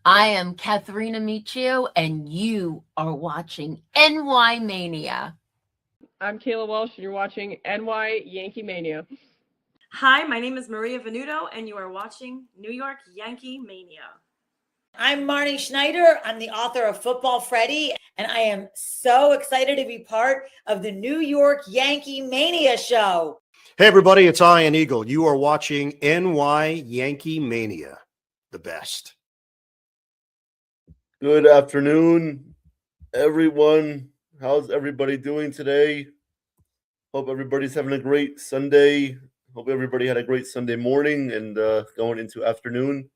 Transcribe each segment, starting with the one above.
I am Katharina Michio, and you are watching NY Mania. I'm Kayla Welsh, and you're watching NY Yankee Mania. Hi, my name is Maria Venuto, and you are watching New York Yankee Mania. I'm Marnie Schneider. I'm the author of Football Freddy, and I am so excited to be part of the New York Yankee Mania show. Hey, everybody, it's Ian Eagle. You are watching NY Yankee Mania, the best. Good afternoon, everyone. How's everybody doing today? Hope everybody's having a great Sunday. Hope everybody had a great Sunday morning and going into afternoon.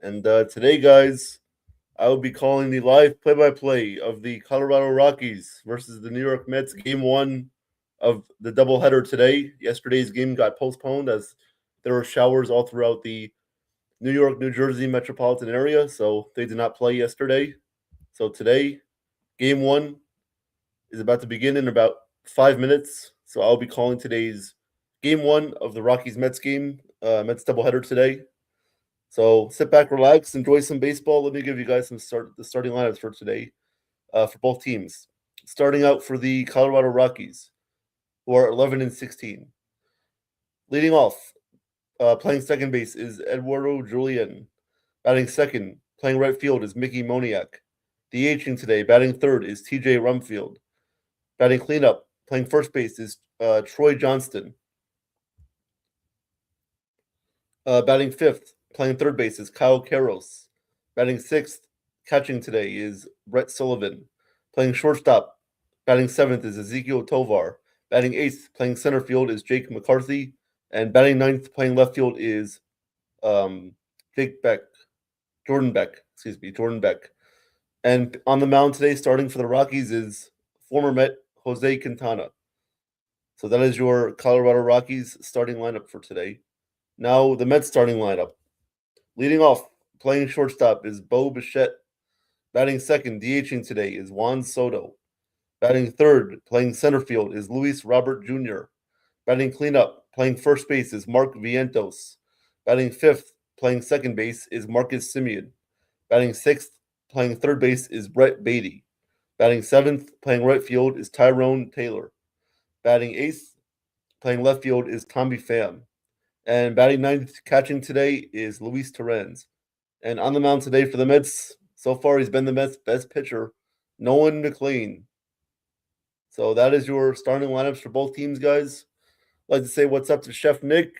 And today, guys, I will be calling the live play-by-play of the Colorado Rockies versus the New York Mets, Game 1 of the doubleheader today. Yesterday's game got postponed as there were showers all throughout the New York, New Jersey metropolitan area, so they did not play yesterday. So today, Game 1 is about to begin in about 5 minutes. So I'll be calling today's Game 1 of the Rockies-Mets game, Mets doubleheader today. So sit back, relax, enjoy some baseball. Let me give you guys the starting lineups for today for both teams. Starting out for the Colorado Rockies, who are 11-16. Leading off, playing second base is Eduardo Julian. Batting second, playing right field is Mickey Moniak. DHing today, batting third is TJ Rumfield. Batting cleanup, playing first base is Troy Johnston. Batting fifth, playing third base is Kyle Karros. Batting sixth, catching today is Brett Sullivan. Playing shortstop, batting seventh is Ezekiel Tovar. Batting eighth, playing center field is Jake McCarthy. And batting ninth, playing left field is Jordan Beck. And on the mound today, starting for the Rockies, is former Met Jose Quintana. So that is your Colorado Rockies starting lineup for today. Now the Mets starting lineup. Leading off, playing shortstop is Bo Bichette. Batting second, DHing today is Juan Soto. Batting third, playing center field is Luis Robert Jr. Batting cleanup, playing first base is Mark Vientos. Batting fifth, playing second base is Marcus Semien. Batting sixth, playing third base is Brett Beatty. Batting seventh, playing right field is Tyrone Taylor. Batting eighth, playing left field is Tommy Pham. And batting ninth, catching today is Luis Torrens. And on the mound today for the Mets, so far he's been the Mets' best pitcher, Nolan McLean. So that is your starting lineups for both teams, guys. I'd like to say what's up to Chef Nick.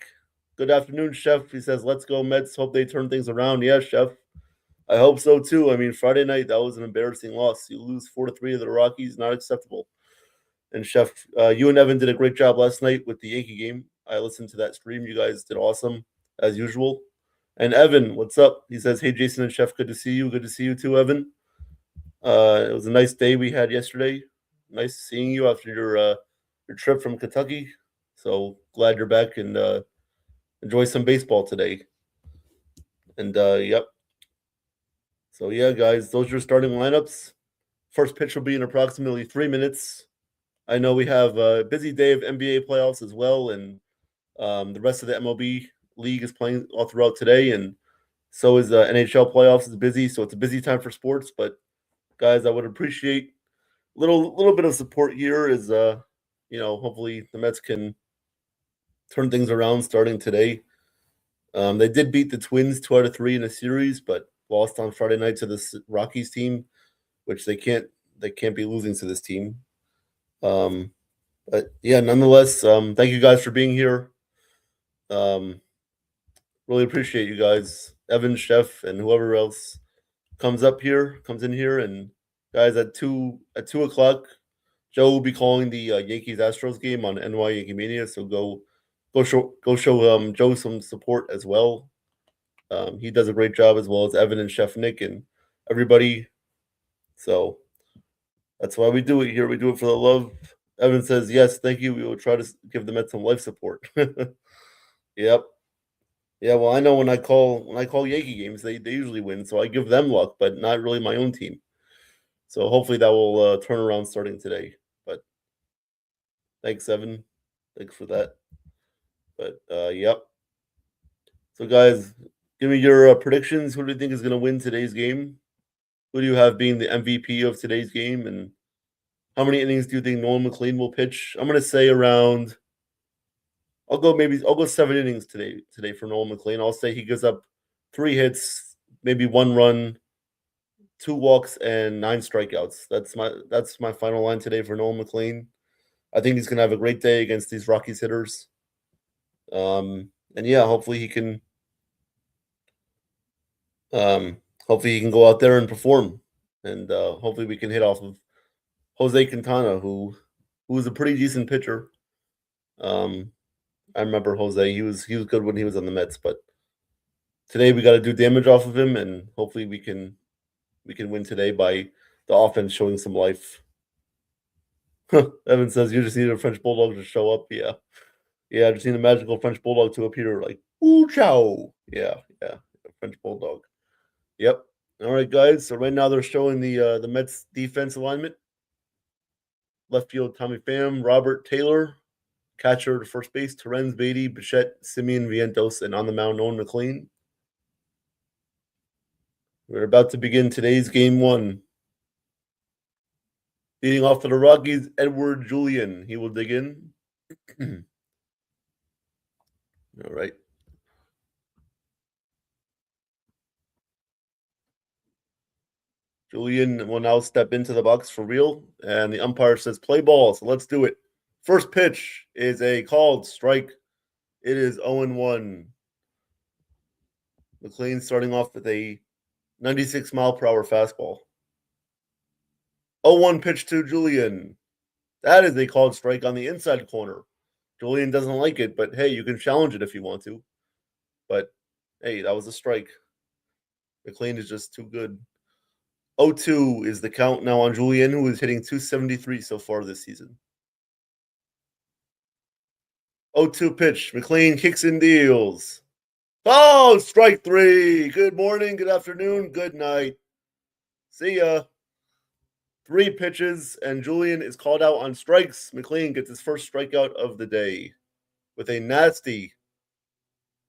Good afternoon, Chef. He says, let's go Mets. Hope they turn things around. Yeah, Chef. I hope so, too. I mean, Friday night, that was an embarrassing loss. You lose 4-3 to the Rockies, not acceptable. And, Chef, you and Evan did a great job last night with the Yankee game. I listened to that stream. You guys did awesome, as usual. And Evan, what's up? He says, hey, Jason and Chef, good to see you. Good to see you, too, Evan. It was a nice day we had yesterday. Nice seeing you after your trip from Kentucky. So glad you're back and enjoy some baseball today. And, yep. So, yeah, guys, those are your starting lineups. First pitch will be in approximately 3 minutes. I know we have a busy day of NBA playoffs as well, and the rest of the MLB league is playing all throughout today, and so is the NHL playoffs is busy, so it's a busy time for sports. But, guys, I would appreciate a little bit of support here as, hopefully the Mets can turn things around starting today. They did beat the Twins 2 out of 3 in a series, but lost on Friday night to this Rockies team, which they can't be losing to this team. But yeah, nonetheless, thank you guys for being here. Really appreciate you guys, Evan, Chef, and whoever else comes in here, and guys at 2:00, Joe will be calling the Yankees Astros game on NY Yankee Mania. So go show Joe some support as well. He does a great job, as well as Evan and Chef Nick and everybody. So that's why we do it here. We do it for the love. Evan says, yes, thank you. We will try to give the Mets some life support. Yep. Yeah, well, I know when I call Yankee games, they usually win, so I give them luck, but not really my own team. So hopefully that will turn around starting today. But thanks, Evan. Thanks for that. But yep. So guys, Give me your predictions. Who do you think is going to win today's game? Who do you have being the MVP of today's game? And how many innings do you think Nolan McLean will pitch? I'm going to say around. I'll go 7 innings today for Nolan McLean. I'll say he gives up 3 hits, maybe 1 run, 2 walks, and 9 strikeouts. That's my final line today for Nolan McLean. I think he's going to have a great day against these Rockies hitters. And yeah, hopefully he can go out there and perform. And hopefully we can hit off of Jose Quintana, who was a pretty decent pitcher. I remember Jose. He was good when he was on the Mets, but today we got to do damage off of him, and hopefully we can win today by the offense showing some life. Evan says you just need a French bulldog to show up. Yeah, I just need a magical French bulldog to appear. Like ooh chow. Yeah, a French bulldog. Yep. All right, guys. So right now they're showing the Mets defense alignment. Left field, Tommy Pham, Robert Taylor. Catcher to first base, Terrence Beatty, Bichette, Simeon Vientos, and on the mound, Nolan McLean. We're about to begin today's game 1. Leading off for the Rockies, Edward Julian. He will dig in. All right. Julian will now step into the box for real, and the umpire says play ball, so let's do it. First pitch is a called strike. It is 0-1. McLean starting off with a 96-mile-per-hour fastball. 0-1 pitch to Julian. That is a called strike on the inside corner. Julian doesn't like it, but hey, you can challenge it if you want to. But hey, that was a strike. McLean is just too good. 0-2 is the count now on Julian, who is hitting 273 so far this season. 0-2 pitch. McLean kicks and deals. Oh, strike 3. Good morning, good afternoon, good night. See ya. 3 pitches, and Julian is called out on strikes. McLean gets his first strikeout of the day with a nasty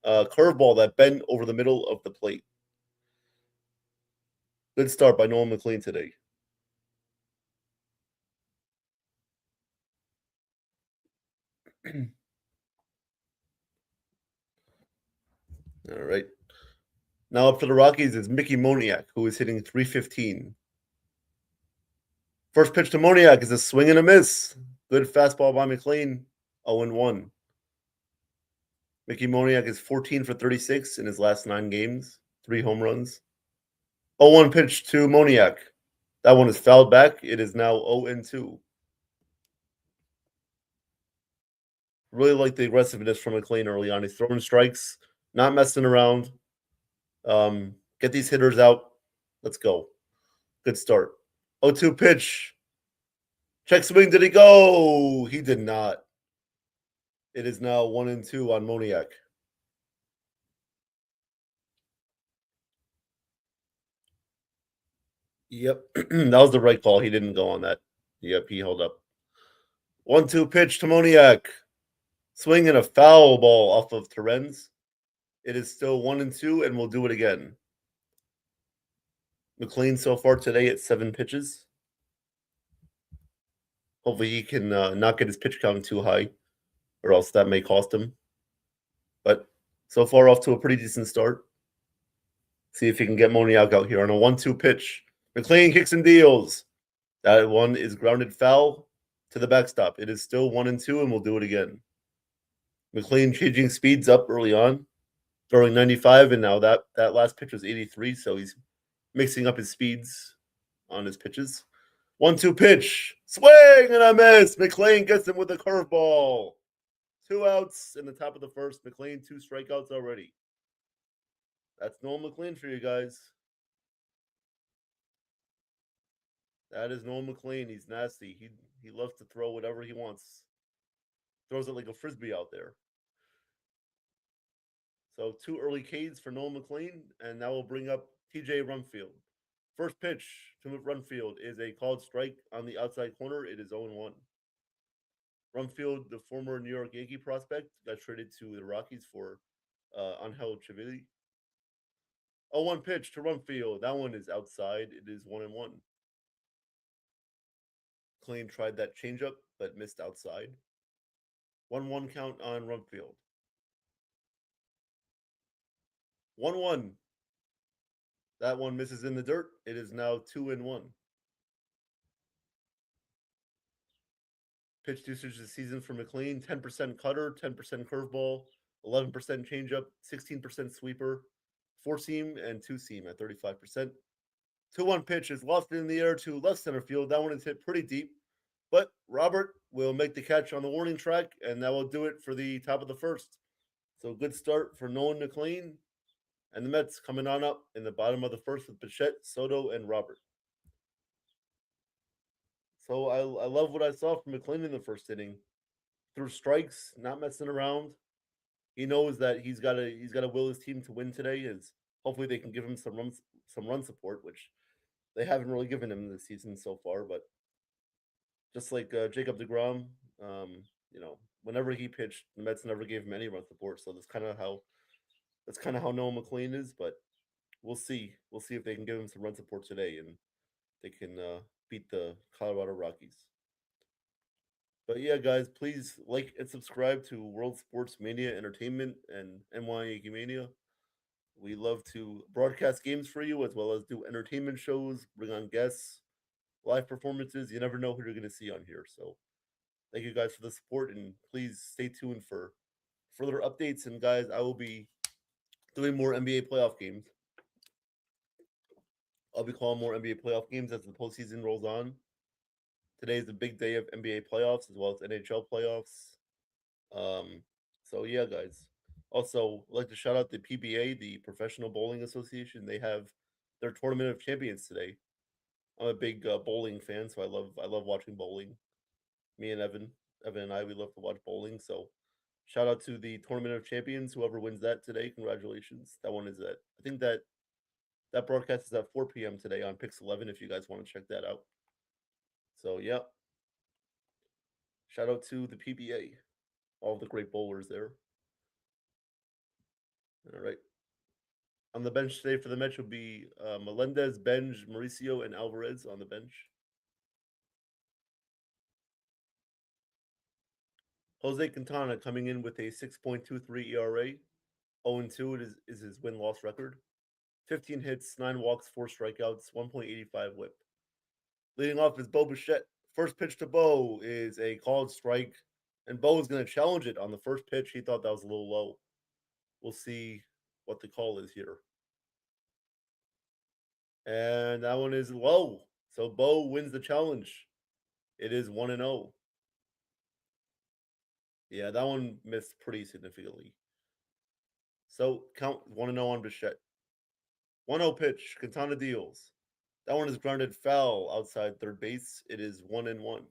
curveball that bent over the middle of the plate. Good start by Nolan McLean today. All right. Now up for the Rockies is Mickey Moniak, who is hitting 315. First pitch to Moniak is a swing and a miss. Good fastball by McLean, 0-1. Mickey Moniak is 14 for 36 in his last 9 games, 3 home runs. 0-1 pitch to Moniak. That one is fouled back. It is now 0-2. Really like the aggressiveness from McLean early on. He's throwing strikes, not messing around. Get these hitters out. Let's go. Good start. 0-2 pitch. Check swing. Did he go? He did not. It is now 1-2 on Moniak. Yep. That was the right call. He didn't go on that. Yep, he held up. 1-2 pitch to Moniak. Swinging a foul ball off of Terrence. It is still 1-2, and we'll do it again. McLean so far today at 7 pitches. Hopefully he can not get his pitch count too high, or else that may cost him. But so far off to a pretty decent start. See if he can get Moniak out here on a 1-2 pitch. McLean kicks and deals. That one is grounded foul to the backstop. It is still 1-2, and we'll do it again. McLean changing speeds up early on, throwing 95, and now that last pitch was 83, so he's mixing up his speeds on his pitches. 1-2 pitch. Swing and a miss. McLean gets him with a curveball. 2 outs in the top of the first. McLean 2 strikeouts already. That's Nolan McLean for you guys. That is Nolan McLean. He's nasty. He loves to throw whatever he wants. Throws it like a frisbee out there. So 2 early Ks for Nolan McLean, and now we'll bring up TJ Rumfield. First pitch to Rumfield is a called strike on the outside corner. It is 0-1. Rumfield, the former New York Yankee prospect, got traded to the Rockies for Angel Chivili. 0-1 pitch to run field. That one is outside. It is 1-1. McLean tried that changeup, but missed outside. 1-1 count on run field. 1-1. That one misses in the dirt. It is now 2-1. Pitch usage this season for McLean: 10% cutter, 10% curveball, 11% changeup, 16% sweeper, 4-seam, and 2-seam at 35%. 2-1 pitch is lofted in the air to left center field. That one is hit pretty deep, but Robert will make the catch on the warning track, and that will do it for the top of the first. So good start for Nolan McLean, and the Mets coming on up in the bottom of the first with Bichette, Soto, and Robert. So I love what I saw from McLean in the first inning. Through strikes, not messing around. He knows that he's got to will his team to win today. Is hopefully they can give him some run support, which they haven't really given him this season so far. But just like Jacob DeGrom, whenever he pitched, the Mets never gave him any run support. So that's kind of how Noah McLean is. But we'll see. We'll see if they can give him some run support today, and they can beat the Colorado Rockies. But yeah, guys, please like and subscribe to World Sports Mania Entertainment and NY Yankee Mania. We love to broadcast games for you as well as do entertainment shows, bring on guests, live performances. You never know who you're going to see on here. So thank you guys for the support, and please stay tuned for further updates. And guys, I will be doing more NBA playoff games. I'll be calling more NBA playoff games as the postseason rolls on. Today is a big day of NBA playoffs as well as NHL playoffs. So yeah, guys. Also, I'd like to shout out the PBA, the Professional Bowling Association. They have their Tournament of Champions today. I'm a big bowling fan, so I love watching bowling. Me and Evan and I, we love to watch bowling. So shout out to the Tournament of Champions. Whoever wins that today, congratulations. That one is at, I think that broadcast is at 4 p.m. today on Pix 11 if you guys want to check that out. So yeah. Shout out to the PBA, all the great bowlers there. All right. On the bench today for the Mets will be Melendez, Benj, Mauricio, and Alvarez on the bench. Jose Quintana coming in with a 6.23 ERA. 0-2 is his win-loss record. 15 hits, 9 walks, 4 strikeouts, 1.85 whip. Leading off is Bo Bichette. First pitch to Bo is a called strike, and Bo is going to challenge it on the first pitch. He thought that was a little low. We'll see what the call is here. And that one is low. So Bo wins the challenge. It is 1-0. Yeah, that one missed pretty significantly. So count 1-0 on Bichette. 1-0 pitch. Quintana deals. That one is grounded foul outside third base. It is 1-1.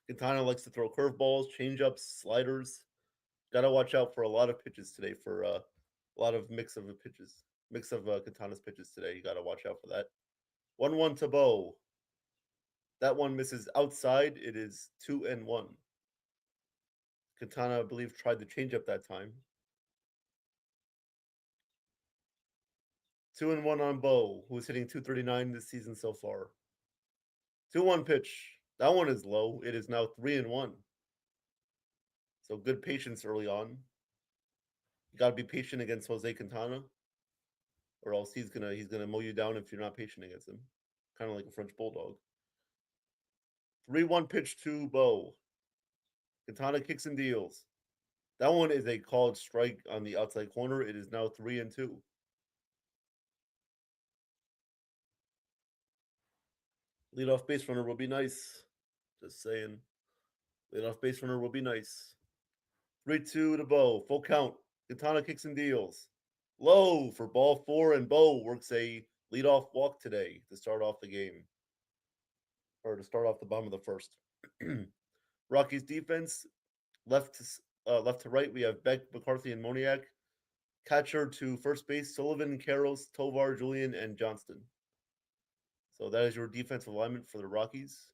Quintana likes to throw curveballs, changeups, sliders. Got to watch out for a lot of pitches today, for a lot of mix of Quintana's pitches today. You got to watch out for that. 1-1 to Bo. That one misses outside. It is 2-1. Quintana, I believe, tried the changeup that time. 2-1 on Bo, who's hitting 239 this season so far. 2-1 pitch. That one is low. It is now 3-1. So good patience early on. You got to be patient against Jose Quintana, or else he's gonna mow you down if you're not patient against him. Kind of like a French bulldog. 3-1 pitch to Bo. Quintana kicks and deals. That one is a called strike on the outside corner. It is now 3-2. Leadoff base runner will be nice. Just saying. Leadoff base runner will be nice. 3-2 to Bo. Full count. Quintana kicks and deals. Low for ball 4, and Bo works a leadoff walk today to start off the game. Or to start off the bottom of the first. Rockies defense, left to right, we have Beck, McCarthy, and Moniak. Catcher to first base, Sullivan, Karros, Tovar, Julian, and Johnston. So that is your defensive alignment for the Rockies.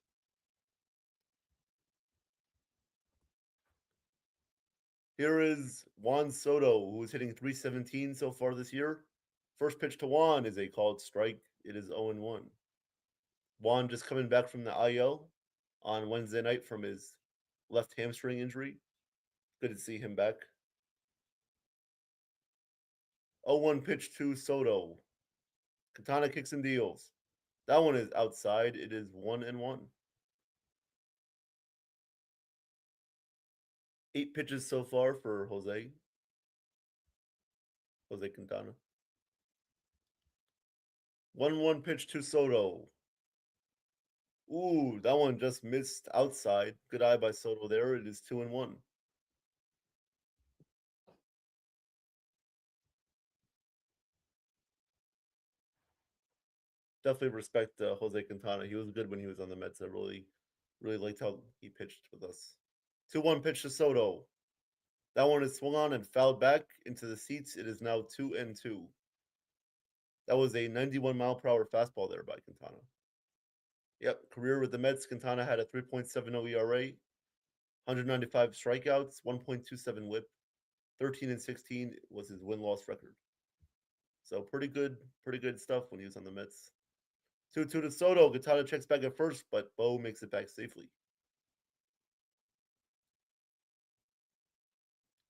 Here is Juan Soto, who is hitting 317 so far this year. First pitch to Juan is a called strike. It is 0-1. Juan just coming back from the IL on Wednesday night from his left hamstring injury. Good to see him back. 0-1 pitch to Soto. Quintana kicks and deals. That one is outside. It is 1-1. 8 pitches so far for Jose Quintana. 1-1 pitch to Soto. Ooh, that one just missed outside. Good eye by Soto there. It is 2-1. Definitely respect Jose Quintana. He was good when he was on the Mets. I really liked how he pitched with us. 2-1 pitch to Soto. That one is swung on and fouled back into the seats. It is now 2-2. That was a 91-mile-per-hour fastball there by Quintana. Yep, career with the Mets, Quintana had a 3.70 ERA, 195 strikeouts, 1.27 WHIP, 13-16 was his win-loss record. So pretty good stuff when he was on the Mets. 2-2 to Soto. Quintana checks back at first, but Bo makes it back safely.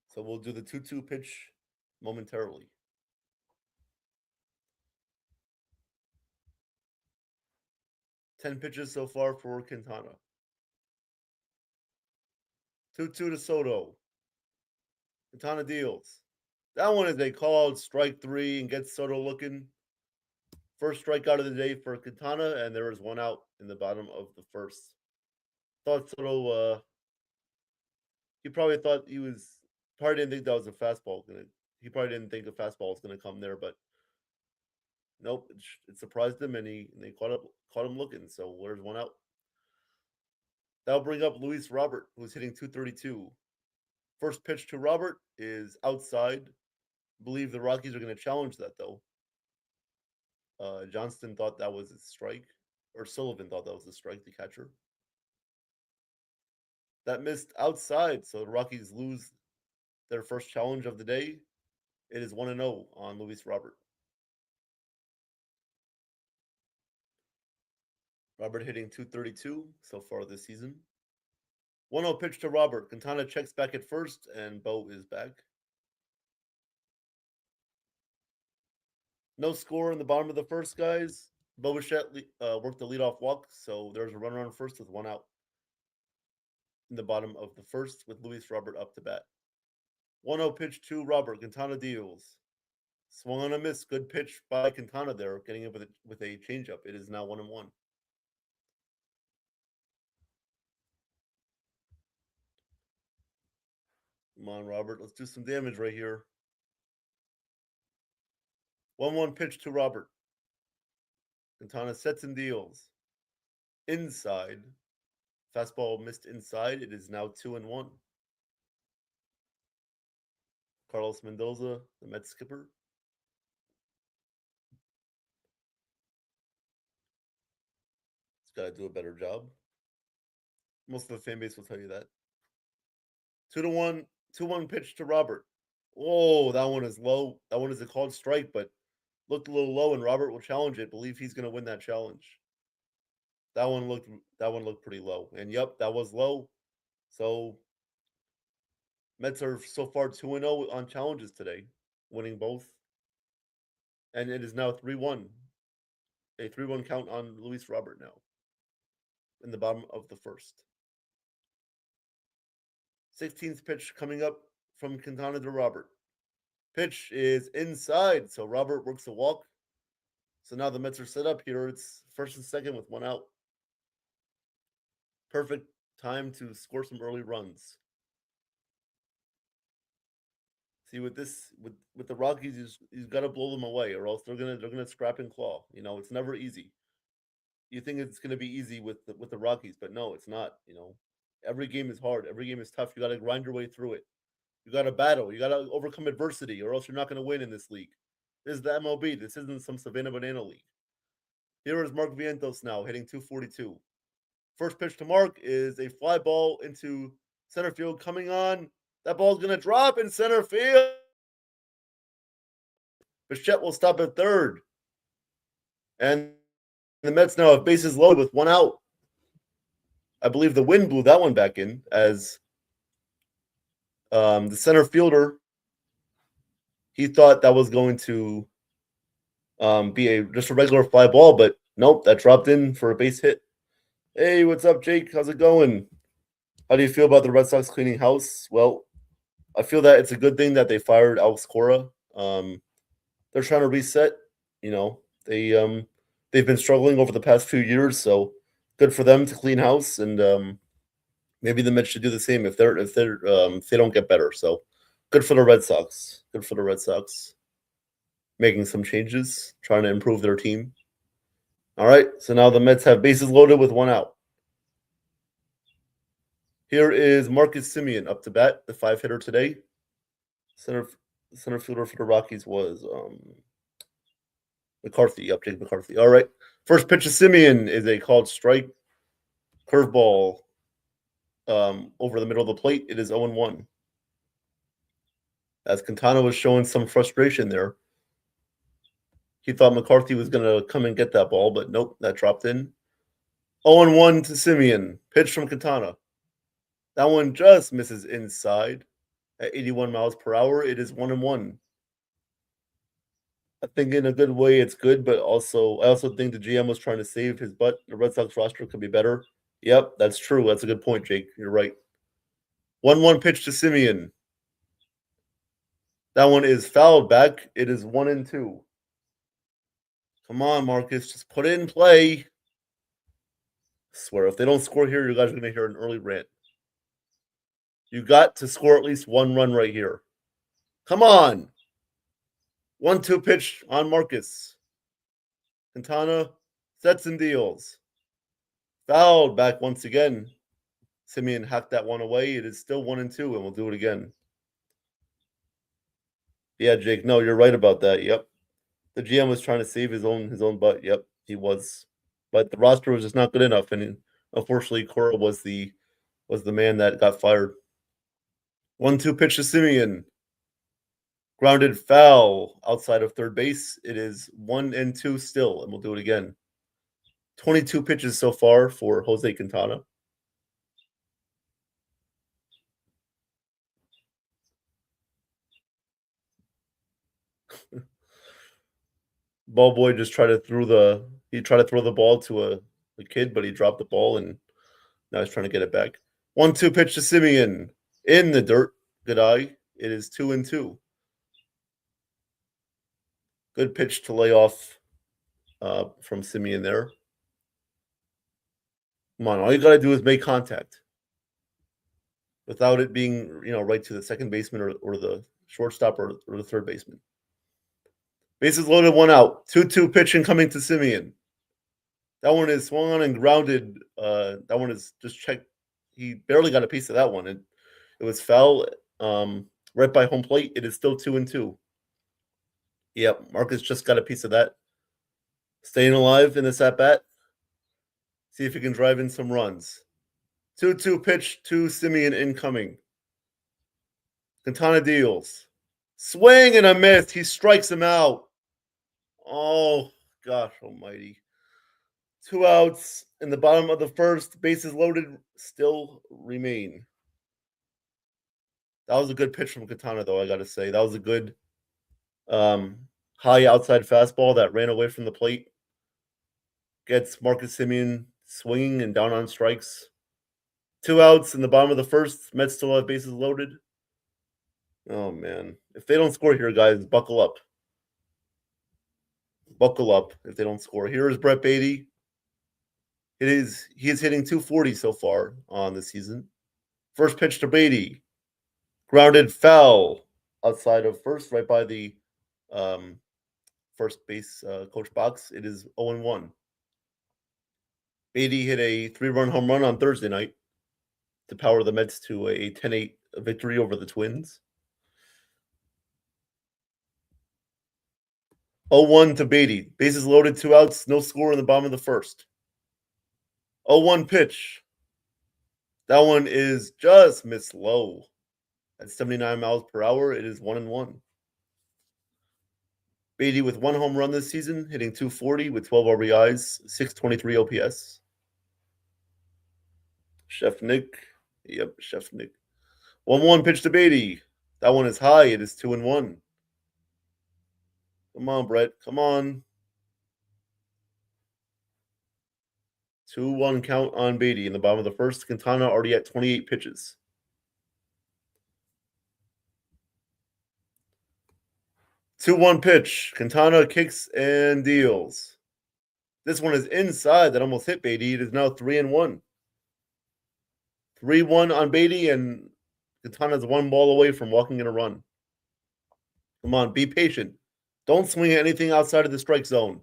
So we'll do the 2-2 pitch momentarily. Ten pitches so far for Quintana. 2-2 to Soto. Quintana deals. That one is a called strike 3 and gets Soto looking. First strikeout of the day for Quintana, and there is one out in the bottom of the first. Thought Soto, he probably thought probably didn't think that was a fastball. He probably didn't think a fastball was going to come there, but nope, it surprised him, and they caught him looking. So there's one out. That'll bring up Luis Robert, who's hitting 232. First pitch to Robert is outside. I believe the Rockies are going to challenge that, though. Johnston thought that was a strike, or Sullivan thought that was a strike, the catcher. That missed outside, so the Rockies lose their first challenge of the day. It is 1-0 on Luis Robert. Robert hitting 232 so far this season. 1-0 pitch to Robert. Quintana checks back at first, and Bo is back. No score in the bottom of the first, guys. Bo Bichette worked the leadoff walk, so there's a runner on first with one out in the bottom of the first with Luis Robert up to bat. 1-0 pitch to Robert. Quintana deals. Swung on a miss. Good pitch by Quintana there, getting it with a changeup. It is now 1-1. Come on, Robert. Let's do some damage right here. 1-1 pitch to Robert. Quintana sets and deals. Inside. Fastball missed inside. It is now 2-1. Carlos Mendoza, the Mets skipper. He's got to do a better job. Most of the fan base will tell you that. 2-1, 2-1 pitch to Robert. Oh, that one is low. That one is a called strike, but looked a little low, and Robert will challenge it. Believe he's going to win that challenge. That one looked pretty low. And yep, that was low. So Mets are so far 2-0 on challenges today, winning both. And it is now 3-1. A 3-1 count on Luis Robert now in the bottom of the first. 16th pitch coming up from Quintana to Robert. Pitch is inside, so Robert works a walk. So now the Mets are set up here. It's first and second with one out. Perfect time to score some early runs. See, with the Rockies, you've got to blow them away, or else they're gonna scrap and claw. You know, it's never easy. You think it's gonna be easy with the Rockies, but no, it's not. You know, every game is hard. Every game is tough. You got to grind your way through it. You got to battle. You got to overcome adversity, or else you're not going to win in this league. This is the MLB. This isn't some Savannah Banana League. Here is Mark Vientos now hitting 242. First pitch to Mark is a fly ball into center field coming on. That ball's going to drop in center field. Bichette will stop at third. And the Mets now have bases loaded with one out. I believe the wind blew that one back in as the center fielder, he thought that was going to be just a regular fly ball, but nope, that dropped in for a base hit. Hey, what's up, Jake? How's it going? How do you feel about the Red Sox cleaning house? Well, I feel that it's a good thing that they fired Alex Cora. They're trying to reset. You know, they've been struggling over the past few years, so good for them to clean house, and maybe the Mets should do the same if they don't get better. So good for the Red Sox. Good for the Red Sox. Making some changes, trying to improve their team. All right, so now the Mets have bases loaded with one out. Here is Marcus Semien up to bat, the 5-hitter today. Center fielder for the Rockies was McCarthy. Yep, Jake McCarthy. All right, first pitch of Semien is a called strike. Curveball over the middle of the plate. It is 0-1. As Quintana was showing some frustration there. He thought McCarthy was going to come and get that ball, but nope, that dropped in. 0-1 to Semien. Pitch from Quintana. That one just misses inside at 81 miles per hour. It is 1-1. I think in a good way it's good, but I also think the GM was trying to save his butt. The Red Sox roster could be better. Yep, that's true. That's a good point, Jake. You're right. 1-1 pitch to Semien. That one is fouled back. It is 1-2. Come on, Marcus. Just put it in play. I swear, if they don't score here, you guys are going to hear an early rant. You got to score at least one run right here. Come on. 1-2 pitch on Marcus. Quintana sets and deals. Fouled back once again. Semien hacked that one away. It is still 1-2, and we'll do it again. Yeah, Jake. No, you're right about that. Yep. The GM was trying to save his own butt. Yep, he was. But the roster was just not good enough, and unfortunately, Cora was the man that got fired. 1-2 pitch to Semien. Grounded foul outside of third base. It is 1-2 still, and we'll do it again. 22 pitches so far for Jose Quintana. Ball boy just tried to throw the ball to a kid, but he dropped the ball, and now he's trying to get it back. 1-2 pitch to Semien. In the dirt. Good eye. It is 2-2. Good pitch to lay off from Semien there. Come on, all you got to do is make contact without it being, right to the second baseman or the shortstop or the third baseman. Bases loaded, one out. 2-2 pitch incoming to Semien. That one is swung on and grounded. That one is just checked. He barely got a piece of that one. It was foul right by home plate. It is still 2-2. Yep, Marcus just got a piece of that. Staying alive in this at-bat. See if he can drive in some runs. 2-2 pitch to Semien incoming. Quintana deals. Swing and a miss. He strikes him out. Oh, gosh almighty. 2 outs in the bottom of the first. Bases loaded still remain. That was a good pitch from Quintana, though, I got to say. That was a good high outside fastball that ran away from the plate. Gets Marcus Semien swinging and down on strikes. 2 outs in the bottom of the first. Mets still have bases loaded. Oh, man. If they don't score here, guys, buckle up. Buckle up if they don't score. Here is Brett Beatty. He is hitting 240 so far on the season. First pitch to Beatty. Grounded foul outside of first, right by the first base coach box. It is 0-1. Beatty hit a 3-run home run on Thursday night to power the Mets to a 10-8 victory over the Twins. 0-1 to Beatty. Bases loaded, 2 outs, no score in the bottom of the first. 0-1 pitch. That one is just missed low. At 79 miles per hour, it is 1-1. Beatty with 1 home run this season, hitting .240 with 12 RBIs, .623 OPS. Chef Nick. Yep, Chef Nick. 1-1 pitch to Beatty. That one is high. It is 2-1. Come on, Brett. Come on. 2-1 count on Beatty in the bottom of the first. Quintana already at 28 pitches. Two-one pitch. Quintana kicks and deals. This one is inside. That almost hit Beatty. It is now 3-1. 3-1 on Beatty, and Quintana's 1 ball away from walking in a run. Come on, be patient. Don't swing at anything outside of the strike zone.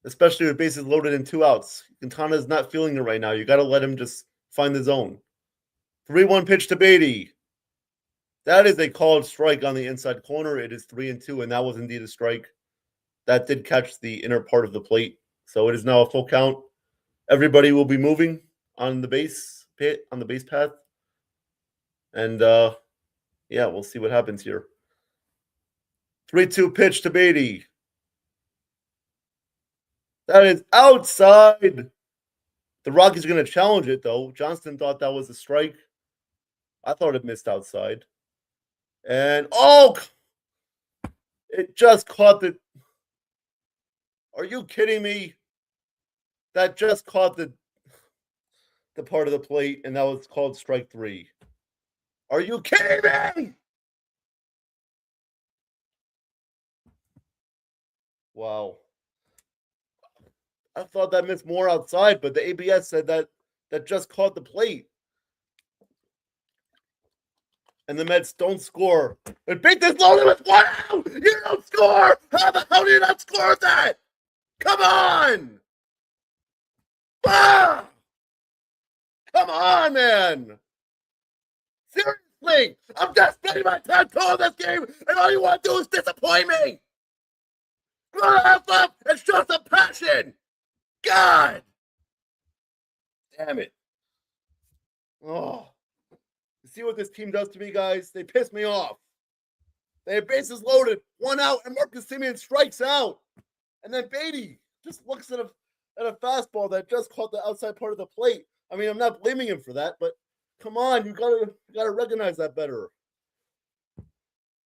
Especially with bases loaded and 2 outs. Quintana is not feeling it right now. You got to let him just find the zone. 3-1 pitch to Beatty. That is a called strike on the inside corner. It is 3-2, and that was indeed a strike. That did catch the inner part of the plate. So it is now a full count. Everybody will be moving on the base path. And yeah, we'll see what happens here. 3-2 pitch to Beatty. That is outside. The Rockies are going to challenge it, though. Johnston thought that was a strike. I thought it missed outside. And, oh, it just caught the... Are you kidding me? That just caught the part of the plate, and that was called strike 3. Are you kidding me? Wow. I thought that missed more outside, but the ABS said that just caught the plate. And the Mets don't score. And bases loaded with 1 out. You don't score. How the hell do you not score that? Come on. Ah! Come on, man. Seriously. I'm just spending my time calling this game, and all you want to do is disappoint me. Have left and show some passion. God. Damn it. Oh. You see what this team does to me, guys? They piss me off. They have bases loaded, 1 out, and Marcus Semien strikes out. And then Beatty just looks at a fastball that just caught the outside part of the plate. I mean, I'm not blaming him for that, but come on, you gotta recognize that better.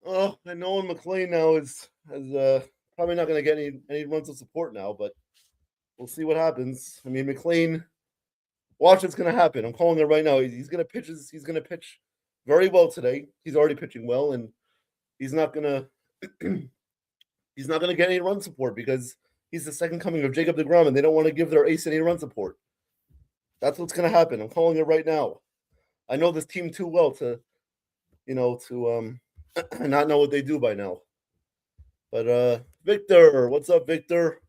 Oh, and Nolan McLean now is probably not going to get any runs of support now, but we'll see what happens. I mean, McLean, watch what's going to happen. I'm calling it right now. He's going to pitch very well today. He's already pitching well, and he's not going to get any run support because he's the second coming of Jacob deGrom, and they don't want to give their ace any run support. That's what's going to happen. I'm calling it right now. I know this team too well to not know what they do by now. But Victor, what's up, Victor?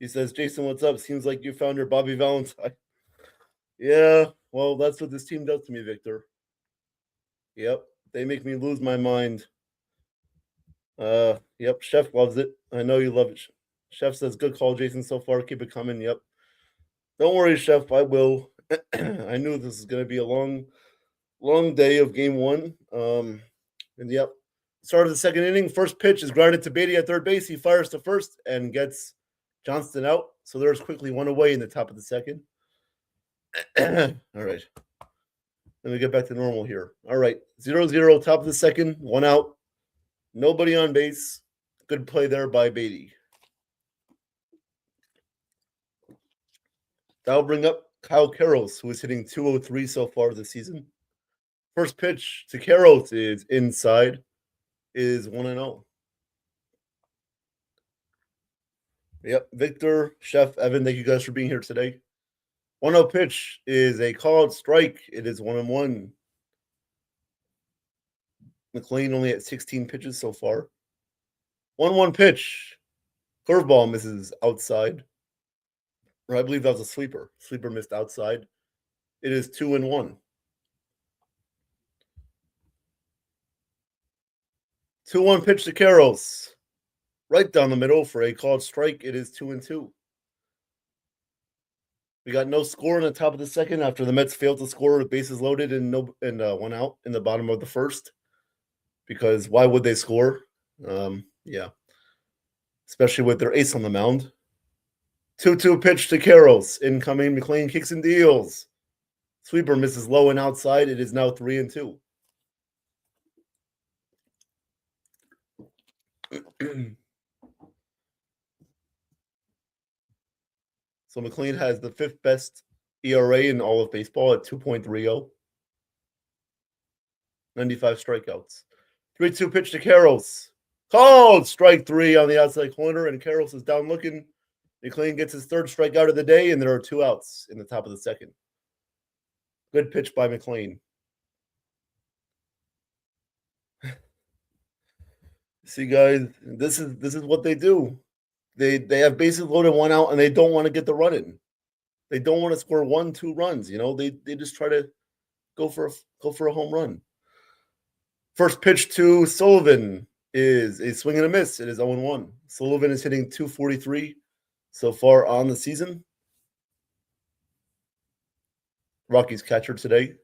He says, Jason, what's up? Seems like you found your Bobby Valentine. Yeah, well, that's what this team does to me, Victor. Yep, they make me lose my mind. Yep, Chef loves it. I know you love it. Chef says, good call, Jason, so far. Keep it coming. Yep. Don't worry, Chef. I will. I knew this was going to be a long day of game 1. And yep. Start of the second inning. First pitch is grounded to Beatty at third base. He fires to first and gets Johnston out. So there's quickly 1 away in the top of the second. All right. Let me get back to normal here. All right. 0-0, top of the second, 1 out. Nobody on base. Good play there by Beatty. That'll bring up Kyle Karros, who is hitting .203 so far this season. First pitch to Karros is inside. Is 1-0. Yep, Victor, Chef, Evan, thank you guys for being here today. 1-0 pitch is a called strike. It is 1-1. McLean only at 16 pitches so far. 1-1 pitch. Curveball misses outside. Or I believe that was a sweeper. Sweeper missed outside. It is 2-1. 2-1 pitch to Karros. Right down the middle for a called strike. It is 2-2. We got no score in the top of the second after the Mets failed to score with bases loaded and 1 out in the bottom of the first. Because why would they score? Yeah. Especially with their ace on the mound. 2-2 pitch to Carroll's. Incoming. McLean kicks and deals. Sweeper misses low and outside. It is now 3-2. So McLean has the 5th best ERA in all of baseball at 2.30. 95 strikeouts. 3-2 pitch to Carroll's. Called strike 3 on the outside corner, and Carroll's is down looking. McLean gets his 3rd strikeout of the day, and there are 2 outs in the top of the 2nd. Good pitch by McLean. See, guys, this is what they do. They have bases loaded, 1 out, and they don't want to get the run in. They don't want to score 1-2 runs. You know, they just try to go for a home run. First pitch to Sullivan is a swing and a miss. It is 0-1. Sullivan is hitting .243 so far on the season. Rockies catcher today.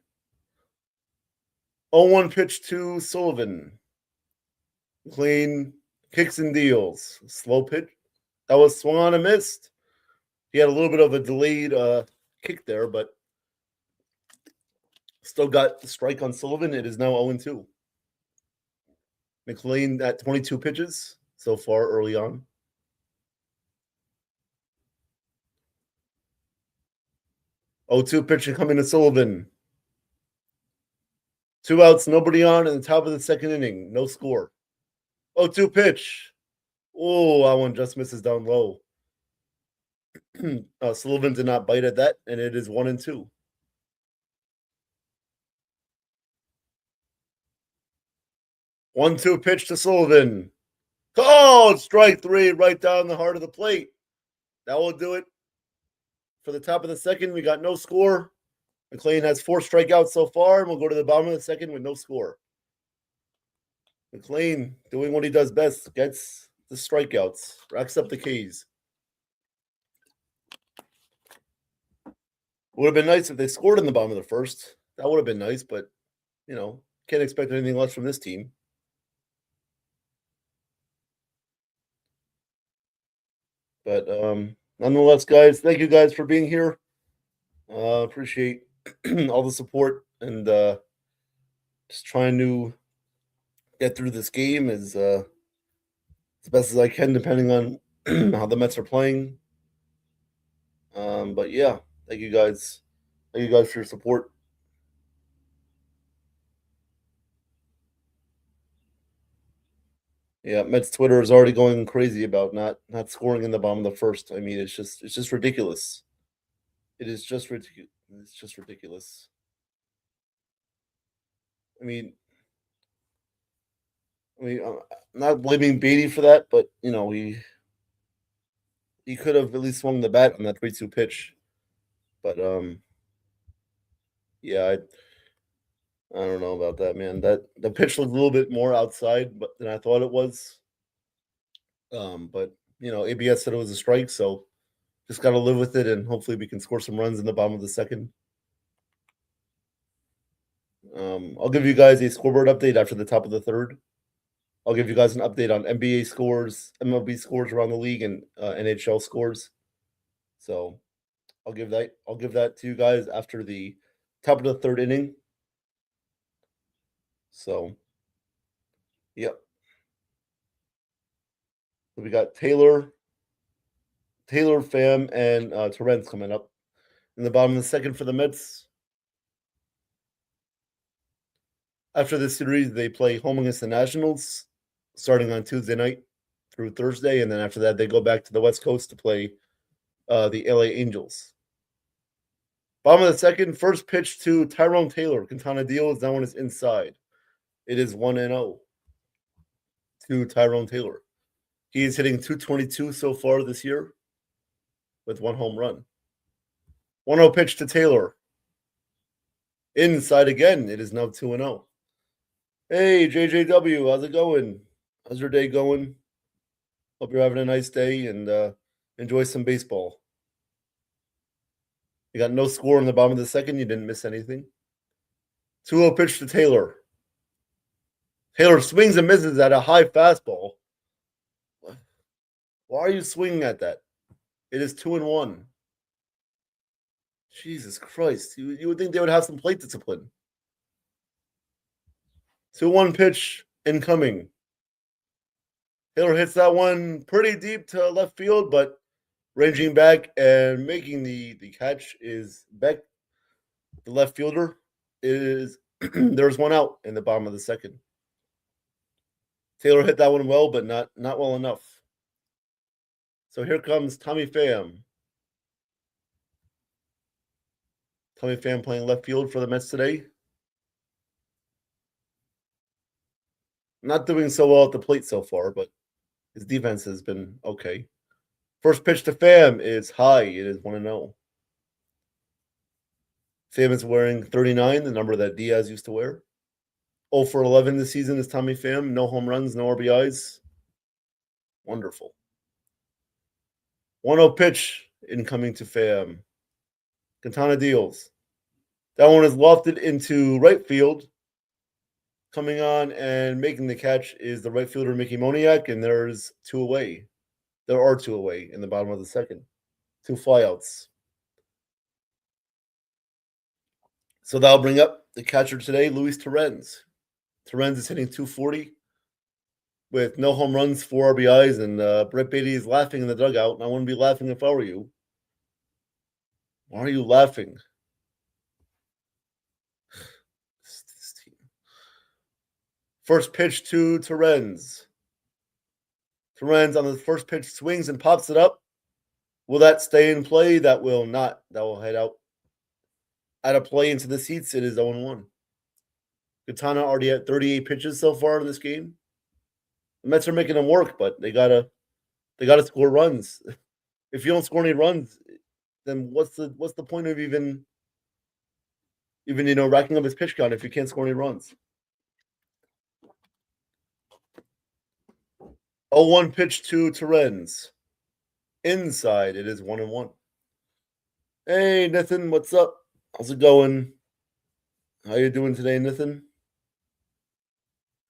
0-1 pitch to Sullivan. McLean kicks and deals. Slow pitch. That was swung on and missed. He had a little bit of a delayed kick there, but still got the strike on Sullivan. It is now 0-2. McLean at 22 pitches so far early on. Oh, 2 pitch coming to Sullivan. 2 outs, nobody on in the top of the 2nd inning. No score. 0-2 pitch. Oh, that one just misses down low. Sullivan did not bite at that, and it is 1-2. One-two pitch to Sullivan. Called strike 3 right down the heart of the plate. That will do it for the top of the 2nd. We got no score. McLean has 4 strikeouts so far, and we'll go to the bottom of the 2nd with no score. McLean doing what he does best, gets the strikeouts, racks up the Ks. Would have been nice if they scored in the bottom of the 1st. That would have been nice, but, you know, can't expect anything less from this team. But nonetheless, guys, thank you guys for being here. Appreciate all the support and just trying to get through this game as best as I can, depending on how the Mets are playing. But yeah, thank you guys. Thank you guys for your support. Yeah, Mets Twitter is already going crazy about not scoring in the bottom of the 1st. I mean, it's just ridiculous. It is just ridiculous. It's just ridiculous. I mean, I'm not blaming Beatty for that, but you know, he could have at least swung the bat on that 3-2 pitch. But yeah, I don't know about that, man. That the pitch looked a little bit more outside than I thought it was. But you know, ABS said it was a strike, so just got to live with it, and hopefully we can score some runs in the bottom of the 2nd. I'll give you guys a scoreboard update after the top of the 3rd. I'll give you guys an update on NBA scores, MLB scores around the league, and NHL scores. So I'll give that to you guys after the top of the 3rd inning. So, yep. We got Taylor, Pham, and Torrance coming up in the bottom of the 2nd for the Mets. After this series, they play home against the Nationals, starting on Tuesday night through Thursday, and then after that, they go back to the West Coast to play the LA Angels. Bottom of the 2nd, first pitch to Tyrone Taylor. Quintana deals, that one is inside. It is 1-0 to Tyrone Taylor. He is hitting .222 so far this year with 1 home run. 1-0 pitch to Taylor. Inside again. It is now 2-0. Hey, JJW, how's it going? How's your day going? Hope you're having a nice day and enjoy some baseball. You got no score in the bottom of the 2nd. You didn't miss anything. 2-0 pitch to Taylor. Taylor swings and misses at a high fastball. Why are you swinging at that? It is 2-1. Jesus Christ. You would think they would have some plate discipline. 2-1 pitch incoming. Taylor hits that one pretty deep to left field, but ranging back and making the catch is Beck, the left fielder. Is there's one out in the bottom of the second. Taylor hit that one well, but not well enough. So here comes Tommy Pham. Tommy Pham playing left field for the Mets today. Not doing so well at the plate so far, but his defense has been okay. First pitch to Pham is high. It is 1-0. Pham is wearing 39, the number that Diaz used to wear. 0 for 11 this season is Tommy Pham. No home runs, no RBIs. Wonderful. 1-0 pitch incoming to Pham. Quintana deals. That one is lofted into right field. Coming on and making the catch is the right fielder, Mickey Moniak, and there's two away. There are two away in the bottom of the second. Two flyouts. So that'll bring up the catcher today, Luis Torrens. Torrens is hitting 240 with no home runs, 4 RBIs, and Brett Beatty is laughing in the dugout. And I wouldn't be laughing if I were you. Why are you laughing? This team. First pitch to Torrens. Torrens on the first pitch swings and pops it up. Will that stay in play? That will not. That will head out a play into the seats. It is 0-1. Quintana already at 38 pitches so far in this game. The Mets are making them work, but they gotta score runs. If you don't score any runs, then what's the point of even racking up his pitch count if you can't score any runs? 0-1 pitch to Torrens. Inside, it is 1-1. Hey, Nathan, what's up? How's it going? How you doing today, Nathan?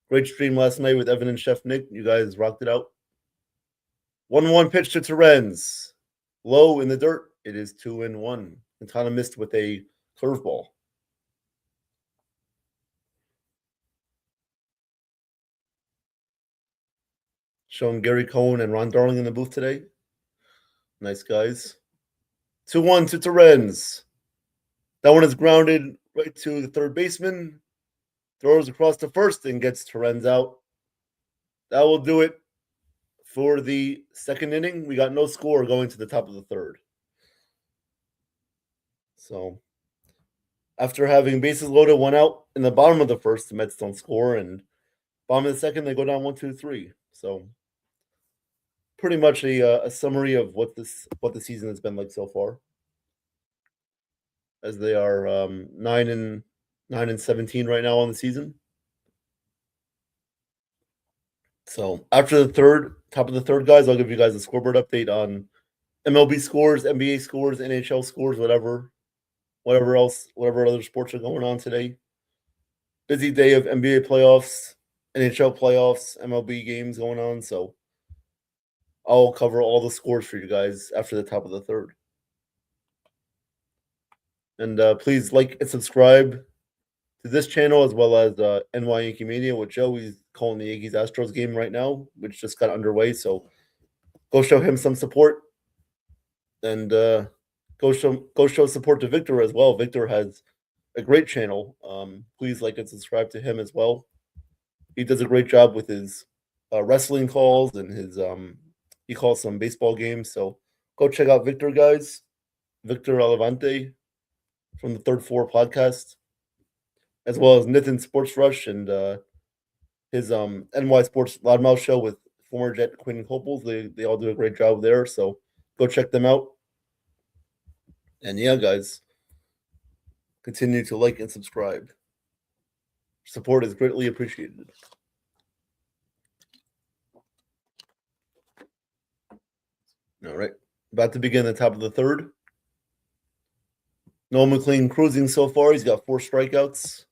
Great stream last night with Evan and Chef Nick. You guys rocked it out. 1-1 pitch to Torrens. Low in the dirt. It is 2-1. Quintana missed with a curveball. Showing Gary Cohen and Ron Darling in the booth today. Nice guys. 2-1 to Torrens. That one is grounded right to the third baseman. Throws across to first and gets Torrens out. That will do it for the second inning. We got no score going to the top of the third. So after having bases loaded, 1 out in the bottom of the first, the Mets don't score, and bottom of the second, they go down 1-2-3. So pretty much a summary of what the season has been like so far, as they are 9-17 right now on the season. So after the top of the third, guys, I'll give you guys a scoreboard update on MLB scores, NBA scores, NHL scores, whatever other sports are going on today. Busy day of NBA playoffs, NHL playoffs, MLB games going on. So I'll cover all the scores for you guys after the top of the third. And please like and subscribe to this channel as well as NY Yankee Mania with Joe. He's calling the Yankees-Astros game right now, which just got underway. So go show him some support. And go show support to Victor as well. Victor has a great channel. Please like and subscribe to him as well. He does a great job with his wrestling calls and his he calls some baseball games. So go check out Victor, guys. Victor Alavante from the Third Floor podcast, as well as Nathan Sports Rush and his NY Sports Loudmouth show with former Jet Quinn Copels. They all do a great job there. So go check them out. And yeah, guys, continue to like and subscribe. Support is greatly appreciated. All right, about to begin the top of the third. Noel McLean cruising so far. He's got 4 strikeouts,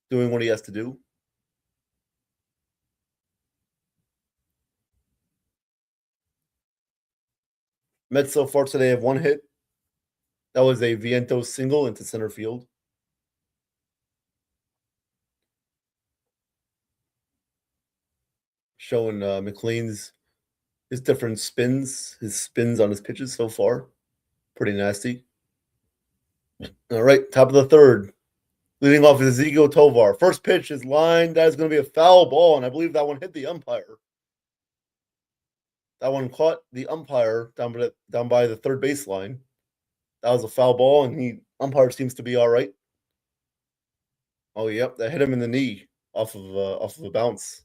doing what he has to do. Mets so far today have one hit. That was a Vientos single into center field. Showing McLean's his different spins, his spins on his pitches so far. Pretty nasty. All right, top of the third. Leading off is Ezequiel Tovar. First pitch is lined. That is going to be a foul ball, and I believe that one hit the umpire. That one caught the umpire down by the third baseline. That was a foul ball, and the umpire seems to be all right. Oh, yep, that hit him in the knee off of a bounce.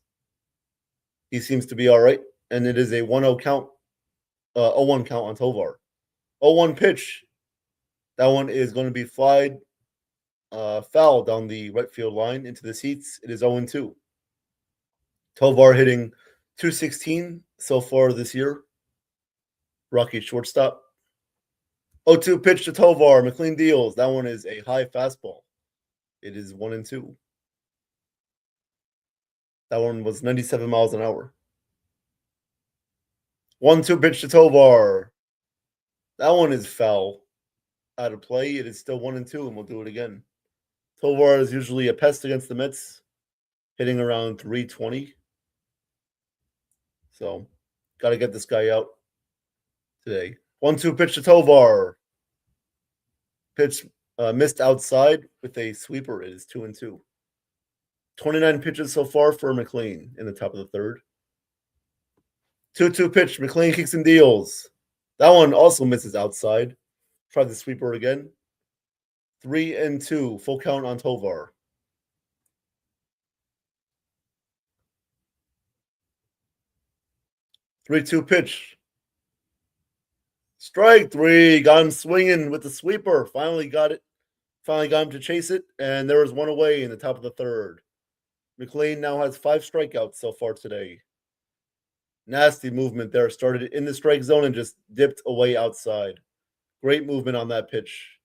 He seems to be all right, and it is a 1-0 count, 0-1 count on Tovar. 0-1 pitch. That one is going to be foul down the right field line into the seats. It is 0-2. Tovar hitting .216 so far this year. Rocky shortstop. 0-2 pitch to Tovar. McLean deals. That one is a high fastball. It is 1-2. That one was 97 miles an hour. 1-2 pitch to Tovar. That one is foul. Out of play. It is still 1-2, and we'll do it again. Tovar is usually a pest against the Mets, hitting around 320. So, got to get this guy out today. 1-2 pitch to Tovar. Pitch missed outside with a sweeper. It is 2-2. 29 pitches so far for McLean in the top of the third. 2-2 pitch. McLean kicks and deals. That one also misses outside. Try the sweeper again. 3-2. Full count on Tovar. Three-two pitch. Strike three. Got him swinging with the sweeper. Finally got it. Finally got him to chase it. And there was one away in the top of the third. McLean now has 5 strikeouts so far today. Nasty movement there. Started in the strike zone and just dipped away outside. Great movement on that pitch.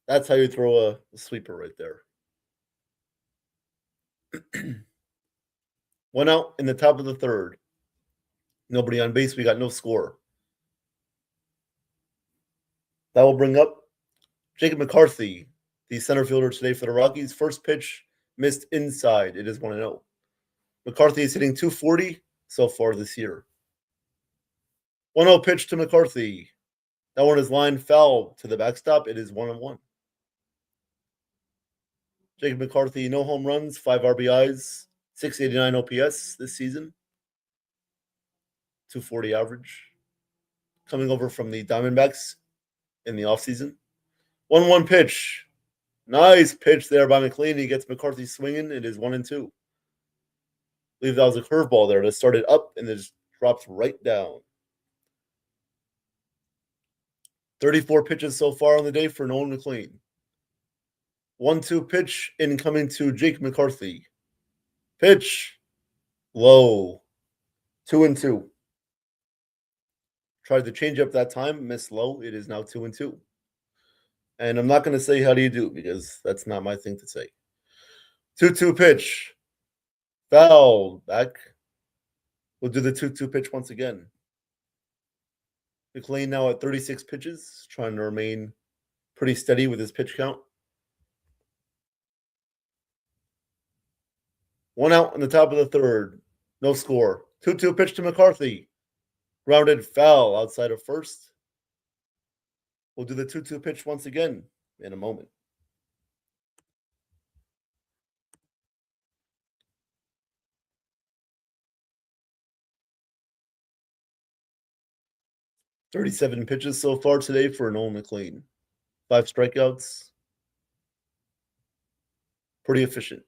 That's how you throw a sweeper right there. One out in the top of the third. Nobody on base. We got no score. That will bring up Jacob McCarthy, the center fielder today for the Rockies. First pitch missed inside. It is 1-0. McCarthy is hitting .240 so far this year. 1-0 pitch to McCarthy. That one is lined foul to the backstop. It is 1-1. Jacob McCarthy, no home runs, 5 RBIs, 689 OPS this season. 240 average. Coming over from the Diamondbacks in the offseason. 1-1 pitch. Nice pitch there by McLean. He gets McCarthy swinging. It is 1-2. I believe that was a curveball there that started up and then just drops right down. 34 pitches so far on the day for Nolan McLean. 1-2 pitch incoming to Jake McCarthy. Pitch. Low. 2-2. Tried to change up that time. Missed low. It is now 2-2. And I'm not going to say how do you do because that's not my thing to say. 2-2 pitch. Foul. Back. We'll do the 2-2 pitch once again. McLean now at 36 pitches, trying to remain pretty steady with his pitch count. 1 out in the top of the third. No score. 2-2 pitch to McCarthy. Grounded foul outside of first. We'll do the 2-2 pitch once again in a moment. .37 pitches so far today for Nolan McLean. 5 strikeouts. Pretty efficient.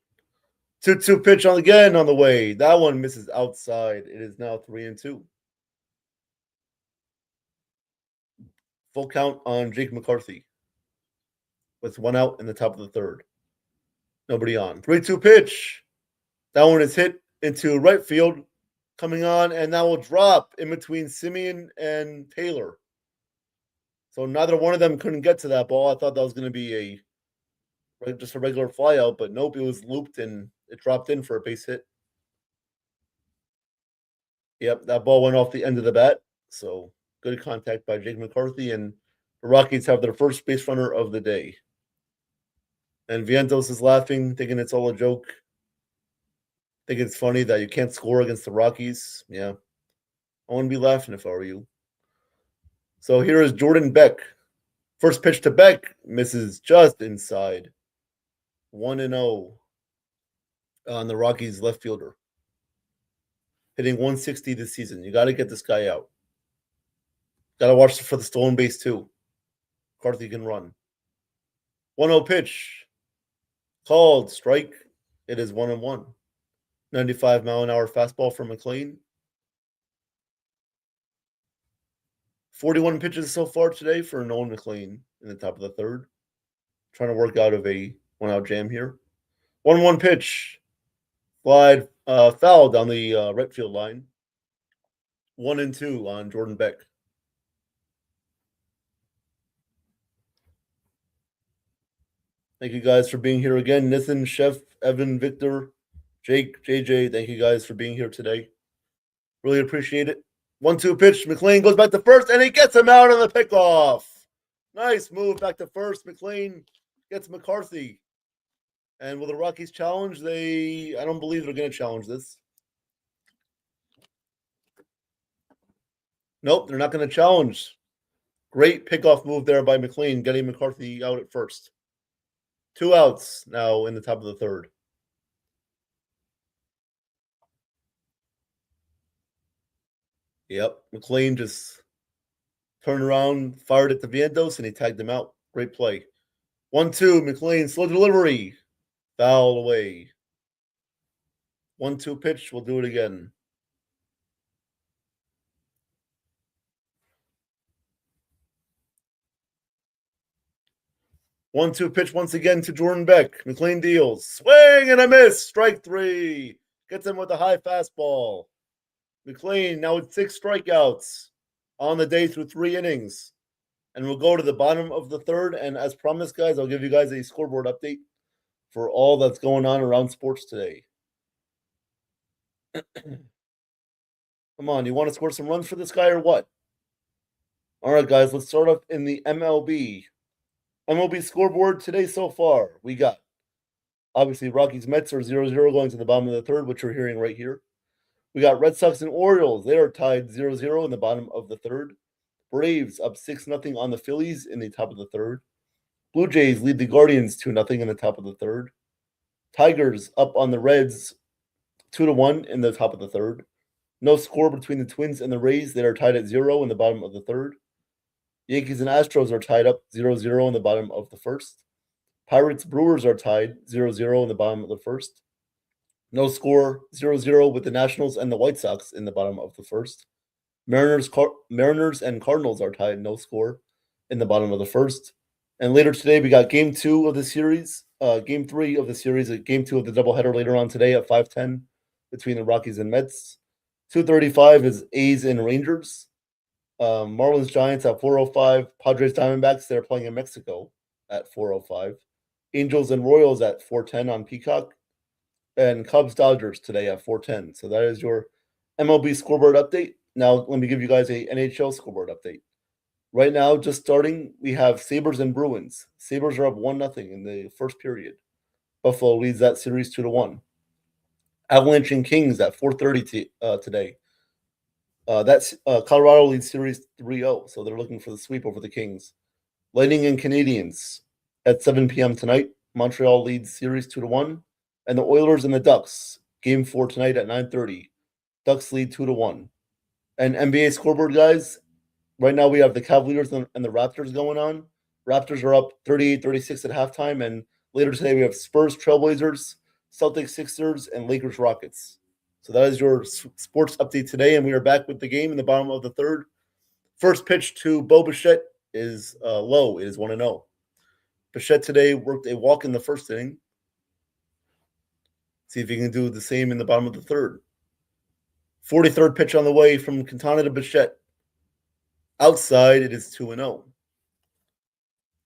2-2 pitch again on the way. That one misses outside. It is now 3-2. Full count on Jake McCarthy. With 1 out in the top of the third. Nobody on. 3-2 pitch. That one is hit into right field. Coming on, and that will drop in between Simeon and Taylor. So neither one of them couldn't get to that ball. I thought that was going to be just a regular flyout, but nope, it was looped and it dropped in for a base hit. Yep, that ball went off the end of the bat. So good contact by Jake McCarthy, and the Rockies have their first base runner of the day. And Vientos is laughing, thinking it's all a joke. Thinking it's funny that you can't score against the Rockies. Yeah. I wouldn't be laughing if I were you. So here is Jordan Beck. First pitch to Beck misses just inside. 1-0 on the Rockies left fielder. Hitting 160 this season. You got to get this guy out. Got to watch for the stolen base too. McCarthy can run. 1-0 pitch. Called. Strike. It is 1-1. 95-mile-an-hour fastball from McLean. 41 pitches so far today for Nolan McLean in the top of the third. Trying to work out of a one-out jam here. 1-1 pitch. Slide foul down the right field line. 1-2 on Jordan Beck. Thank you guys for being here again. Nathan, Chef, Evan, Victor, Jake, JJ, thank you guys for being here today. Really appreciate it. 1-2 pitch. McLean goes back to first, and he gets him out on the pickoff. Nice move back to first. McLean gets McCarthy. And will the Rockies challenge? I don't believe they're going to challenge this. Nope, they're not going to challenge. Great pickoff move there by McLean, getting McCarthy out at first. 2 outs now in the top of the third. Yep, McLean just turned around, fired at the Vientos, and he tagged him out. Great play. 1-2, McLean, slow delivery. Foul away. 1-2 pitch, we'll do it again. One-two pitch once again to Jordan Beck. McLean deals. Swing and a miss. Strike 3. Gets him with a high fastball. McLean now with 6 strikeouts on the day through 3 innings. And we'll go to the bottom of the third. And as promised, guys, I'll give you guys a scoreboard update for all that's going on around sports today. Come on, you want to score some runs for this guy or what? All right, guys, let's start off in the MLB. MLB scoreboard today so far. We got, obviously, Rockies Mets are 0-0 going to the bottom of the third, which you're hearing right here. We got Red Sox and Orioles. They are tied 0-0 in the bottom of the third. Braves up 6-0 on the Phillies in the top of the third. Blue Jays lead the Guardians 2-0 in the top of the third. Tigers up on the Reds 2-1 in the top of the third. No score between the Twins and the Rays. They are tied at 0 in the bottom of the third. Yankees and Astros are tied up 0-0 in the bottom of the first. Pirates Brewers are tied 0-0 in the bottom of the first. No score 0-0 with the Nationals and the White Sox in the bottom of the first. Mariners and Cardinals are tied no score in the bottom of the first. And later today we got game 2 of the series, game 3 of the series, game 2 of the doubleheader later on today at 5:10 between the Rockies and Mets. 2:35 is A's and Rangers. Marlins Giants at 4:05. Padres Diamondbacks, they're playing in Mexico at 4:05. Angels and Royals at 4:10 on Peacock. And Cubs Dodgers today at 4:10. So that is your MLB scoreboard update. Now let me give you guys a NHL scoreboard update. Right now, just starting, we have Sabres and Bruins. Sabres are up 1-0 in the first period. Buffalo leads that series 2-1. Avalanche and Kings at 4:30 today. That's Colorado leads series 3-0, so they're looking for the sweep over the Kings. Lightning and Canadiens at 7 p.m. tonight. Montreal leads series 2-1. And the Oilers and the Ducks, game 4 tonight at 9:30. Ducks lead 2-1. And NBA scoreboard, guys, right now we have the Cavaliers and the Raptors going on. Raptors are up 38-36 at halftime, and later today we have Spurs Trailblazers, Celtics Sixers, and Lakers Rockets. So that is your sports update today, and we are back with the game in the bottom of the third. First pitch to Bo Bichette is low. It is 1-0. Bichette today worked a walk in the first inning. See if he can do the same in the bottom of the third. 43rd pitch on the way from Quintana to Bichette. Outside, it is 2-0.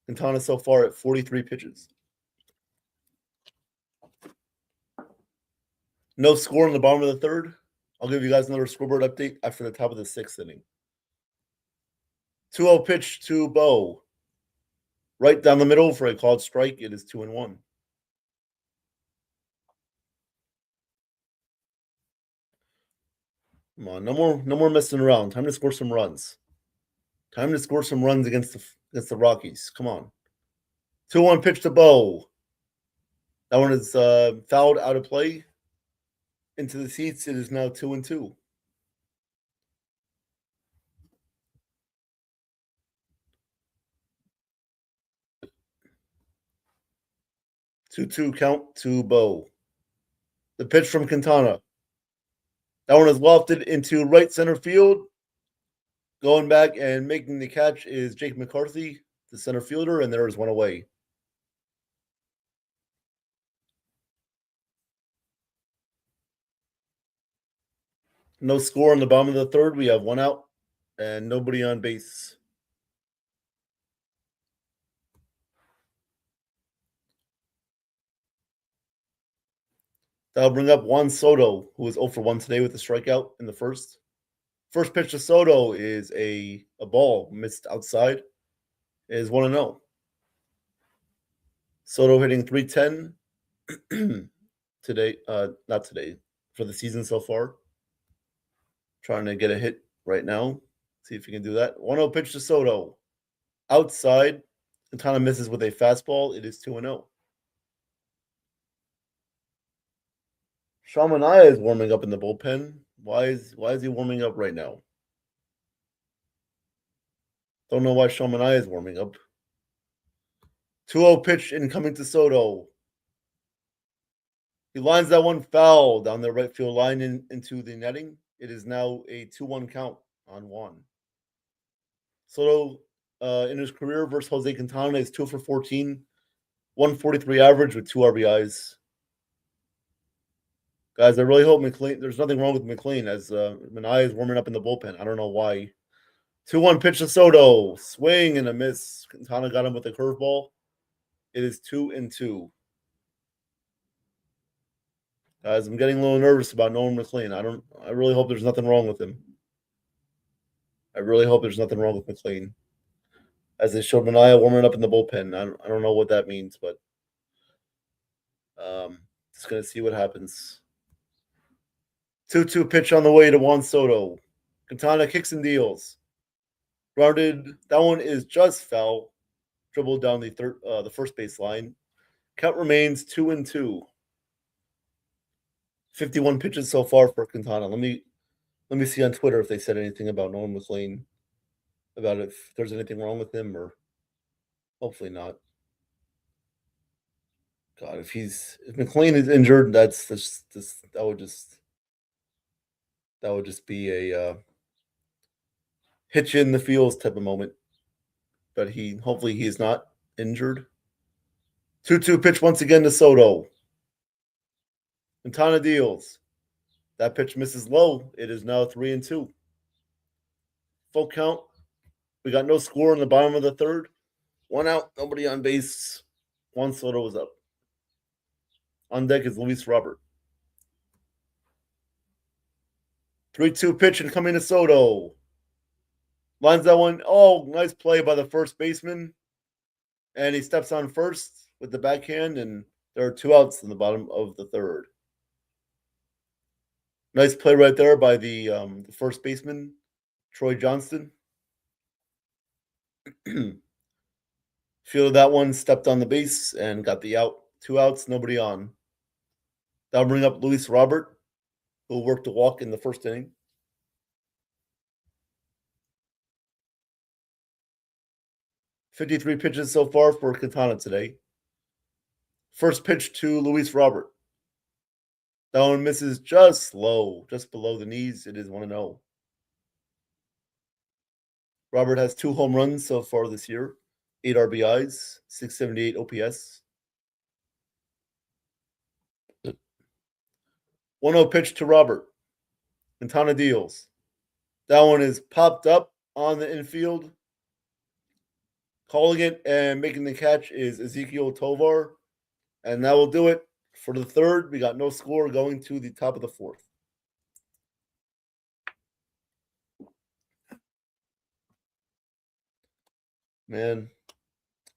Quintana so far at 43 pitches. No score in the bottom of the third. I'll give you guys another scoreboard update after the top of the 6th inning. 2-0 pitch to Bo. Right down the middle for a called strike. It is 2-1. Come on, no more messing around. Time to score some runs. Time to score some runs against the Rockies. Come on. 2-1 pitch to Bo. That one is fouled out of play. Into the seats. It is now 2-2. Two count to Bo. The pitch from Quintana. That one is lofted into right center field. Going back and making the catch is Jake McCarthy, the center fielder, and there is one away. No score in the bottom of the third. We have one out and nobody on base. That'll bring up Juan Soto, who was 0 for 1 today with a strikeout in the first. First pitch to Soto is a ball missed outside. It is 1-0. Soto hitting .310 today. Not today, for the season so far. Trying to get a hit right now. See if he can do that. 1-0 pitch to Soto. Outside. Quintana misses with a fastball. It is 2-0. Sean Mania is warming up in the bullpen. Why is he warming up right now? Don't know why Sean Mania is warming up. 2-0 pitch incoming to Soto. He lines that one foul down the right field line into the netting. It is now a 2-1 count on Juan. Soto in his career versus Jose Quintana is 2 for 14, 143 average with 2 RBIs. Guys, I really hope McLean. There's nothing wrong with McLean as Mania is warming up in the bullpen. I don't know why. 2-1 pitch to Soto. Swing and a miss. Quintana got him with a curveball. It is 2-2. Guys, I'm getting a little nervous about Nolan McLean. I really hope there's nothing wrong with him. I really hope there's nothing wrong with McLean. As they showed Mania warming up in the bullpen. I don't know what that means, but just gonna see what happens. 2-2 pitch on the way to Juan Soto. Quintana kicks and deals. Grounded. That one is just foul. Dribbled down the first base line. Count remains 2-2. 51 pitches so far for Quintana. Let me see on Twitter if they said anything about Nolan McLean, about if there's anything wrong with him, or hopefully not. God, if McLean is injured, that would just be a hitch in the feels type of moment. But hopefully he is not injured. 2-2 pitch once again to Soto. Quintana deals. That pitch misses low. It is now 3-2. Full count. We got no score in the bottom of the third. One out, nobody on base. Juan Soto is up. On deck is Luis Robert. 3-2 pitch and coming to Soto. Lines that one. Oh, nice play by the first baseman. And he steps on first with the backhand, and there are 2 outs in the bottom of the third. Nice play right there by the first baseman, Troy Johnston. Fielded that one, stepped on the base, and got the out. 2 outs, nobody on. That'll bring up Luis Robert, who worked a walk in the first inning. $53 pitches so far for Quintana today. First pitch to Luis Robert. That one misses just low, just below the knees. It is 1-0. Robert has 2 home runs so far this year, 8 RBIs, 678 OPS. 1-0 pitch to Robert. Quintana deals. That one is popped up on the infield. Calling it and making the catch is Ezekiel Tovar. And that will do it for the third. We got no score going to the top of the fourth. Man,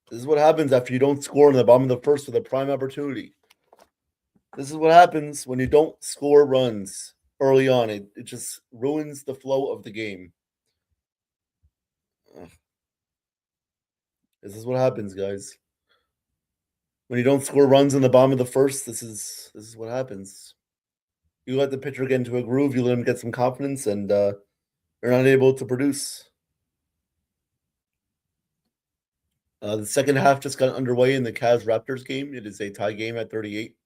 this is what happens after you don't score in the bottom of the first with a prime opportunity. This is what happens when you don't score runs early on. It just ruins the flow of the game. Ugh. This is what happens, guys. When you don't score runs in the bottom of the first, this is what happens. You let the pitcher get into a groove, you let him get some confidence, and they're not able to produce. The second half just got underway in the Cavs-Raptors game. It is a tie game at 38.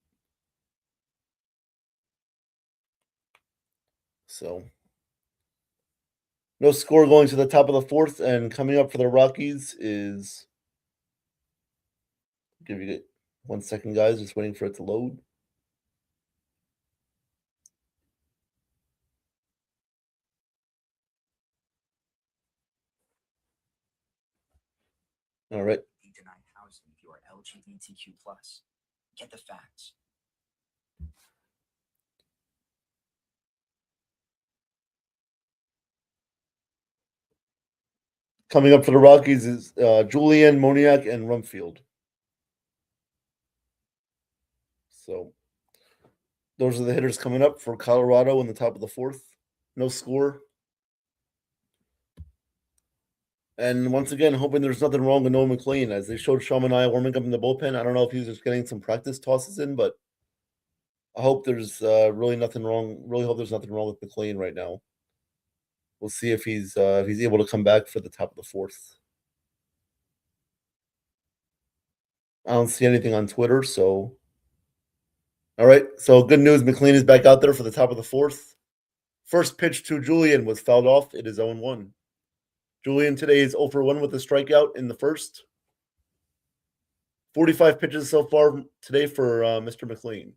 So, no score going to the top of the fourth, and coming up for the Rockies is... Give you 1 second, guys. Just waiting for it to load. All right. Denied housing if you are LGBTQ+. Get the facts. Coming up for the Rockies is Julian, Moniak, and Rumfield. So those are the hitters coming up for Colorado in the top of the fourth. No score. And once again, hoping there's nothing wrong with Noah McLean. As they showed Sean and I warming up in the bullpen, I don't know if he was just getting some practice tosses in, but I hope there's really nothing wrong. Really hope there's nothing wrong with McLean right now. We'll see if he's able to come back for the top of the fourth. I don't see anything on Twitter, so... All right, so good news. McLean is back out there for the top of the fourth. First pitch to Julian was fouled off. It is 0-1. Julian today is 0 for 1 with a strikeout in the first. 45 pitches so far today for Mr. McLean.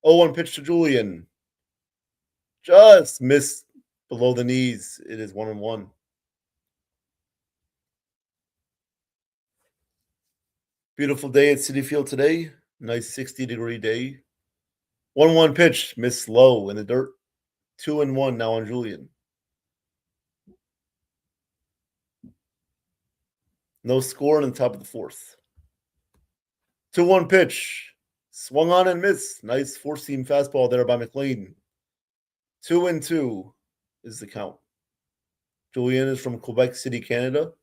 0-1 pitch to Julian. Just missed below the knees. It is 1-1. Beautiful day at Citi Field today. Nice 60-degree day. 1-1 pitch, missed low in the dirt. 2-1 now on Julian. No score in the top of the fourth. 2-1 pitch. Swung on and missed. Nice four-seam fastball there by McLean. 2-2 is the count. Julian is from Quebec City, Canada.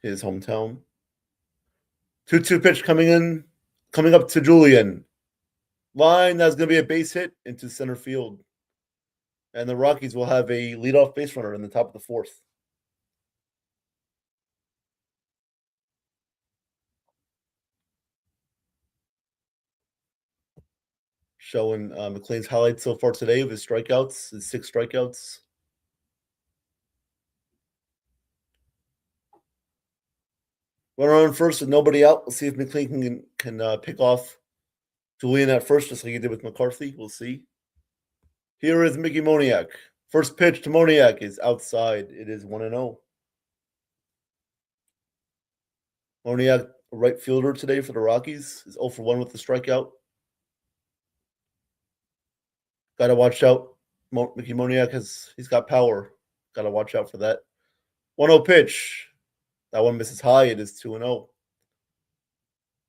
His hometown. 2-2 pitch coming up to Julian. Line, that's going to be a base hit into center field. And the Rockies will have a leadoff base runner in the top of the fourth. Showing McLean's highlights so far today of his strikeouts, his 6 strikeouts. Runner on first with nobody out. We'll see if McLean can pick off Julian at first, just like he did with McCarthy. We'll see. Here is Mickey Moniak. First pitch to Moniak is outside. It is 1-0. Moniak, right fielder today for the Rockies, is 0 for 1 with the strikeout. Got to watch out. Mickey Moniak he's got power. Got to watch out for that. 1-0 pitch. That one misses high. It is 2-0.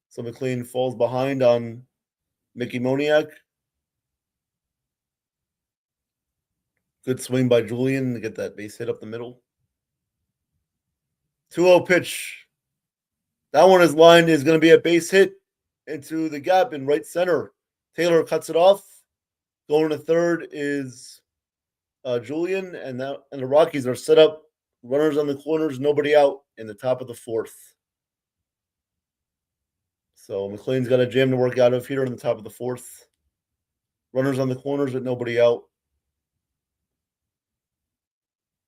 So McLean falls behind on Mickey Moniak. Good swing by Julian to get that base hit up the middle. 2-0 pitch. That one is lined. Is going to be a base hit into the gap in right center. Taylor cuts it off. Going to third is Julian, and the Rockies are set up. Runners on the corners, nobody out in the top of the fourth. So McLean's got a jam to work out of here in the top of the fourth. Runners on the corners with nobody out.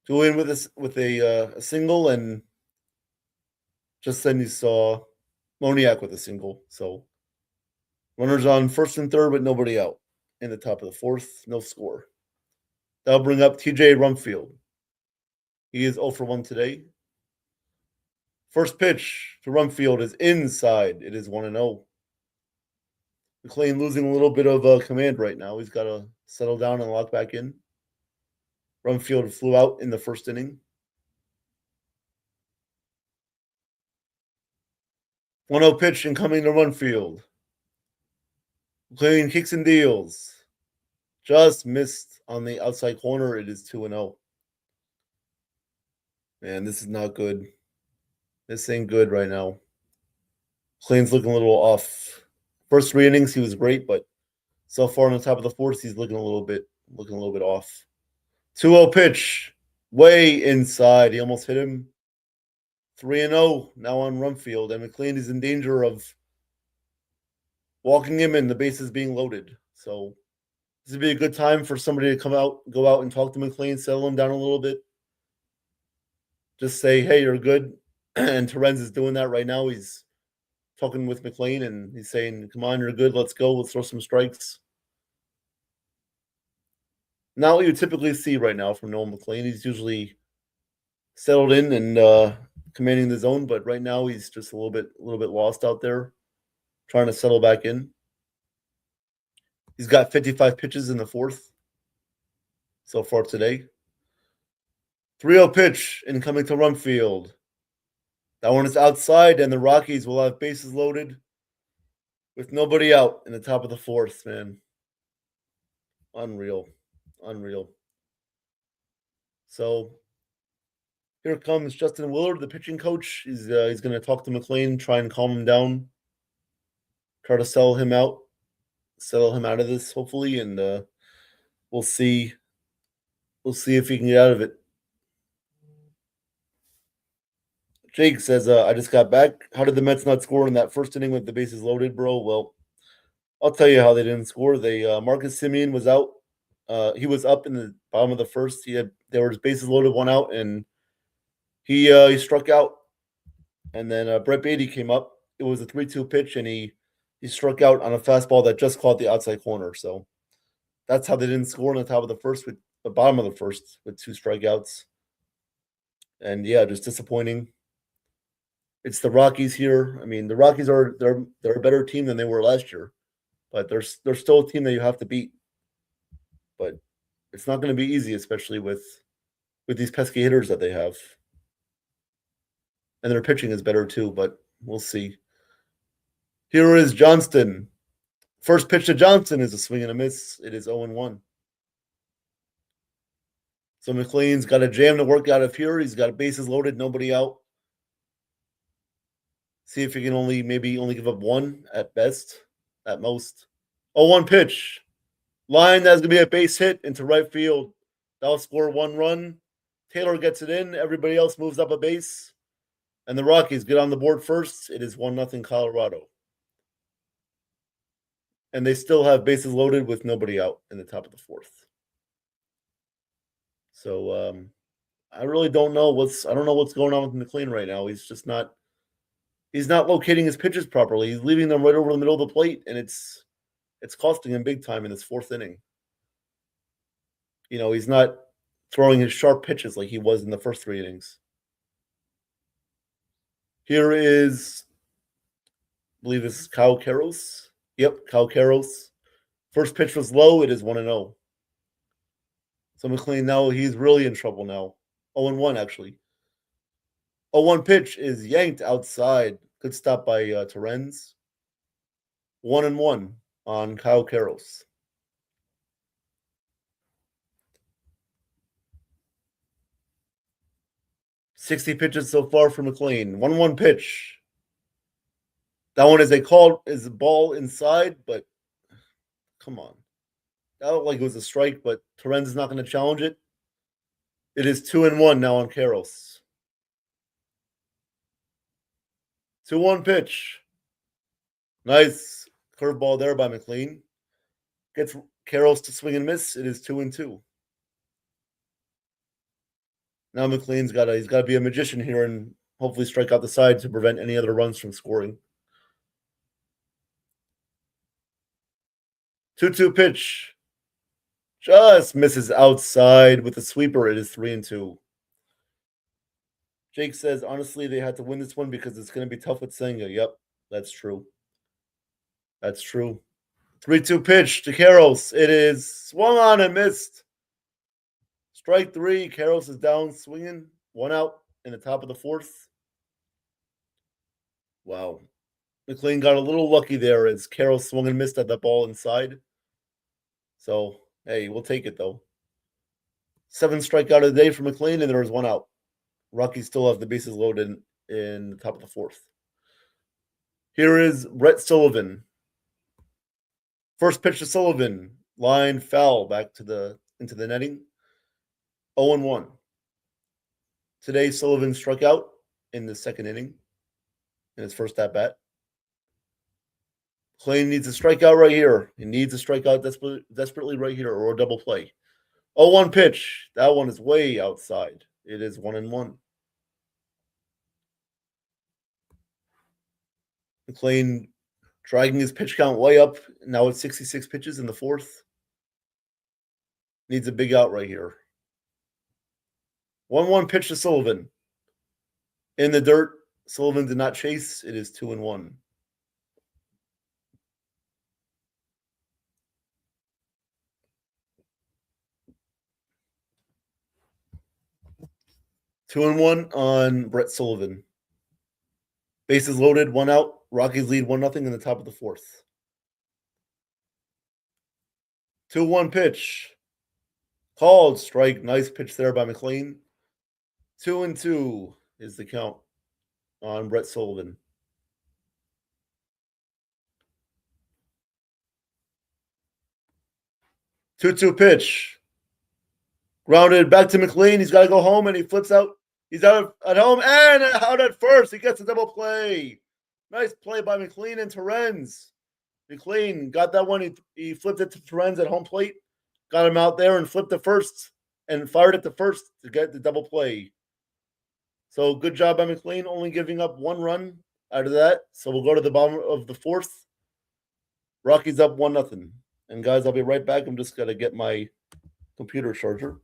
Julian with a single, and just then you saw Moniak with a single. So runners on first and third with nobody out in the top of the fourth. No score. That'll bring up TJ Rumfield. He is 0 for 1 today. First pitch to Rumfield is inside. It is 1-0. McLean losing a little bit of command right now. He's got to settle down and lock back in. Rumfield flew out in the first inning. 1-0 pitch incoming to Rumfield. McLean kicks and deals. Just missed on the outside corner. It is 2-0. Man, this is not good. This ain't good right now. McLean's looking a little off. First 3 innings, he was great, but so far on the top of the fourth, he's looking a little bit off. 2-0 pitch, way inside. He almost hit him. 3-0 now on Rumfield, and McLean is in danger of walking him and the bases being loaded. So this would be a good time for somebody to go out and talk to McLean, settle him down a little bit. Just say, hey, you're good. And Terens is doing that right now. He's talking with McLean and he's saying, come on, you're good. Let's go. Let's throw some strikes. Not what you typically see right now from Noel McLean. He's usually settled in and commanding the zone, but right now he's just a little bit lost out there, trying to settle back in. He's got 55 pitches in the fourth so far today. 3-0 pitch incoming to Rumfield. That one is outside, and the Rockies will have bases loaded with nobody out in the top of the fourth, man. Unreal. So here comes Justin Willard, the pitching coach. He's going to talk to McLean, try and calm him down, try to settle him out of this, hopefully, and we'll see if he can get out of it. Jake says, I just got back. How did the Mets not score in that first inning with the bases loaded, bro? Well, I'll tell you how they didn't score. Marcus Semien was out. He was up in the bottom of the first. There was bases loaded, 1 out, and he struck out. And then Brett Beatty came up. It was a 3-2 pitch, and he struck out on a fastball that just caught the outside corner. So that's how they didn't score in the top of the first, with the bottom of the first, with 2 strikeouts. And yeah, just disappointing. It's the Rockies here. I mean, the Rockies they're a better team than they were last year, but they're still a team that you have to beat. But it's not going to be easy, especially with these pesky hitters that they have. And their pitching is better too, but we'll see. Here is Johnston. First pitch to Johnston is a swing and a miss. It is 0-1. So McLean's got a jam to work out of here. He's got bases loaded, nobody out. See if he can only give up 1 at best, at most. 0-1 pitch. Line, that's going to be a base hit into right field. That'll score 1 run. Taylor gets it in. Everybody else moves up a base. And the Rockies get on the board first. It is 1-0 Colorado. And they still have bases loaded with nobody out in the top of the fourth. So I really don't know what's going on with McLean right now. He's not locating his pitches properly. He's leaving them right over the middle of the plate, and it's costing him big time in this fourth inning. You know, he's not throwing his sharp pitches like he was in the first 3 innings. Here is, I believe this is Kyle Karros. Yep, Kyle Karros. First pitch was low. It is 1-0. So McLean now, he's really in trouble now. 0-1, actually. 0-1 pitch is yanked outside. Good stop by Terens. 1-1 on Kyle Karros. $60 pitches so far for McLean. 1-1 pitch. That one is a ball inside, but come on. That looked like it was a strike, but Terens is not going to challenge it. It is 2-1 now on Karros. 2-1 pitch. Nice curveball there by McLean. Gets Karros to swing and miss. It is 2-2. Now McLean's got to be a magician here and hopefully strike out the side to prevent any other runs from scoring. 2-2 pitch. Just misses outside with a sweeper. It is 3-2. Jake says, honestly, they had to win this one because it's going to be tough with Senga. Yep, that's true. That's true. 3-2 pitch to Karros. It is swung on and missed. Strike 3. Karros is down, swinging. 1 out in the top of the 4th. Wow. McLean got a little lucky there as Karros swung and missed at that ball inside. So, hey, we'll take it though. 7 strikeout of the day for McLean, and there was 1 out. Rockies still have the bases loaded in the top of the 4th. Here is Brett Sullivan. First pitch to Sullivan. Line foul back to into the netting. 0-1. Today, Sullivan struck out in the 2nd inning in his first at bat. McLean needs a strikeout right here. He needs a strikeout desperately right here or a double play. 0-1 pitch. That one is way outside. It is 1-1. McLean dragging his pitch count way up. Now it's 66 pitches in the 4th. Needs a big out right here. 1-1 pitch to Sullivan. In the dirt. Sullivan did not chase. It is 2-1. Two and one on Brett Sullivan. Bases loaded, 1 out. Rockies lead 1-0 in the top of the 4th. 2-1 pitch. Called strike. Nice pitch there by McLean. 2-2 is the count on Brett Sullivan. 2-2 pitch. Grounded back to McLean. He's got to go home, and he flips out. He's out at home and out at first. He gets a double play. Nice play by McLean and Terrence. McLean got that one. He flipped it to Terrence at home plate. Got him out there and flipped the first and fired at the first to get the double play. So good job by McLean, only giving up 1 run out of that. So we'll go to the bottom of the 4th. Rockies up 1-0. And guys, I'll be right back. I'm just going to get my computer charger.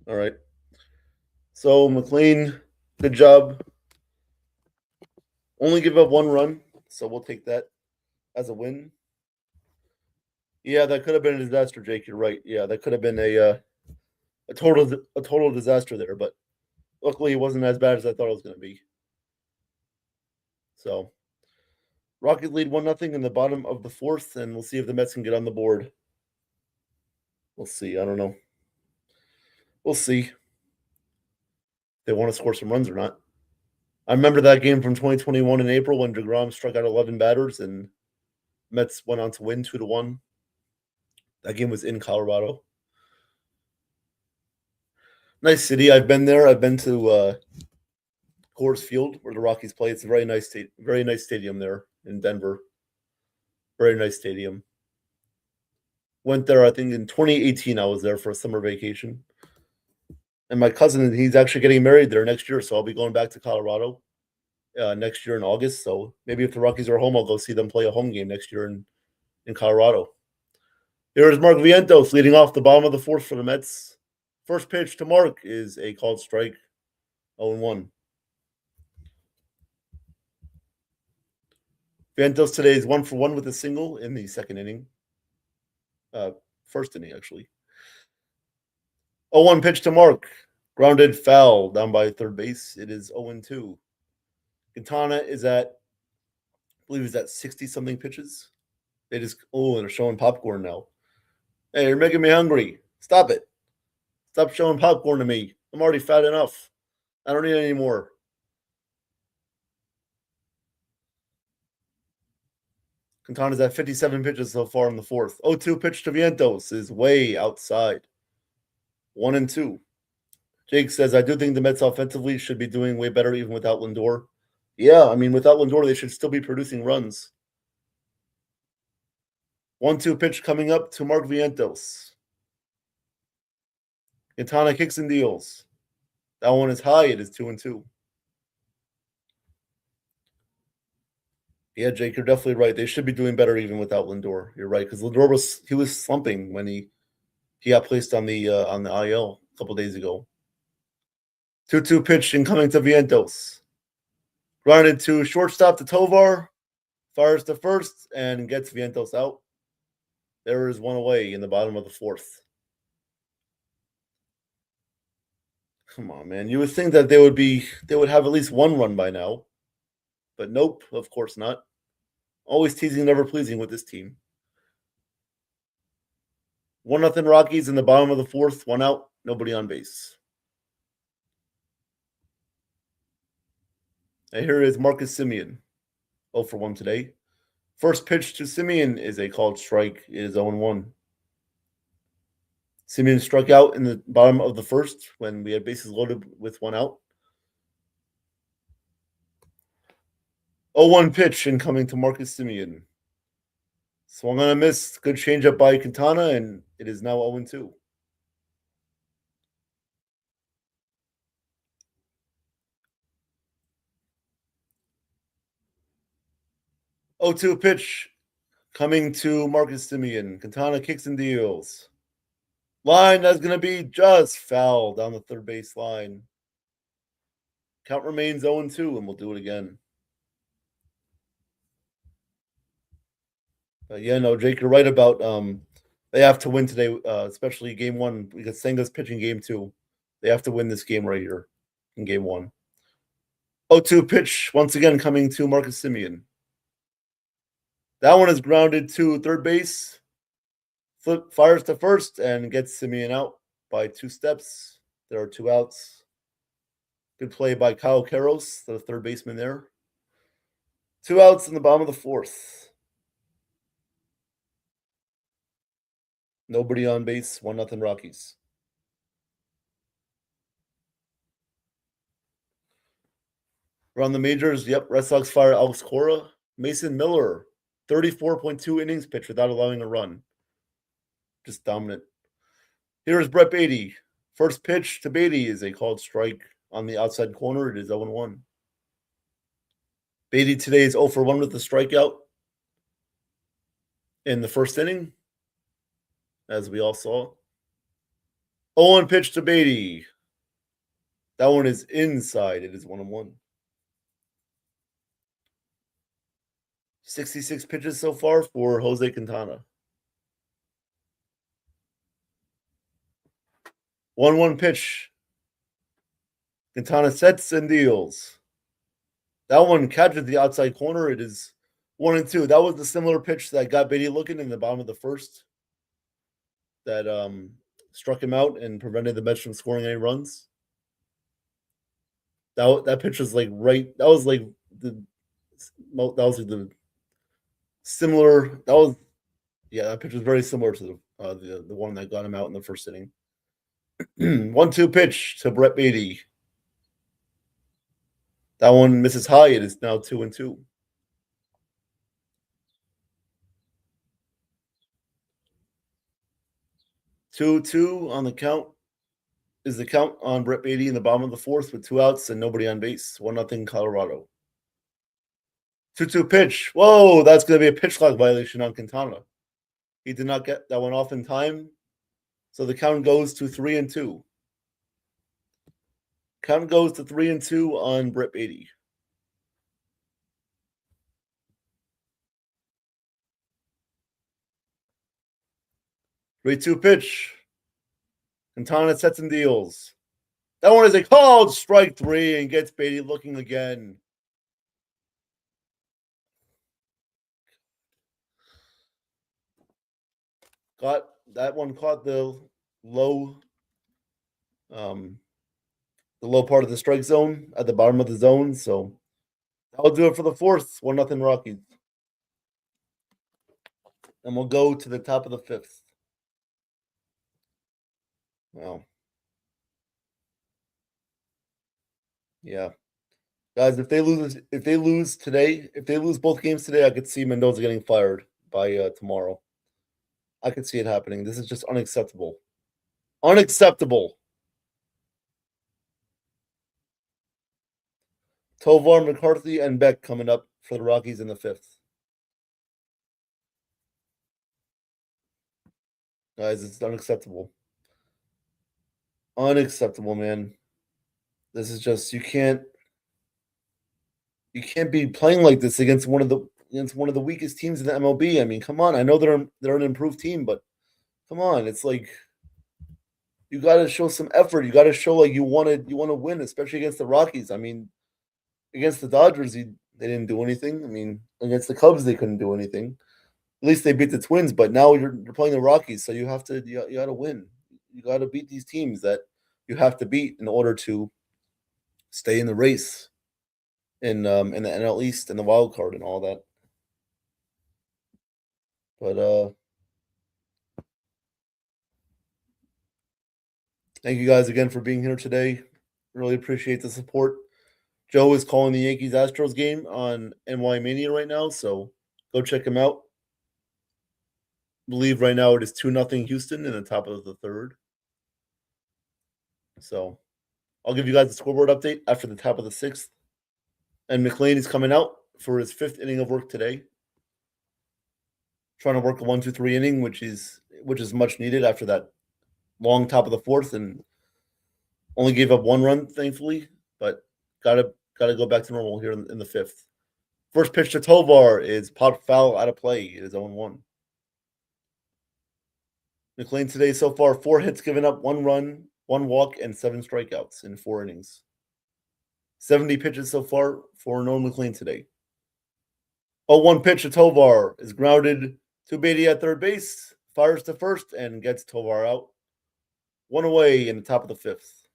All right. So McLean, good job. Only give up 1 run, so we'll take that as a win. Yeah, that could have been a disaster, Jake. You're right. Yeah, that could have been a total disaster there, but luckily it wasn't as bad as I thought it was going to be. So, Rockets lead 1-0 in the bottom of the 4th, and we'll see if the Mets can get on the board. We'll see. I don't know. We'll see if they want to score some runs or not. I remember that game from 2021 in April when DeGrom struck out 11 batters and Mets went on to win 2-1. That game was in Colorado. Nice city. I've been there. I've been to Coors Field where the Rockies play. It's a very nice stadium there in Denver. Very nice stadium. Went there, I think in 2018. I was there for a summer vacation. And my cousin, he's actually getting married there next year, so I'll be going back to Colorado next year in August. So maybe if the Rockies are home, I'll go see them play a home game next year in Colorado. Here's Mark Vientos leading off the bottom of the 4th for the Mets. First pitch to Mark is a called strike, 0-1. Vientos today is 1 for 1 with a single in the 2nd inning. First inning, actually. 0-1 pitch to Mark. Grounded foul down by 3rd base. It is 0-2. Quintana is I believe he's at 60-something pitches. And they're showing popcorn now. Hey, you're making me hungry. Stop it. Stop showing popcorn to me. I'm already fat enough. I don't need any more. Quintana's at 57 pitches so far in the fourth. 0-2 pitch to Vientos is way outside. 1-2. Jake says, I do think the Mets offensively should be doing way better even without Lindor. Yeah, I mean, without Lindor, they should still be producing runs. 1-2 pitch coming up to Mark Vientos. Quintana kicks and deals. That one is high. It is 2-2. Yeah, Jake, you're definitely right. They should be doing better even without Lindor. You're right, because Lindor was slumping when he got placed on the IL a couple days ago. 2-2 pitch incoming to Vientos. Grounded to shortstop to Tovar. Fires to first and gets Vientos out. There is one away in the bottom of the fourth. Come on, man. You would think that they would have at least one run by now. But nope, of course not. Always teasing, never pleasing with this team. 1-0 Rockies in the bottom of the fourth. One out, nobody on base. And here is Marcus Semien. 0 for 1 today. First pitch to Semien is a called strike. It is 0-1. Semien struck out in the bottom of the first when we had bases loaded with one out. 0-1 pitch incoming to Marcus Semien. Swung on a miss. Good changeup by Quintana, and it is now 0-2. Oh, 2 pitch coming to Marcus Semien. Quintana kicks and deals. Line that's going to be just foul down the third base line. Count remains 0-2, and we'll do it again. Yeah, no, Jake, you're right about they have to win today, especially game one, because Senga's pitching game two. They have to win this game right here in game one. 0-2 pitch, once again coming to Marcus Semien. That one is grounded to third base. Flip fires to first and gets Semien out by 2 steps. There are 2 outs. Good play by Kyle Karros, the third baseman there. 2 outs in the bottom of the fourth. Nobody on base, 1-0 Rockies. Around the majors, yep, Red Sox fire Alex Cora. Mason Miller, 34.2 innings pitched without allowing a run. Just dominant. Here's Brett Beatty. First pitch to Beatty is a called strike on the outside corner. It is 0-1. Beatty today is 0 for 1 with the strikeout in the first inning, as we all saw. 0-1 pitch to Beatty. That one is inside. It is 1-1. 66 pitches so far for Jose Quintana. 1-1 pitch. Quintana sets and deals. That one catches the outside corner. It is 1-2. That was the similar pitch that got Beatty looking in the bottom of the first. That struck him out and prevented the Mets from scoring any runs. That pitch was like right. That was like the similar. That pitch was very similar to the one that got him out in the first inning. 1-2 pitch to Brett Beatty. That one misses high. It is now 2-2. 2-2 on the count is the count on Brett Beatty in the bottom of the fourth with 2 outs and nobody on base. 1-0 Colorado. 2-2 pitch. Whoa, that's going to be a pitch clock violation on Quintana. He did not get that one off in time. So the count goes to 3-2. Count goes to 3-2 on Brett Beatty. Three-two pitch. Quintana sets and deals. That one is a called strike 3 and gets Beatty looking again. Got that one caught low the low part of the strike zone at the bottom of the zone. So that'll do it for the fourth. 1-0 Rockies. And we'll go to the top of the fifth. Wow. Yeah. Guys, if they lose today, if they lose both games today, I could see Mendoza getting fired by tomorrow. I could see it happening. This is just unacceptable. Unacceptable. Tovar, McCarthy, and Beck coming up for the Rockies in the fifth. Guys, it's unacceptable. Unacceptable, man. This is just you can't be playing like this against one of the weakest teams in the MLB. I mean, come on. I know they're an improved team, but come on. It's like you got to show some effort. You got to show like you want to win, especially against the Rockies. I mean, against the Dodgers, they didn't do anything. I mean, against the Cubs, they couldn't do anything. At least they beat the Twins, but now you're playing the Rockies, so you got to win. You got to beat these teams that you have to beat in order to stay in the race in the NL East and the wild card and all that. But thank you guys again for being here today. Really appreciate the support. Joe is calling the Yankees Astros game on NY Mania right now, so go check him out. I believe right now it is 2-0 Houston in the top of the third. So I'll give you guys the scoreboard update after the top of the sixth. And McLean is coming out for his fifth inning of work today. Trying to work a 1-2-3 inning, which is much needed after that long top of the fourth, and only gave up one run, thankfully. But gotta go back to normal here in the fifth. First pitch to Tovar is popped foul out of play. It is 0-1. McLean today so far 4 hits given up, 1 run, 1 walk, and 7 strikeouts in 4 innings. 70 pitches so far for Norm McLean today. 0-1 pitch to Tovar is grounded to Beatty at third base, fires to first, and gets Tovar out. 1 away in the top of the fifth.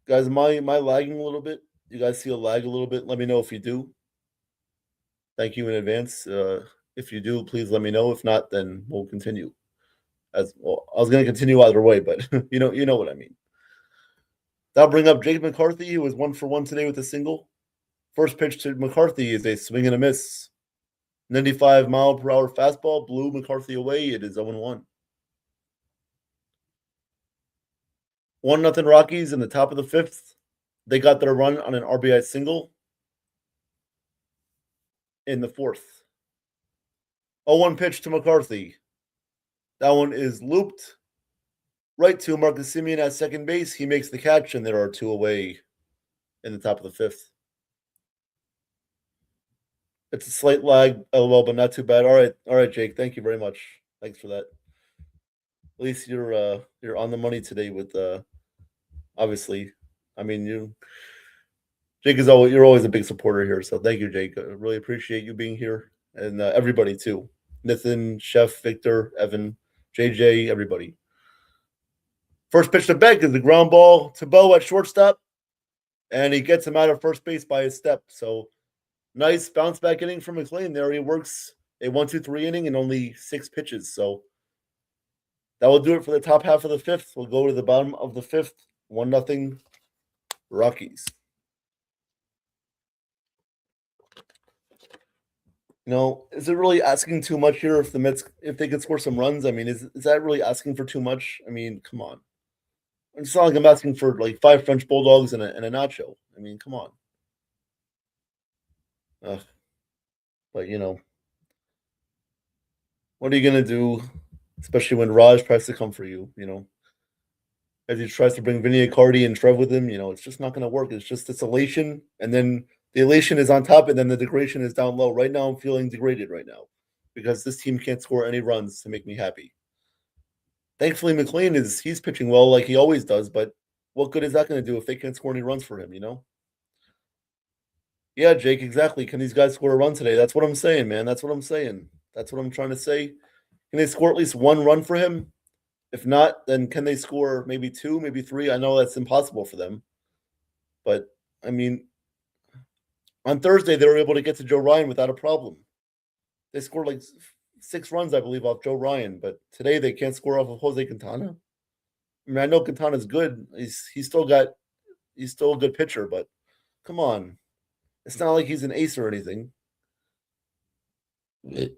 Guys, am I lagging a little bit? You guys see a lag a little bit? Let me know if you do. Thank you in advance. If you do, please let me know. If not, then we'll continue. As well, I was going to continue either way, but you know what I mean. That'll bring up Jake McCarthy, who was 1 for 1 today with a single. First pitch to McCarthy is a swing and a miss. 95-mile-per-hour fastball blew McCarthy away. It is 0-1. 1-0 Rockies in the top of the fifth. They got their run on an RBI single in the fourth. 0-1 pitch to McCarthy. That one is looped right to Marcus Semien at second base. He makes the catch, and there are 2 away in the top of the fifth. It's a slight lag, LOL, but not too bad. All right, Jake. Thank you very much. Thanks for that. At least you're on the money today with obviously. I mean, Jake you're always a big supporter here, so thank you, Jake. I really appreciate you being here, and everybody too. Nathan, Chef, Victor, Evan, JJ, everybody. First pitch to Beck is the ground ball to Bo at shortstop, and he gets him out of first base by his step. So nice bounce back inning from McLean there. He works a 1-2-3 inning in only 6 pitches. So that will do it for the top half of the fifth. We'll go to the bottom of the fifth. 1-0 Rockies. Is it really asking too much here if the Mets, if they could score some runs? I mean, is that really asking for too much? I mean, come on. It's not like I'm asking for like 5 French Bulldogs and a nacho. I mean, come on. But what are you gonna do? Especially when Raj tries to come for you, as he tries to bring Vinny Accardi and Trev with him, it's just not gonna work. It's just this elation, and then the elation is on top, and then the degradation is down low. Right now, I'm feeling degraded right now because this team can't score any runs to make me happy. Thankfully, McLean he's pitching well like he always does, but what good is that going to do if they can't score any runs for him, Yeah, Jake, exactly. Can these guys score a run today? That's what I'm saying, man. That's what I'm saying. That's what I'm trying to say. Can they score at least one run for him? If not, then can they score maybe two, maybe three? I know that's impossible for them. But, I mean, on Thursday, they were able to get to Joe Ryan without a problem. They scored like 6 runs, I believe, off Joe Ryan. But today, they can't score off of Jose Quintana. I mean, I know Quintana's good. He's still a good pitcher, but come on. It's not like he's an ace or anything. It's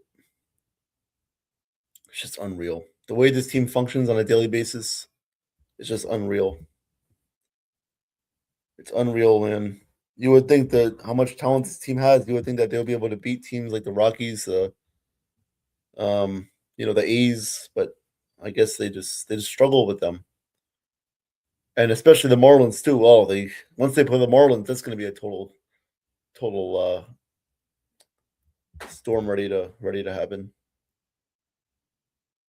just unreal. The way this team functions on a daily basis is just unreal. It's unreal, man. You would think that how much talent this team has, you would think that they'll be able to beat teams like the Rockies, the A's, but I guess they just struggle with them. And especially the Marlins too. Oh, once they play the Marlins, that's going to be a total storm ready to happen.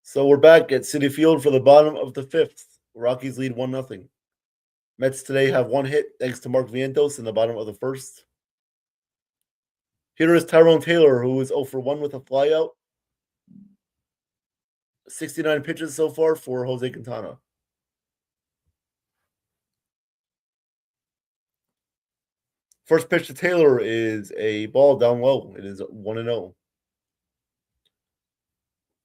So we're back at Citi Field for the bottom of the 5th. Rockies lead 1-0. Mets today have 1 hit thanks to Mark Vientos in the bottom of the 1st. Here is Tyrone Taylor, who is 0 for 1 with a flyout. 69 pitches so far for Jose Quintana. First pitch to Taylor is a ball down low. It is 1-0.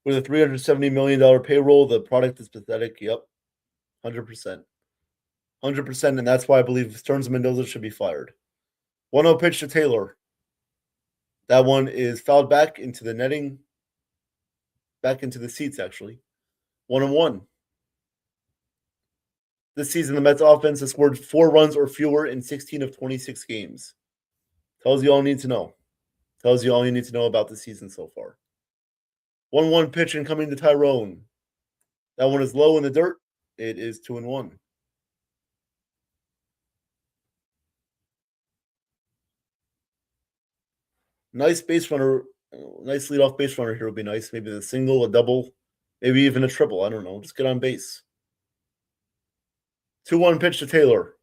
With a $370 million payroll, the product is pathetic. Yep, 100%. 100%, and that's why I believe Stearns Mendoza should be fired. 1-0 pitch to Taylor. That one is fouled back into the netting. Back into the seats, actually. 1-1. This season, the Mets offense has scored 4 runs or fewer in 16 of 26 games. Tells you all you need to know. Tells you all you need to know about the season so far. 1-1 pitch incoming to Tyrone. That one is low in the dirt. It is 2-1. Nice base runner. Nice leadoff base runner here would be nice. Maybe the single, a double, maybe even a triple. I don't know. Just get on base. 2-1 pitch to Taylor.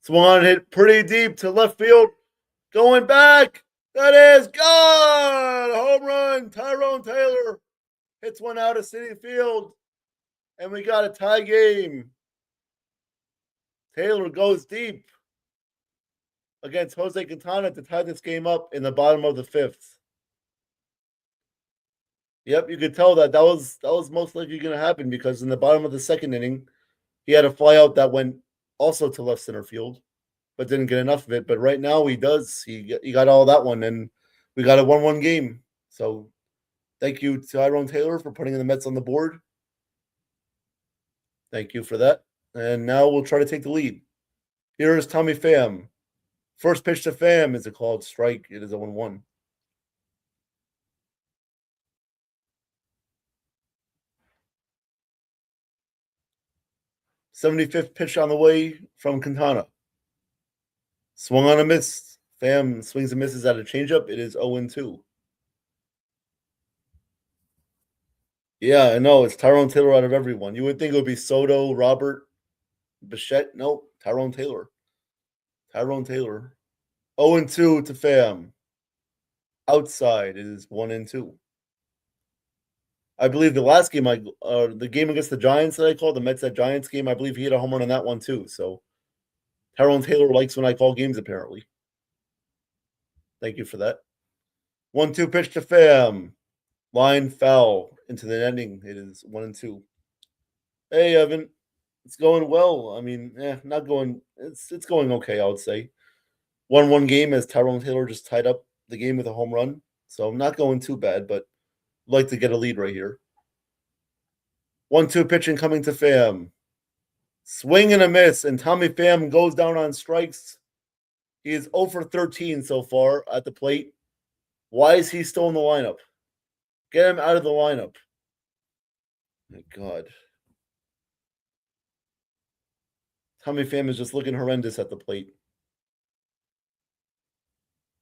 Swung on, hit pretty deep to left field. Going back. That is gone. Home run. Tyrone Taylor hits one out of Citi Field. And we got a tie game. Taylor goes deep against Jose Quintana to tie this game up in the bottom of the 5th. Yep, you could tell that was most likely going to happen because in the bottom of the 2nd inning, he had a flyout that went also to left center field, but didn't get enough of it. But right now he does. He got all that one, and we got a 1-1 game. So thank you to Tyrone Taylor for putting the Mets on the board. Thank you for that. And now we'll try to take the lead. Here is Tommy Pham. First pitch to Pham is a called strike. It is 0-1. '75th pitch on the way from Quintana. Swung on a miss. Pham swings and misses at a changeup. It is 0-2. Yeah, I know. It's Tyrone Taylor out of everyone. You would think it would be Soto, Robert, Bichette. Nope, Tyrone Taylor. Tyrone Taylor. 0-2 to Pham. Outside, it is 1-2. I believe the last game, the game against the Giants that I called, the Mets at Giants game, I believe he hit a home run on that one too. So Tyrone Taylor likes when I call games, apparently. Thank you for that. 1-2 pitch to Pham. Line foul into the netting. It is 1-2. Hey, Evan. It's going well. I mean, not going. It's going okay, I would say. 1-1 game as Tyrone Taylor just tied up the game with a home run. So I'm not going too bad, but I'd like to get a lead right here. 1-2 pitching coming to Pham. Swing and a miss, and Tommy Pham goes down on strikes. He is 0 for 13 so far at the plate. Why is he still in the lineup? Get him out of the lineup. My God. Tommy Pham is just looking horrendous at the plate.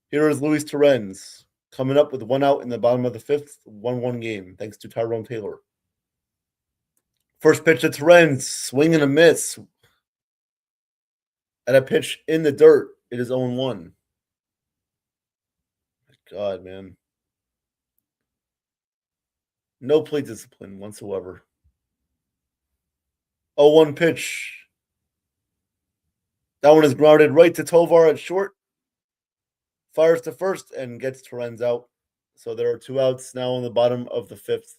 Here is Luis Torrens coming up with 1 out in the bottom of the 5th, 1-1 game, thanks to Tyrone Taylor. First pitch to Torrens, swing and a miss. At a pitch in the dirt, it is 0-1. God, man. No plate discipline whatsoever. 0-1 pitch. That one is grounded right to Tovar at short. Fires to first and gets Torrens out. So there are 2 outs now on the bottom of the 5th.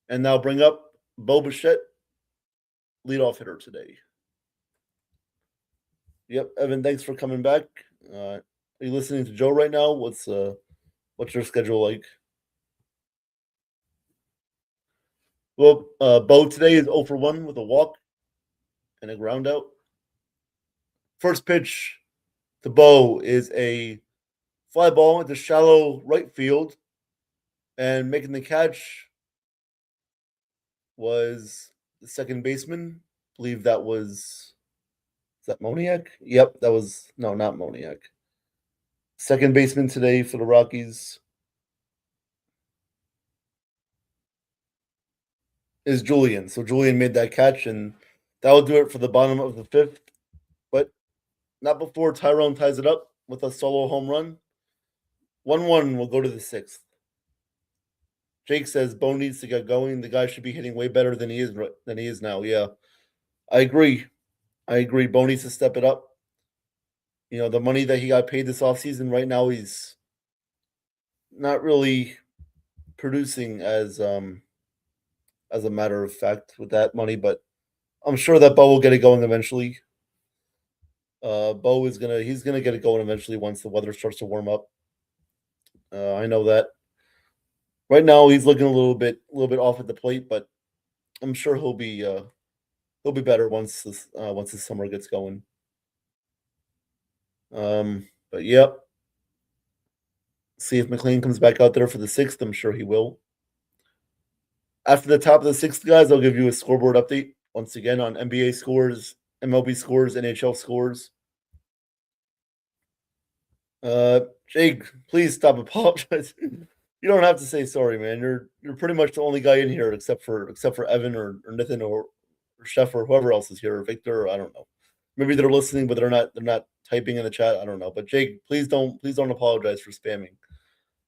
And now bring up Bo Bichette, leadoff hitter today. Yep, Evan, thanks for coming back. Are you listening to Joe right now? What's your schedule like? Well, Bo today is 0 for 1 with a walk and a ground out. First pitch to Bo is a fly ball into shallow right field, and making the catch was the second baseman. I believe that was, is that Moniak? Yep, that was, no, not Moniak. Second baseman today for the Rockies is Julian. So Julian made that catch, and that will do it for the bottom of the 5th. But not before Tyrone ties it up with a solo home run. 1-1 will go to the 6th. Jake says Bo needs to get going. The guy should be hitting way better than he is now. Yeah, I agree. Bo needs to step it up. You know, the money that he got paid this offseason, right now he's not really producing as a matter of fact with that money, but I'm sure that Bo will get it going eventually. Bo is he's gonna get it going eventually once the weather starts to warm up. I know that. Right now he's looking a little bit off at the plate, but I'm sure he'll be better once the summer gets going. But yep. See if McLean comes back out there for the 6th. I'm sure he will. After the top of the 6th, guys, I'll give you a scoreboard update once again on NBA scores, MLB scores, NHL scores. Jake, please stop apologizing. You don't have to say sorry, man. You're pretty much the only guy in here except for Evan or Nathan or Chef or whoever else is here, or Victor, or I don't know. Maybe they're listening, but they're not typing in the chat. I don't know. But Jake, please don't apologize for spamming.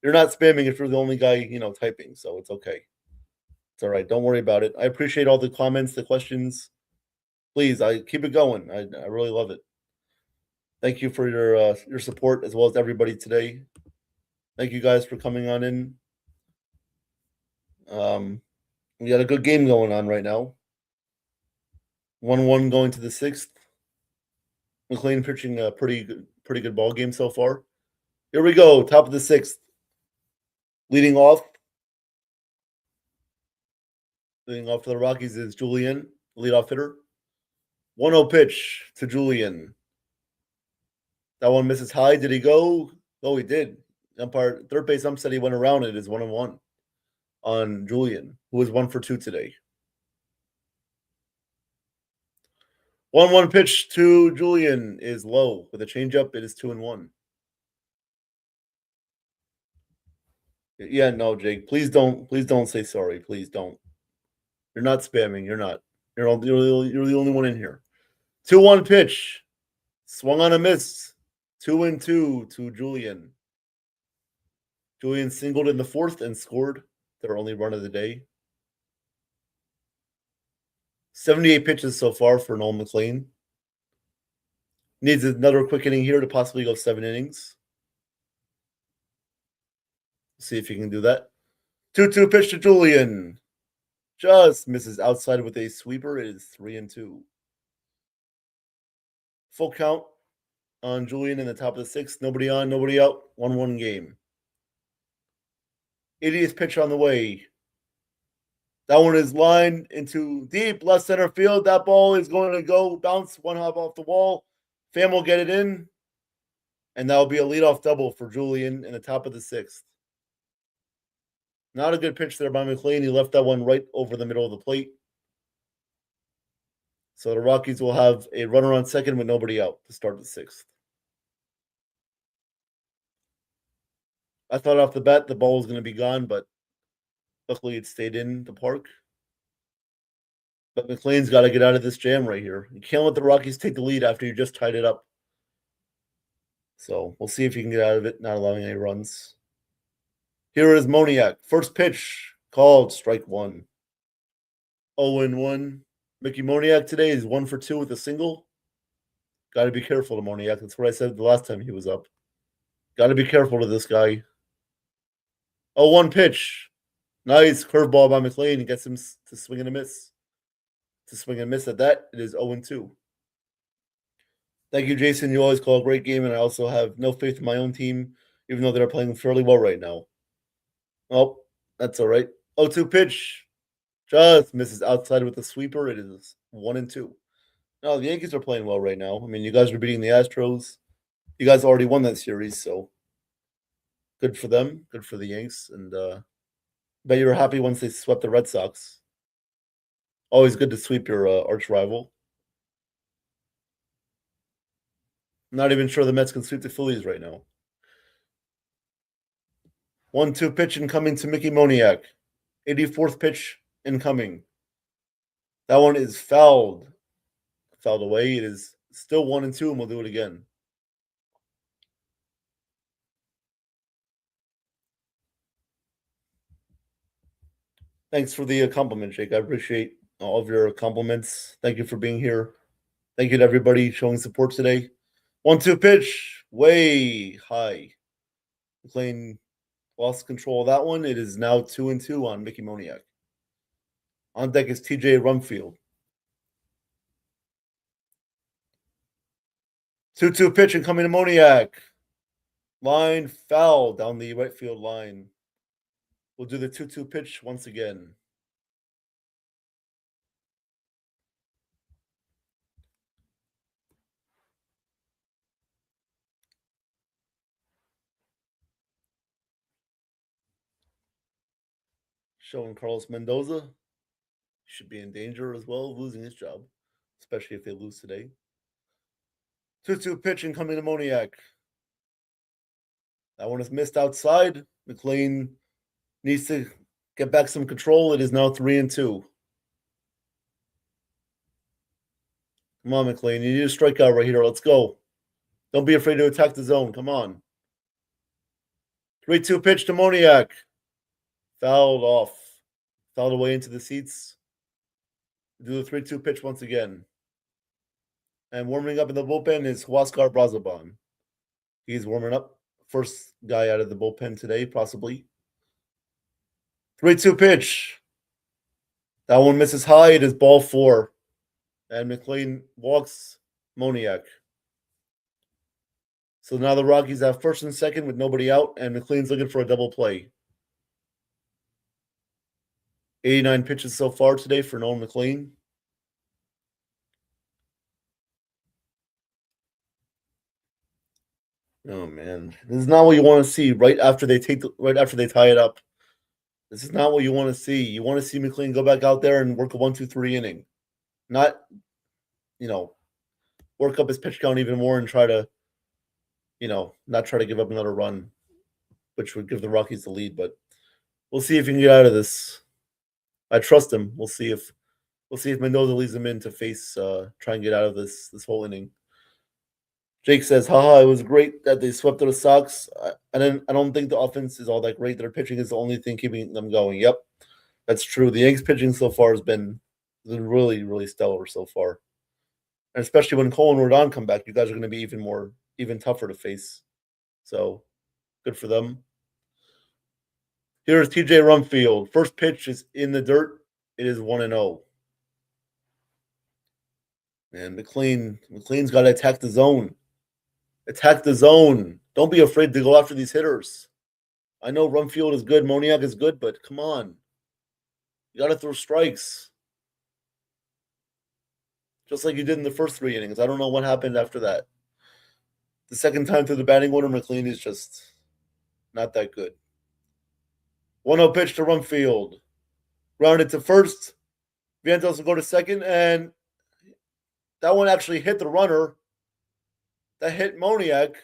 You're not spamming if you're the only guy, typing, so it's okay. It's all right. Don't worry about it. I appreciate all the comments, the questions. Please, I keep it going. I really love it. Thank you for your support as well as everybody today. Thank you guys for coming on in. We got a good game going on right now. 1-1 going to the 6th. McLean pitching a pretty good ball game so far. Here we go, top of the 6th. Leading off for the Rockies is Julian, leadoff hitter. 1-0 pitch to Julian. That one misses high. Did he go? Oh, he did. Umpire, third base ump said he went around it. It is 1-1 on Julian, who is 1 for 2 today. 1-1 pitch to Julian is low. With a changeup, it is 2-1. Yeah, no, Jake. Please don't say sorry. Please don't. You're not spamming. You're not. You're the only one in here. 2-1 pitch. Swung on a miss. 2-2 to Julian. Julian singled in the 4th and scored their only run of the day. 78 pitches so far for Noel McLean. Needs another quick inning here to possibly go 7 innings. See if he can do that. 2-2 pitch to Julian. Just misses outside with a sweeper. It is 3-2. Full count on Julian in the top of the 6th. Nobody on, nobody out. 1-1 game. 80th pitch on the way. That one is lined into deep left center field. That ball is going to go bounce one hop off the wall. Pham will get it in. And that will be a leadoff double for Julian in the top of the 6th. Not a good pitch there by McLean. He left that one right over the middle of the plate. So the Rockies will have a runner on second with nobody out to start the 6th. I thought off the bat the ball was going to be gone, but luckily it stayed in the park. But McLean's got to get out of this jam right here. You can't let the Rockies take the lead after you just tied it up. So we'll see if he can get out of it, not allowing any runs. Here is Moniak. First pitch called strike one. 0-1. Mickey Moniak today is 1 for 2 with a single. Got to be careful to Moniak. That's what I said the last time he was up. Got to be careful to this guy. 0-1 pitch. Nice curveball by McLean. He gets him to swing and a miss. To swing and miss at that, it is 0-2. Thank you, Jason. You always call a great game, and I also have no faith in my own team, even though they're playing fairly well right now. Oh, that's all right. 0-2 pitch. Just misses outside with the sweeper. It is 1-2. No, the Yankees are playing well right now. I mean, you guys are beating the Astros. You guys already won that series, so good for them. Good for the Yanks. And bet you were happy once they swept the Red Sox. Always good to sweep your arch rival. Not even sure the Mets can sweep the Phillies right now. 1-2 pitch incoming to Mickey Moniak. 84th pitch incoming. That one is fouled. Fouled away. It is still 1-2, and we'll do it again. Thanks for the compliment, Jake. I appreciate all of your compliments. Thank you for being here. Thank you to everybody showing support today. 1-2 pitch, way high. McLean lost control of that one. It is now 2-2 on Mickey Moniak. On deck is TJ Rumfield. 2-2 pitch and coming to Moniak. Line foul down the right field line. We'll do the 2-2 pitch once again. Showing Carlos Mendoza. Should be in danger as well of losing his job, especially if they lose today. 2-2 pitch and coming to Moniak. That one is missed outside. McLean needs to get back some control. It is now 3-2. Come on, McLean. You need a strikeout right here. Let's go. Don't be afraid to attack the zone. Come on. 3-2 pitch to Moniak. Fouled off. Fouled away into the seats. Do the 3-2 pitch once again. And warming up in the bullpen is Huascar Brazoban. He's warming up. First guy out of the bullpen today, possibly. 3-2 pitch. That one misses high. It is ball 4. And McLean walks Moniak. So now the Rockies have first and second with nobody out, and McLean's looking for a double play. 89 pitches so far today for Nolan McLean. Oh man, this is not what you want to see right after they tie it up. This is not what you want to see. You want to see McLean go back out there and work a 1-2-3 inning, not work up his pitch count even more and try to, not try to give up another run, which would give the Rockies the lead. But we'll see if he can get out of this. I trust him. We'll see if Mendoza leads him in to face try and get out of this whole inning. Jake says, haha, it was great that they swept the Sox. I don't think the offense is all that great. Their pitching is the only thing keeping them going. Yep, that's true. The Yankees pitching so far has been really, really stellar so far. And especially when Cole and Rodon come back, you guys are going to be even tougher to face. So good for them. Here's TJ Rumfield. First pitch is in the dirt. It is 1-0. And McLean's got to attack the zone. Attack the zone. Don't be afraid to go after these hitters. I know Rumfield is good, Moniak is good, but come on. You got to throw strikes. Just like you did in the first 3 innings. I don't know what happened after that. The second time through the batting order, McLean is just not that good. 1-0 pitch to Rumfield. Grounded to first. Vientos will go to second, and that one actually hit the runner. That hit Moniak,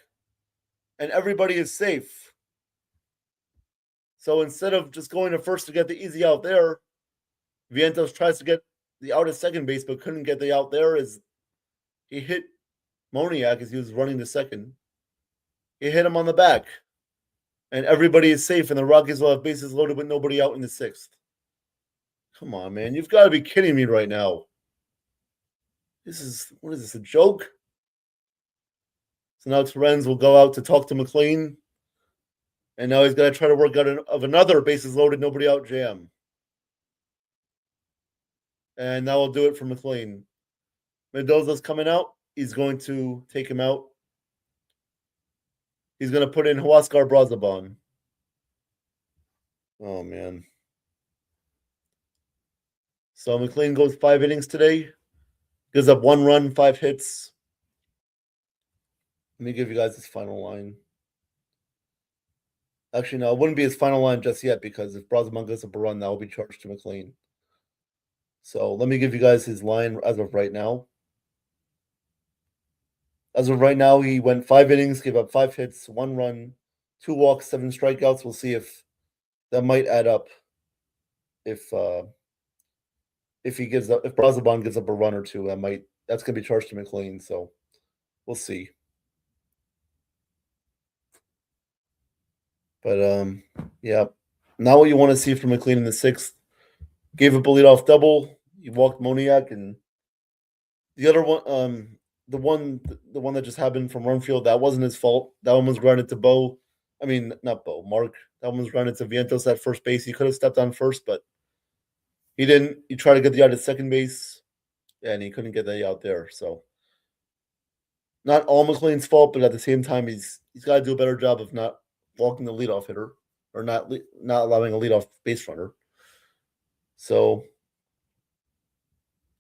and everybody is safe. So instead of just going to first to get the easy out there, Vientos tries to get the out at second base, but couldn't get the out there as he hit Moniak as he was running to second. He hit him on the back, and everybody is safe, and the Rockies will have bases loaded with nobody out in the 6th. Come on, man. You've got to be kidding me right now. What is this, a joke? So now Terens will go out to talk to McLean, and now he's got to try to work out of another bases loaded, nobody out jam. And now we'll do it for McLean. Mendoza's coming out. He's going to take him out. He's going to put in Huascar Brazaban. Oh, man. So McLean goes 5 innings today. Gives up 1 run, 5 hits. Let me give you guys his final line. Actually, no, it wouldn't be his final line just yet because if Brazaban gives up a run, that will be charged to McLean. So let me give you guys his line as of right now. As of right now, he went 5 innings, gave up 5 hits, 1 run, 2 walks, 7 strikeouts. We'll see if that might add up. If Brazaban gives up a run or 2, that's gonna be charged to McLean. So we'll see. But yeah. Now what you want to see from McLean in the 6th. Gave up a leadoff double. He walked Moniak, and the other one, the one that just happened from Runfield, that wasn't his fault. That one was grounded to Bo. I mean, not Bo, Mark. That one was grounded to Vientos at first base. He could have stepped on first, but he didn't. He tried to get the out at second base, and he couldn't get the out there. So not all McLean's fault, but at the same time, he's got to do a better job of not walking the leadoff hitter or not allowing a leadoff base runner. So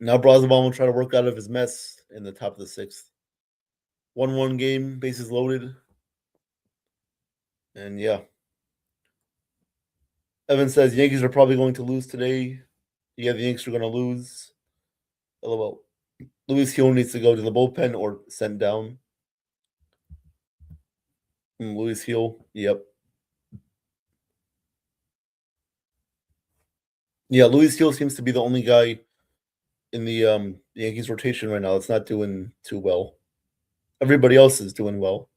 now Brazaban will try to work out of his mess in the top of the 6th. 1-1 game, bases loaded. And yeah. Evan says Yankees are probably going to lose today. Yeah, the Yankees are going to lose. LOL. Luis Hill needs to go to the bullpen or sent down. Luis Hill, yep. Yeah, Luis Hill seems to be the only guy in the Yankees rotation right now that's not doing too well. Everybody else is doing well.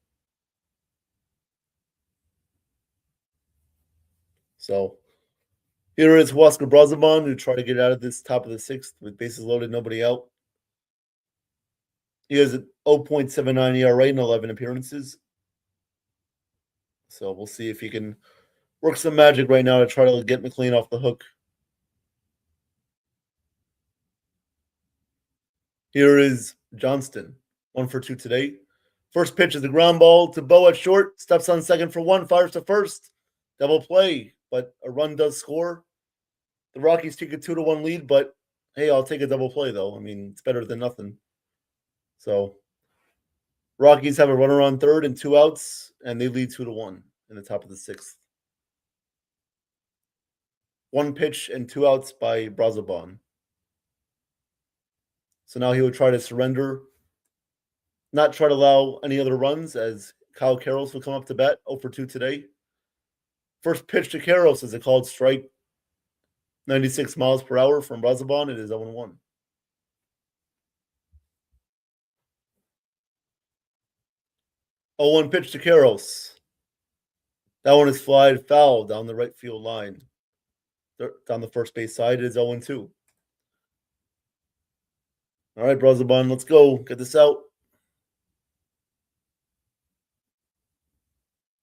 So here is Huascar Brazaban, who tried to get out of this top of the 6th with bases loaded, nobody out. He has an 0.79 ERA in 11 appearances. So we'll see if he can work some magic right now to try to get McLean off the hook. Here is Johnston, 1 for 2 today. First pitch is a ground ball to Bo at short. Steps on second for 1, fires to first. Double play, but a run does score. The Rockies take a 2-1 lead, but hey, I'll take a double play though. I mean, it's better than nothing. So Rockies have a runner on third and 2 outs, and they lead 2-1 in the top of the 6th. 1 pitch and 2 outs by Brazaban. So now he would try to surrender, not try to allow any other runs, as Kyle Karros will come up to bat, 0 for 2 today. First pitch to Karros is a called strike, 96 miles per hour from Brazaban. It is 0-1. 0-1 pitch to Karros. That one is flied foul down the right field line. Down the first base side, it is 0-2. All right, Brazaban, let's go. Get this out.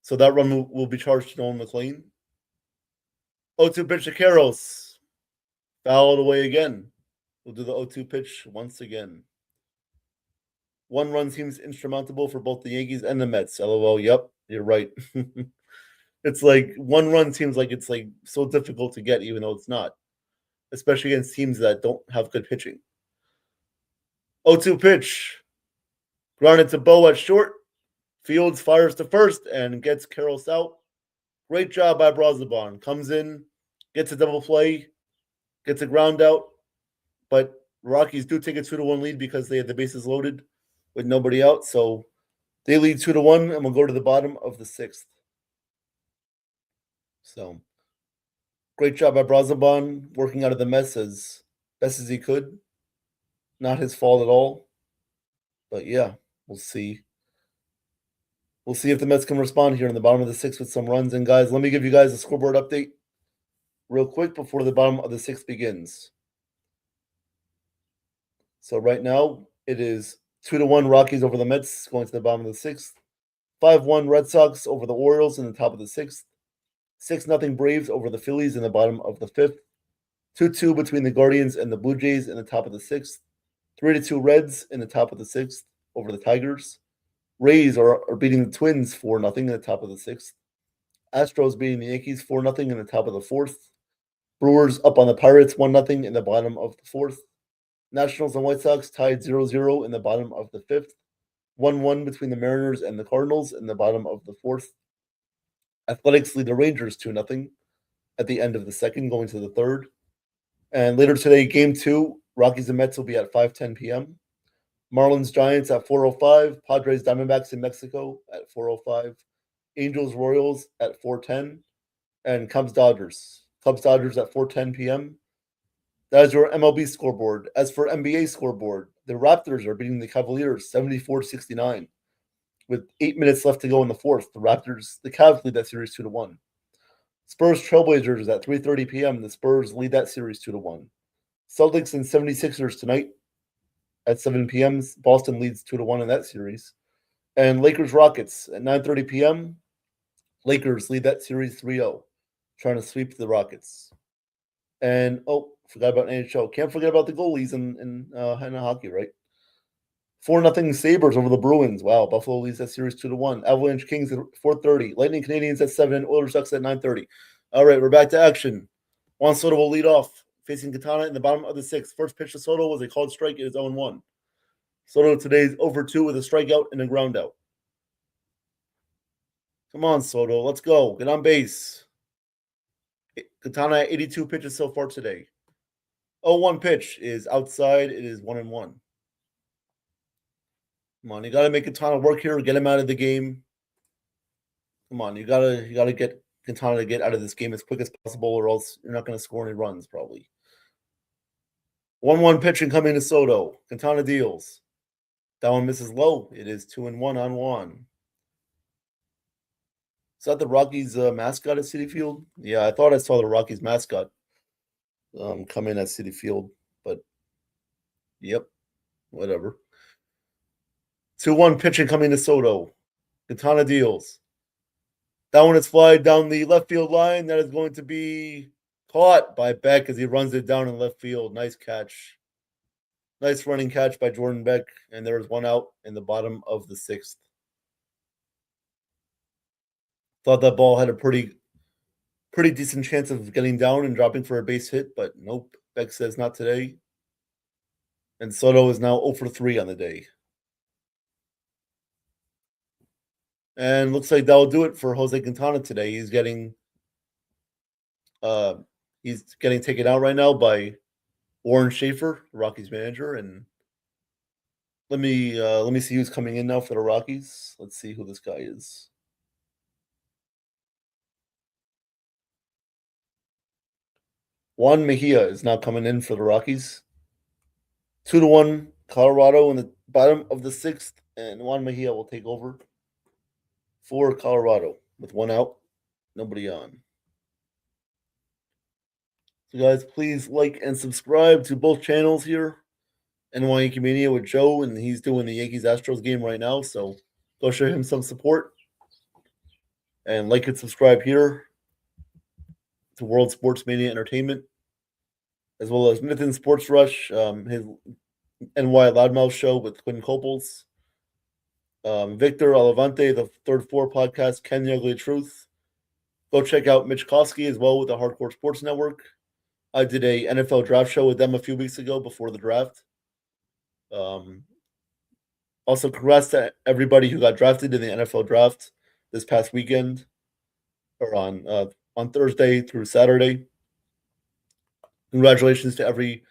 So that run will be charged to Nolan McLean. 0-2 pitch to Karros. Fouled away again. We'll do the 0-2 pitch once again. 1 run seems insurmountable for both the Yankees and the Mets. LOL, yep, you're right. It's like 1 run seems like it's like so difficult to get, even though it's not. Especially against teams that don't have good pitching. 0-2 pitch. Grounded to Bo at short. Fields fires to first and gets Karros out. Great job by Brazaban. Comes in, gets a double play, gets a ground out. But Rockies do take a 2-1 lead because they had the bases loaded with nobody out. So they lead 2-1, and we'll go to the bottom of the 6th. So great job by Brazaban, working out of the mess as best as he could. Not his fault at all. But yeah, we'll see. We'll see if the Mets can respond here in the bottom of the sixth with some runs. And guys, let me give you guys a scoreboard update real quick before the bottom of the sixth begins. So right now it is 2-1 Rockies over the Mets going to the bottom of the sixth. 5-1 Red Sox over the Orioles in the top of the sixth. 6-0 Braves over the Phillies in the bottom of the fifth. 2-2 between the Guardians and the Blue Jays in the top of the sixth. 3-2 Reds in the top of the sixth over the Tigers. Rays are beating the Twins 4-0 in the top of the sixth. Astros beating the Yankees 4-0 in the top of the fourth. Brewers up on the Pirates 1-0 in the bottom of the fourth. Nationals and White Sox tied 0-0 in the bottom of the fifth. 1-1 between the Mariners and the Cardinals in the bottom of the fourth. Athletics lead the Rangers 2-0 at the end of the second, going to the third. And later today, Game 2, Rockies and Mets will be at 5:10 p.m. Marlins Giants at 4:05. Padres Diamondbacks in Mexico at 4:05. Angels Royals at 4:10. And Cubs Dodgers. Cubs Dodgers at 4:10 p.m. That is your MLB scoreboard. As for NBA scoreboard, the Raptors are beating the Cavaliers 74-69. With 8 minutes left to go in the fourth, the Cavs lead that series 2-1. Spurs Trailblazers at 3:30 p.m. The Spurs lead that series 2-1. Celtics and 76ers tonight at 7 p.m. Boston leads 2-1 in that series. And Lakers Rockets at 9:30 p.m. Lakers lead that series 3-0, trying to sweep the Rockets. And forgot about NHL. Can't forget about the goalies in hockey, right? 4-0 Sabres over the Bruins. Wow, Buffalo leads that series 2-1. Avalanche Kings at 4:30. Lightning Canadians at 7. Oilers Ducks at 9:30. All right, we're back to action. Juan Soto will lead off, facing Katana in the bottom of the sixth. First pitch to Soto was a called strike. It is 0-1. Soto today is 0-2 with a strikeout and a groundout. Come on, Soto. Let's go. Get on base. Katana at 82 pitches so far today. 0-1 pitch is outside. It is 1-1. Come on, you got to make Katana work here. Get him out of the game. Come on, you gotta get Katana to get out of this game as quick as possible, or else you're not going to score any runs probably. 1-1 pitch incoming to Soto. Katana deals. That one misses low. It is 2-1 on Juan. Is that the Rockies mascot at Citi Field? Yeah, I thought I saw the Rockies mascot come in at Citi Field, but yep, whatever. 2-1 pitching coming to Soto. Katana deals. That one is fly down the left field line. That is going to be caught by Beck as he runs it down in left field. Nice catch. Nice running catch by Jordan Beck. And there is one out in the bottom of the sixth. Thought that ball had a pretty decent chance of getting down and dropping for a base hit, but nope. Beck says not today. And Soto is now 0-3 on the day. And looks like that will do it for Jose Quintana today. He's getting taken out right now by Warren Schaefer, the Rockies manager. And let me see who's coming in now for the Rockies. Let's see who this guy is. Juan Mejia is now coming in for the Rockies. 2-1 Colorado in the bottom of the sixth, and Juan Mejia will take over for Colorado with one out, nobody on. So guys, please like and subscribe to both channels here. NY Yankee Mania with Joe, and he's doing the Yankees-Astros game right now, so go show him some support. And like and subscribe here to World Sports Mania Entertainment, as well as Nathan Sports Rush, his NY Loudmouth show with Quinn Copels. Victor Alavante, the Third Floor podcast, Ken the Ugly Truth. Go check out Mitch Koski as well with the Hardcore Sports Network. I did a NFL draft show with them a few weeks ago before the draft. Also, congrats to everybody who got drafted in the NFL draft this past weekend, or on Thursday through Saturday. Congratulations to every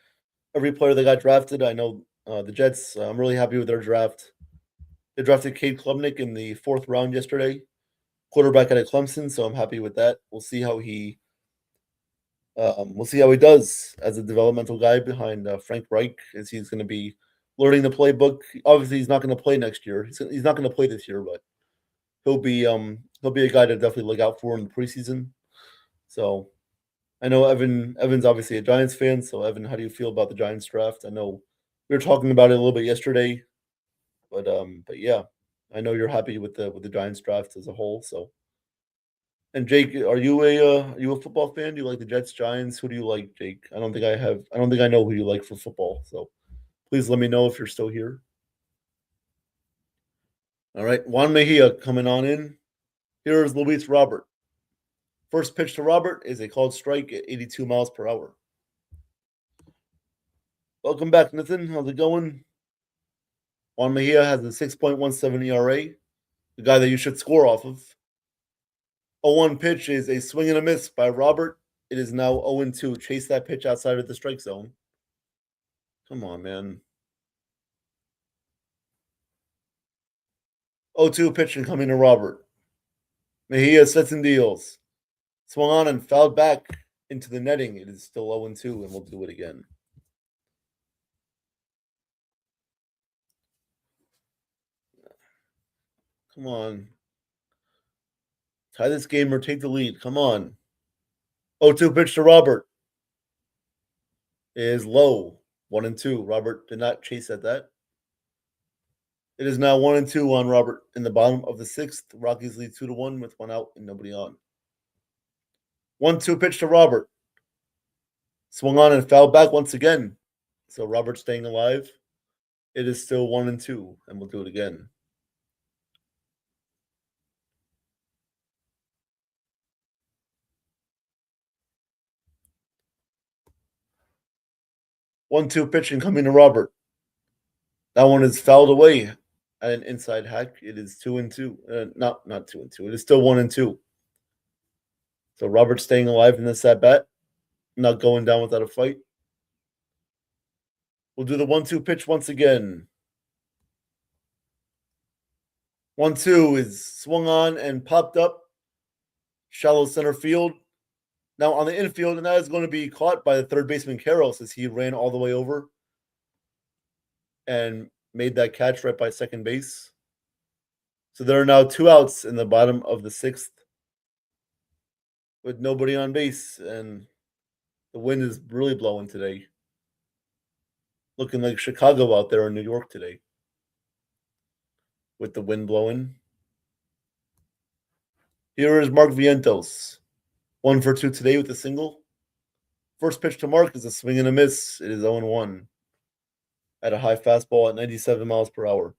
player that got drafted. I know the Jets. I'm really happy with their draft. They drafted Cade Klubnik in the 4th round yesterday, quarterback out of Clemson. So I'm happy with that. We'll see how he does as a developmental guy behind Frank Reich, as he's going to be learning the playbook. Obviously, he's not going to play next year. He's not going to play this year, but he'll be a guy to definitely look out for in the preseason. So I know Evan's obviously a Giants fan. So Evan, how do you feel about the Giants draft? I know we were talking about it a little bit yesterday, but yeah, I know you're happy with the Giants draft as a whole. So, and Jake, are you a football fan? Do you like the Jets, Giants? Who do you like, Jake? I don't think I know who you like for football. So please let me know if you're still here. All right, Juan Mejia coming on in. Here is Luis Robert. First pitch to Robert is a called strike at 82 miles per hour. Welcome back, Nathan. How's it going? Juan Mejia has a 6.17 ERA, the guy that you should score off of. 0-1 pitch is a swing and a miss by Robert. It is now 0-2. Chase that pitch outside of the strike zone. Come on, man. 0-2 pitch and coming to Robert. Mejia sets and deals. Swung on and fouled back into the netting. It is still 0-2, and we'll do it again. Come on. Tie this game or take the lead. Come on. 0-2 pitch to Robert. It is low. 1-2. Robert did not chase at that. It is now 1-2 on Robert in the bottom of the sixth. Rockies lead 2-1 with one out and nobody on. 1-2 pitch to Robert. Swung on and fouled back once again. So Robert staying alive. It is still 1-2, and we'll do it again. One-two pitching coming to Robert. That one is fouled away at an inside hack. It is 2-2. Not 2-2. It is still 1-2. So Robert staying alive in this at bat, not going down without a fight. We'll do the 1-2 pitch once again. 1-2 is swung on and popped up. Shallow center field. Now on the infield, and that is going to be caught by the third baseman Carroll as he ran all the way over and made that catch right by second base. So there are now 2 outs in the bottom of the sixth with nobody on base, and the wind is really blowing today. Looking like Chicago out there in New York today with the wind blowing. Here is Mark Vientos. 1 for 2 today with a single. First pitch to Mark is a swing and a miss. It is 0-1 at a high fastball at 97 miles per hour.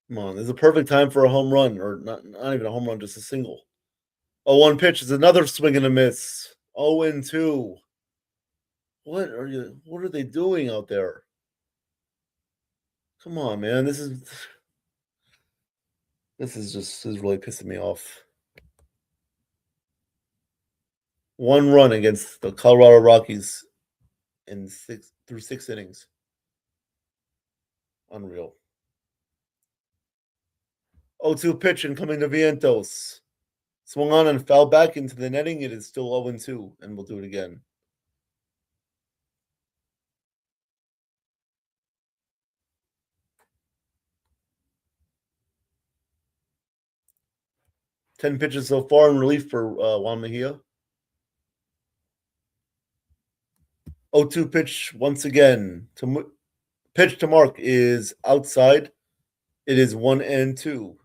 Come on, this is a perfect time for a home run, or not even a home run, just a single. 0-1 pitch is another swing and a miss. 0-2. What are they doing out there? Come on, man. This is really pissing me off. 1 run against the Colorado Rockies in 6 innings. Unreal. 0-2 pitch and coming to Vientos. Swung on and fouled back into the netting. It is still 0-2, and we'll do it again. Ten pitches so far in relief for Juan Mejia. 0-2 pitch once again. Pitch to Mark is outside. It is 1-2.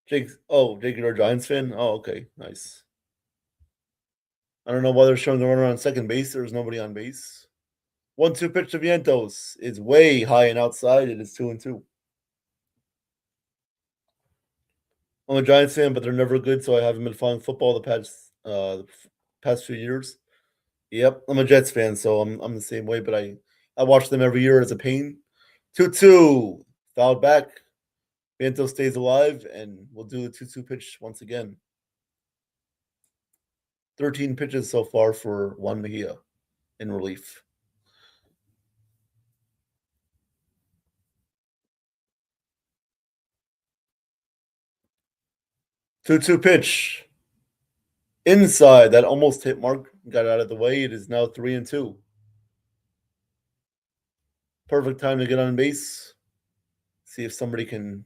Jake, you're a Giants fan? Oh, okay, nice. I don't know why they're showing the runner on second base. There's nobody on base. 1-2 pitch to Vientos is way high and outside. It is 2-2. I'm a Giants fan, but they're never good, so I haven't been following football the past few years. Yep, I'm a Jets fan, so I'm the same way, but I watch them every year as a pain. 2-2. Fouled back. Vientos stays alive, and we'll do the 2-2 pitch once again. 13 pitches so far for Juan Mejia in relief. Two-two pitch Inside, that almost hit mark, got out of the way. It is now 3-2. Perfect time to get on base. See if somebody can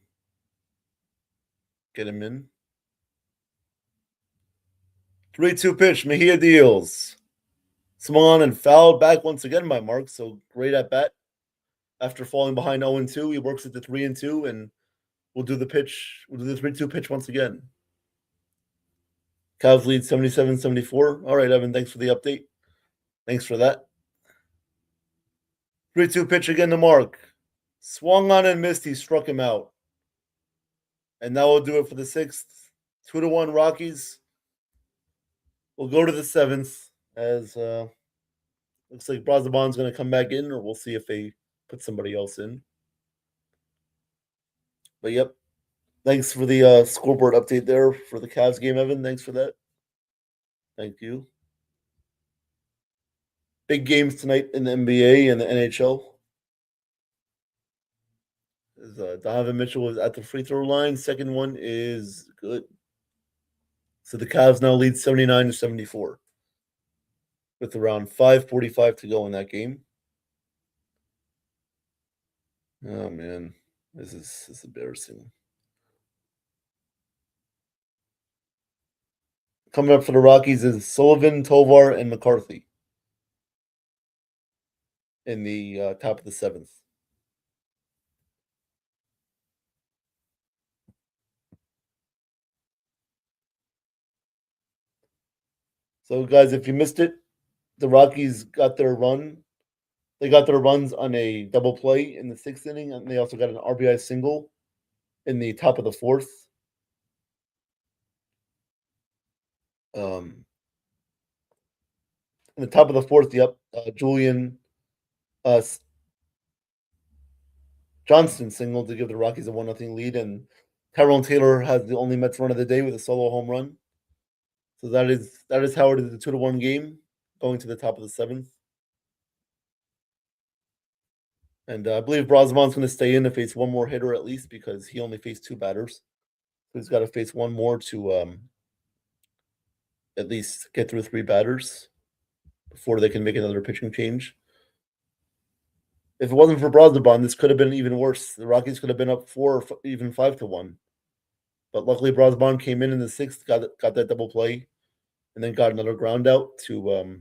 get him in. 3-2 pitch. Mejia deals. Swung on and fouled back once again by Mark. So great at bat. After falling behind 0-2, he works it to 3-2, and we'll do the pitch. We'll do the 3-2 pitch once again. Cavs lead 77-74. All right, Evan, thanks for the update. Thanks for that. 3-2 pitch again to Mark. Swung on and missed. He struck him out. And now we'll do it for the 6th. 2-1 Rockies. We'll go to the 7th as looks like Brazaban's going to come back in, or we'll see if they put somebody else in. But yep. Thanks for the scoreboard update there for the Cavs game, Evan. Thanks for that. Thank you. Big games tonight in the NBA and the NHL. Donovan Mitchell was at the free throw line. Second one is good. So the Cavs now lead 79-74 with around 5:45 to go in that game. Oh man, this is embarrassing. Coming up for the Rockies is Sullivan, Tovar, and McCarthy in the top of the 7th. So, guys, if you missed it, the Rockies got their run. They got their runs on a double play in the 6th inning, and they also got an RBI single in the top of the 4th. In the top of the 4th, yep, Julian Johnston singled to give the Rockies a 1-0 lead, and Tyrone Taylor has the only Mets run of the day with a solo home run. So that is how it is a 2-1 game going to the top of the 7th. And I believe Brazamon's going to stay in to face one more hitter at least because he only faced 2 batters. So he's got to face one more to at least get through 3 batters before they can make another pitching change. If it wasn't for Brazabon, this could have been even worse. The Rockies could have been up 4 or even 5-1. But luckily, Brazabon came in the 6th, got that double play, and then got another ground out to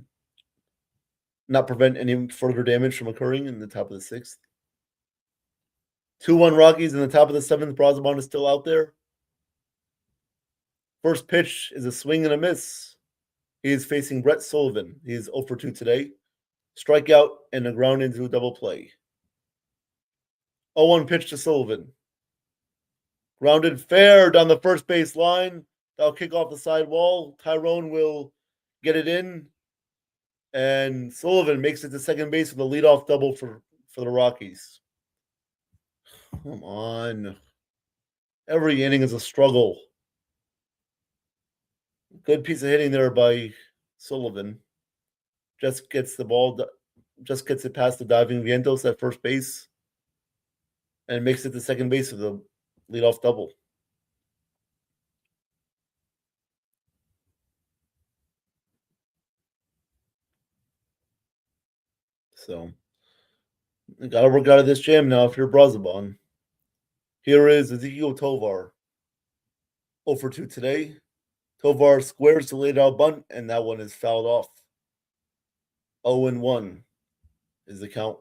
not prevent any further damage from occurring in the top of the 6th. 2-1 Rockies in the top of the 7th. Brazabon is still out there. First pitch is a swing and a miss. He is facing Brett Sullivan. He is 0 for 2 today. Strikeout and a ground into a double play. 0-1 pitch to Sullivan. Grounded fair down the first base line. That'll kick off the side wall. Tyrone will get it in. And Sullivan makes it to second base with a leadoff double for the Rockies. Come on. Every inning is a struggle. Good piece of hitting there by Sullivan. Just gets it past the diving Vientos at first base and makes it to second base with a leadoff double. So, you got to work out of this jam now if you're Brazabon. Here is Ezequiel Tovar. 0 for 2 today. Tovar squares the laid out bunt, and that one is fouled off. 0-1 is the count.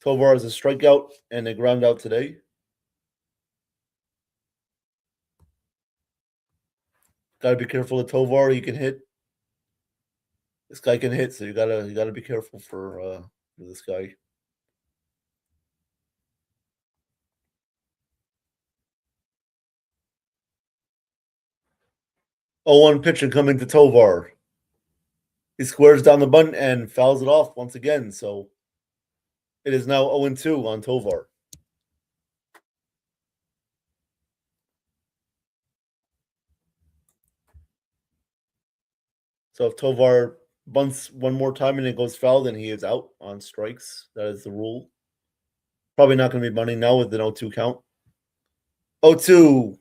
Tovar has a strikeout and a ground out today. Got to be careful with Tovar. He can hit. This guy can hit, so you gotta be careful for this guy. Oh, 1 pitcher coming to Tovar. He squares down the bunt and fouls it off once again. So it is now 0-2 on Tovar. So if Tovar bunts one more time and it goes foul, then he is out on strikes. That is the rule. Probably not going to be bunting now with the 0-2 count. 0-2.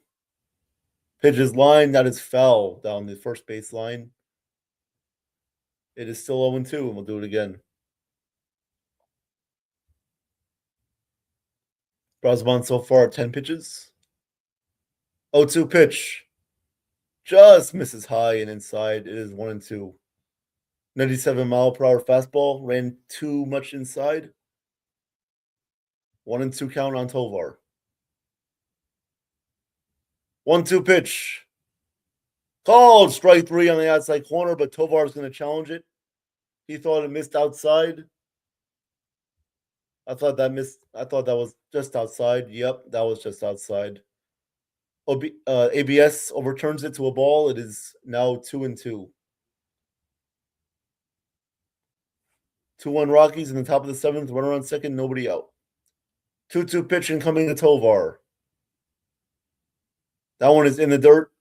Pitch is line. That is foul down the first base line. It is still 0-2, and we'll do it again. Brosman so far at 10 pitches. 0-2 pitch. Just misses high and inside. It is 1-2. 97-mile-per-hour fastball. Ran too much inside. 1-2 count on Tovar. 1-2 pitch. Called strike 3 on the outside corner, but Tovar is going to challenge it. He thought it missed outside. I thought that was just outside. Yep, that was just outside. ABS overturns it to a ball. It is now 2-2. 2-1 Rockies in the top of the 7th. Runner on second, nobody out. 2-2 pitch incoming to Tovar. That one is in the dirt.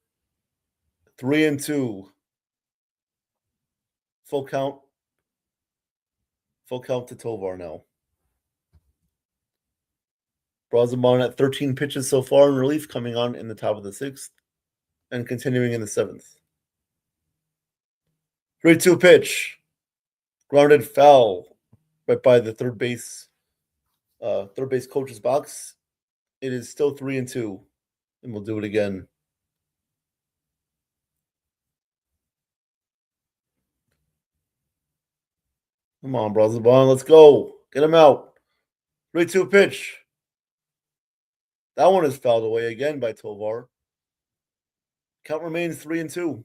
3-2. Full count. Full count to Tovar now. Brosman at 13 pitches so far in relief, coming on in the top of the 6th and continuing in the 7th. 3-2 pitch. Grounded foul right by the third base coach's box. It is still 3-2, and we'll do it again. Come on, Brosman, let's go. Get him out. 3-2 pitch. That one is fouled away again by Tovar. Count remains 3-2.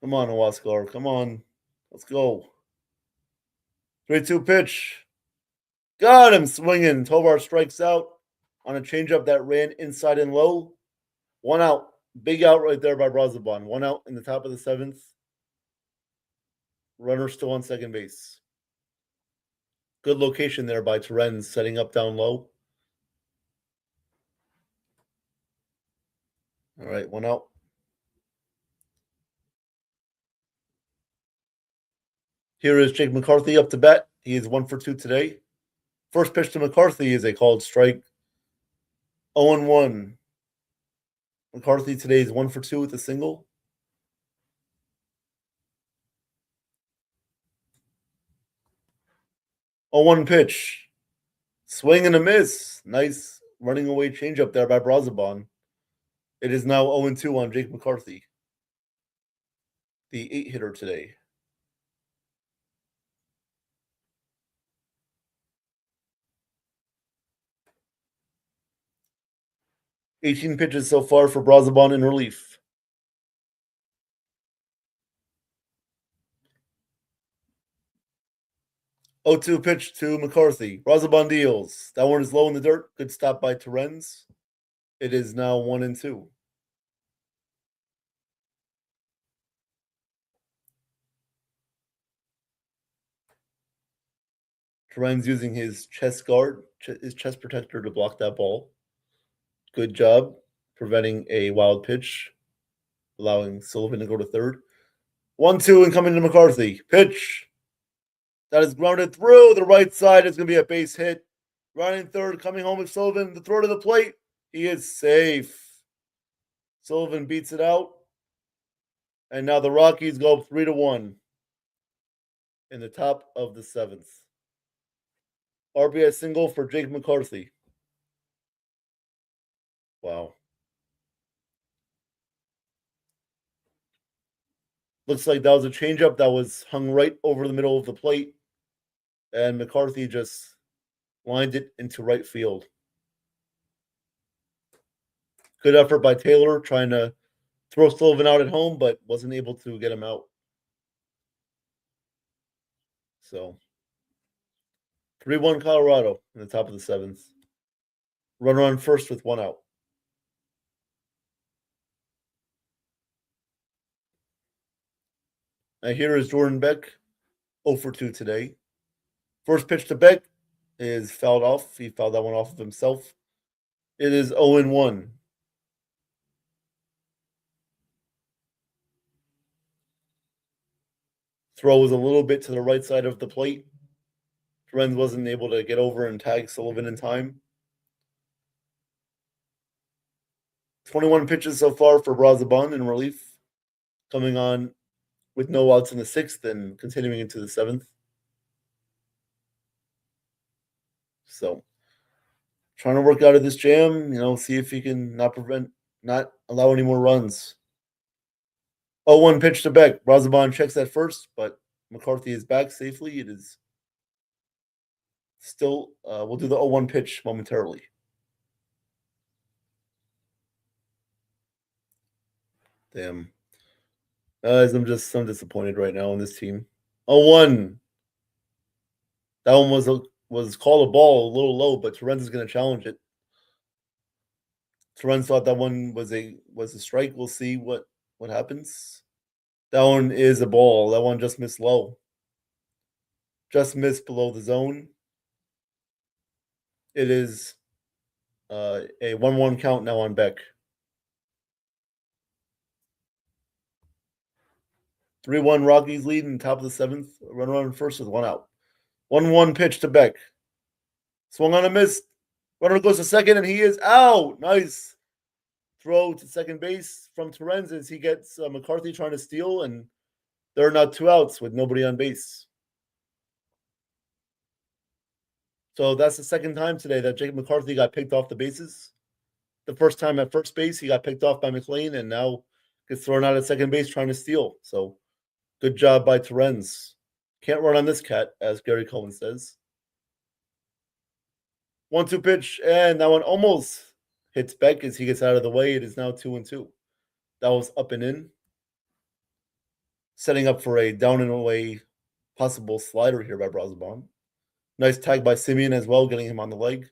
Come on, Owaskar. Come on. Let's go. 3-2 pitch. Got him swinging. Tovar strikes out on a changeup that ran inside and low. 1 out. Big out right there by Brosman. 1 out in the top of the 7th. Runner still on second base. Good location there by Terens, setting up down low. All right, 1 out. Here is Jake McCarthy up to bat. He is 1 for 2 today. First pitch to McCarthy is a called strike. 0-1. McCarthy today is 1 for 2 with a single. A 1 pitch. Swing and a miss. Nice running away changeup there by Brosman. It is now 0-2 on Jake McCarthy, the 8-hitter today. $18 pitches so far for Brosman in relief. Oh, 2 pitch to McCarthy. Brosman deals. That one is low in the dirt. Good stop by Terens. It is now 1-2. Terens using his chest guard, his chest protector to block that ball. Good job preventing a wild pitch, allowing Sullivan to go to third. 1-2 incoming to McCarthy. Pitch. That is grounded through the right side. It's going to be a base hit. Running third, coming home with Sullivan. The throw to the plate. He is safe. Sullivan beats it out. And now the Rockies go up 3-1 in the top of the 7th. RBI single for Jake McCarthy. Wow. Looks like that was a changeup that was hung right over the middle of the plate. And McCarthy just lined it into right field. Good effort by Taylor trying to throw Sullivan out at home, but wasn't able to get him out. So 3-1 Colorado in the top of the 7th. Runner on first with 1 out. Now here is Jordan Beck, 0 for 2 today. First pitch to Beck is fouled off. He fouled that one off of himself. It is 0-1. Throw was a little bit to the right side of the plate. Torrens wasn't able to get over and tag Sullivan in time. 21 pitches so far for Brazaban in relief, coming on with no outs in the 6th and continuing into the 7th. So, trying to work out of this jam, see if he can not allow any more runs. 0-1 pitch to Beck. Brazaban checks at first, but McCarthy is back safely. It is still, we'll do the 0-1 pitch momentarily. Damn. I'm disappointed right now in this team. 0-1. That one was called a ball, a little low, but Torrens is going to challenge it. Torrens thought that one was a strike. We'll see what happens. That one is a ball. That one just missed low. Just missed below the zone. It is a 1-1 count now on Beck. 3-1 Rockies lead in top of the 7th. Runner on first with 1 out. 1-1 pitch to Beck. Swung on a miss. Runner goes to second, and he is out. Nice throw to second base from Torrens as he gets McCarthy trying to steal, and there are now 2 outs with nobody on base. So that's the second time today that Jacob McCarthy got picked off the bases. The first time at first base, he got picked off by McLean, and now gets thrown out at second base trying to steal. So good job by Torrens. Can't run on this cat, as Gary Cohen says. 1-2 pitch, and that one almost hits Beck as he gets out of the way. It is now 2-2. That was up and in. Setting up for a down and away possible slider here by Brazaban. Nice tag by Simeon as well, getting him on the leg.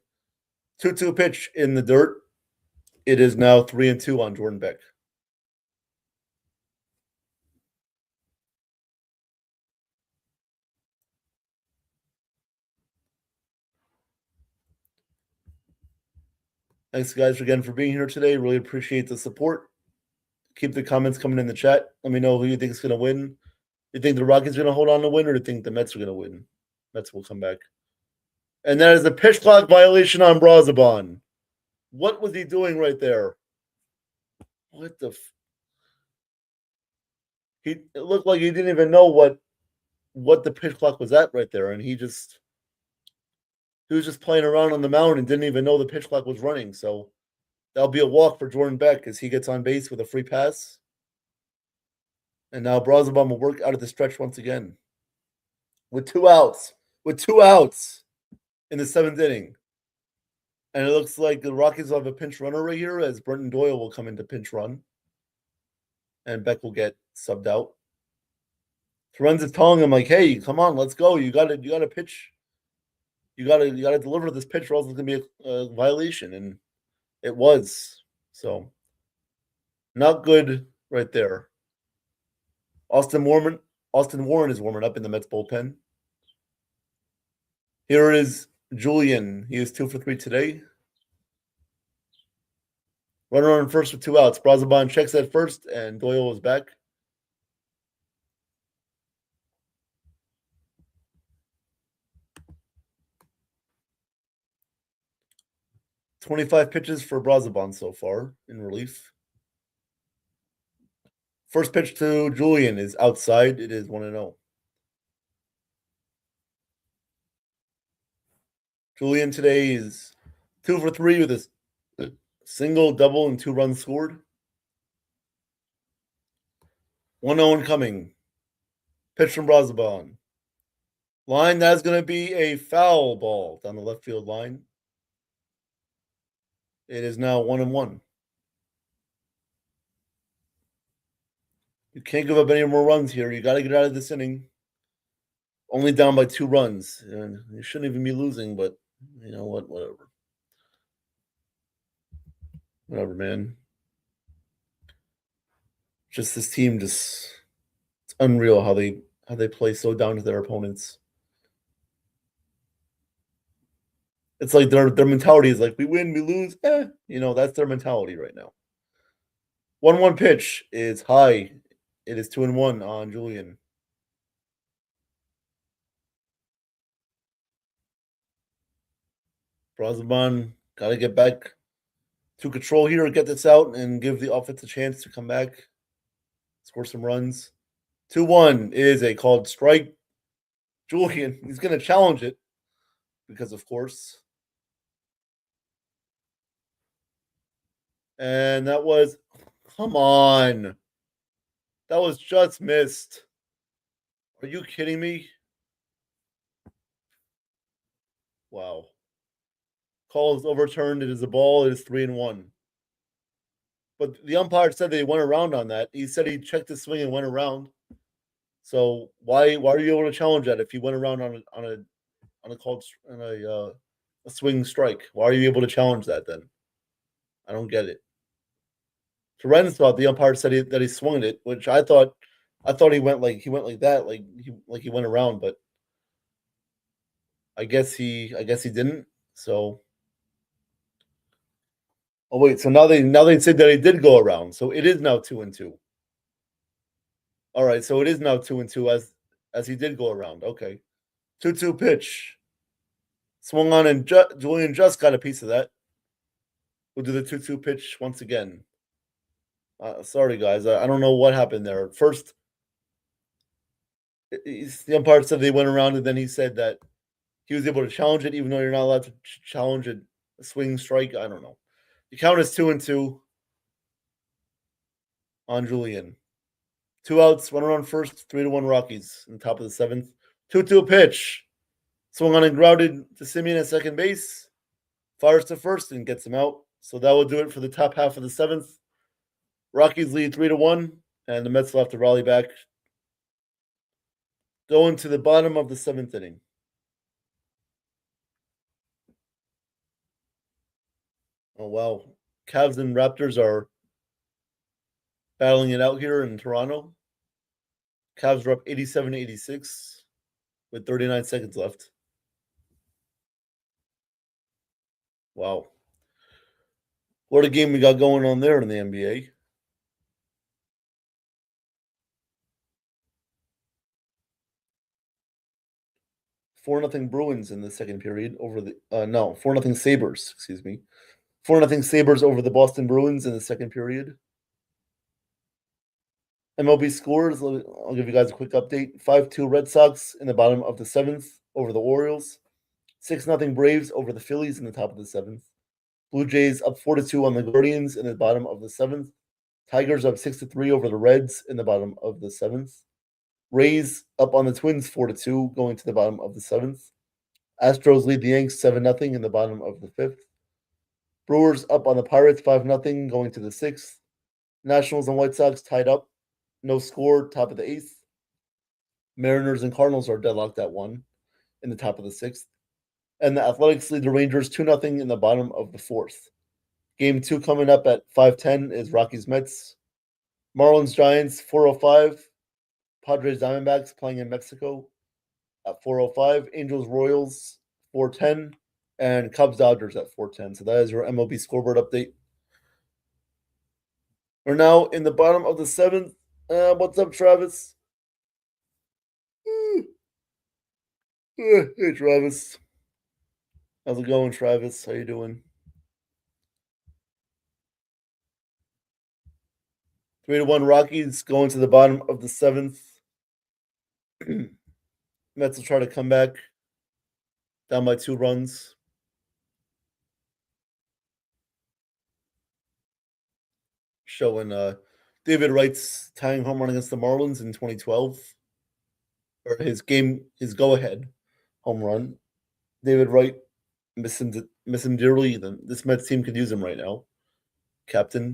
2-2 pitch in the dirt. It is now 3-2 on Jordan Beck. Thanks, guys, again for being here today. Really appreciate the support. Keep the comments coming in the chat. Let me know who you think is going to win. You think the Rockies are going to hold on to win, or do you think the Mets are going to win? Mets will come back. And that is a pitch clock violation on Brazaban. What was he doing right there? What the? It looked like he didn't even know what the pitch clock was at right there, and he was just playing around on the mound and didn't even know the pitch clock was running. So that'll be a walk for Jordan Beck as he gets on base with a free pass. And now Brazaban will work out of the stretch once again with 2 outs. With 2 outs in the 7th inning. And it looks like the Rockies will have a pinch runner right here as Brenton Doyle will come into pinch run. And Beck will get subbed out. Torrens is telling him, like, hey, come on, let's go. You gotta pitch. You gotta deliver this pitch, or else it's gonna be a violation. And it was. So not good right there. Austin Warren is warming up in the Mets bullpen. Here is Julian. He is 2 for 3 today. Runner on first with 2 outs. Brazaban checks at first, and Doyle is back. $25 pitches for Brazaban so far in relief. First pitch to Julian is outside. It is 1-0. Julian today is 2 for 3 with a single, double, and 2 runs scored. 1-0 coming. Pitch from Brazaban. Line, that's going to be a foul ball down the left field line. It is now 1-1. You can't give up any more runs here. You got to get out of this inning. Only down by 2 runs. And you shouldn't even be losing, but you know what? Whatever. Whatever, man. Just this team, it's unreal how they play so down to their opponents. It's like their mentality is like, we win, we lose. That's their mentality right now. 1-1 pitch is high. It is 2-1 on Julian. Brazaban got to get back to control here, get this out, and give the offense a chance to come back, score some runs. 2-1 is a called strike. Julian, he's going to challenge it because, of course. And that was, come on. That was just missed. Are you kidding me? Wow. Call is overturned. It is a ball. It is 3-1. But the umpire said that he went around on that. He said he checked the swing and went around. So why are you able to challenge that if you went around on a swing strike? Why are you able to challenge that then? I don't get it. Terrence thought the umpire said that he swung it, which I thought he went like that, like he went around, but I guess he didn't. So oh wait, so now they said that he did go around. So it is now 2-2. All right, so it is now 2-2 as he did go around. Okay. 2-2 pitch. Swung on and Julian just got a piece of that. We'll do the 2-2 pitch once again. Sorry, guys. I don't know what happened there. First, the umpire said they went around, and then he said that he was able to challenge it, even though you're not allowed to challenge a swing strike. I don't know. The count is 2-2 on Julian. 2 outs, runner on first, 3-1 Rockies in the top of the 7th. 2-2 pitch. Swung on and grounded to Simeon at second base. Fires to first and gets him out. So that will do it for the top half of the 7th. Rockies lead 3-1, and the Mets will have to rally back. Going to the bottom of the 7th inning. Oh, wow. Cavs and Raptors are battling it out here in Toronto. Cavs are up 87-86 with 39 seconds left. Wow. What a game we got going on there in the NBA. Four nothing Bruins in the second period over the 4-0 Sabres, excuse me. 4-0 Sabres over the Boston Bruins in the second period. MLB scores, I'll give you guys a quick update. 5-2 Red Sox in the bottom of the 7th over the Orioles. 6-0 Braves over the Phillies in the top of the 7th. Blue Jays up 4-2 on the Guardians in the bottom of the 7th. Tigers up 6-3 over the Reds in the bottom of the 7th. Rays up on the Twins 4-2 going to the bottom of the 7th. Astros lead the Yanks 7-0 in the bottom of the 5th. Brewers up on the Pirates 5-0 going to the 6th. Nationals and White Sox tied up. No score, top of the 8th. Mariners and Cardinals are deadlocked at 1 in the top of the 6th. And the Athletics lead the Rangers 2-0 in the bottom of the 4th. Game 2 coming up at 5:10 is Rockies Mets. Marlins Giants 4:05. Padres Diamondbacks playing in Mexico at 4:05. Angels Royals 4:10. And Cubs Dodgers at 4:10. So that is your MLB scoreboard update. We're now in the bottom of the 7th. What's up, Travis? Hey, Travis. How's it going, Travis? How you doing? 3-1 Rockies going to the bottom of the 7th. Mets will try to come back down by 2 runs. Showing David Wright's tying home run against the Marlins in 2012. Or his go-ahead home run. David Wright, miss him dearly. This Mets team could use him right now.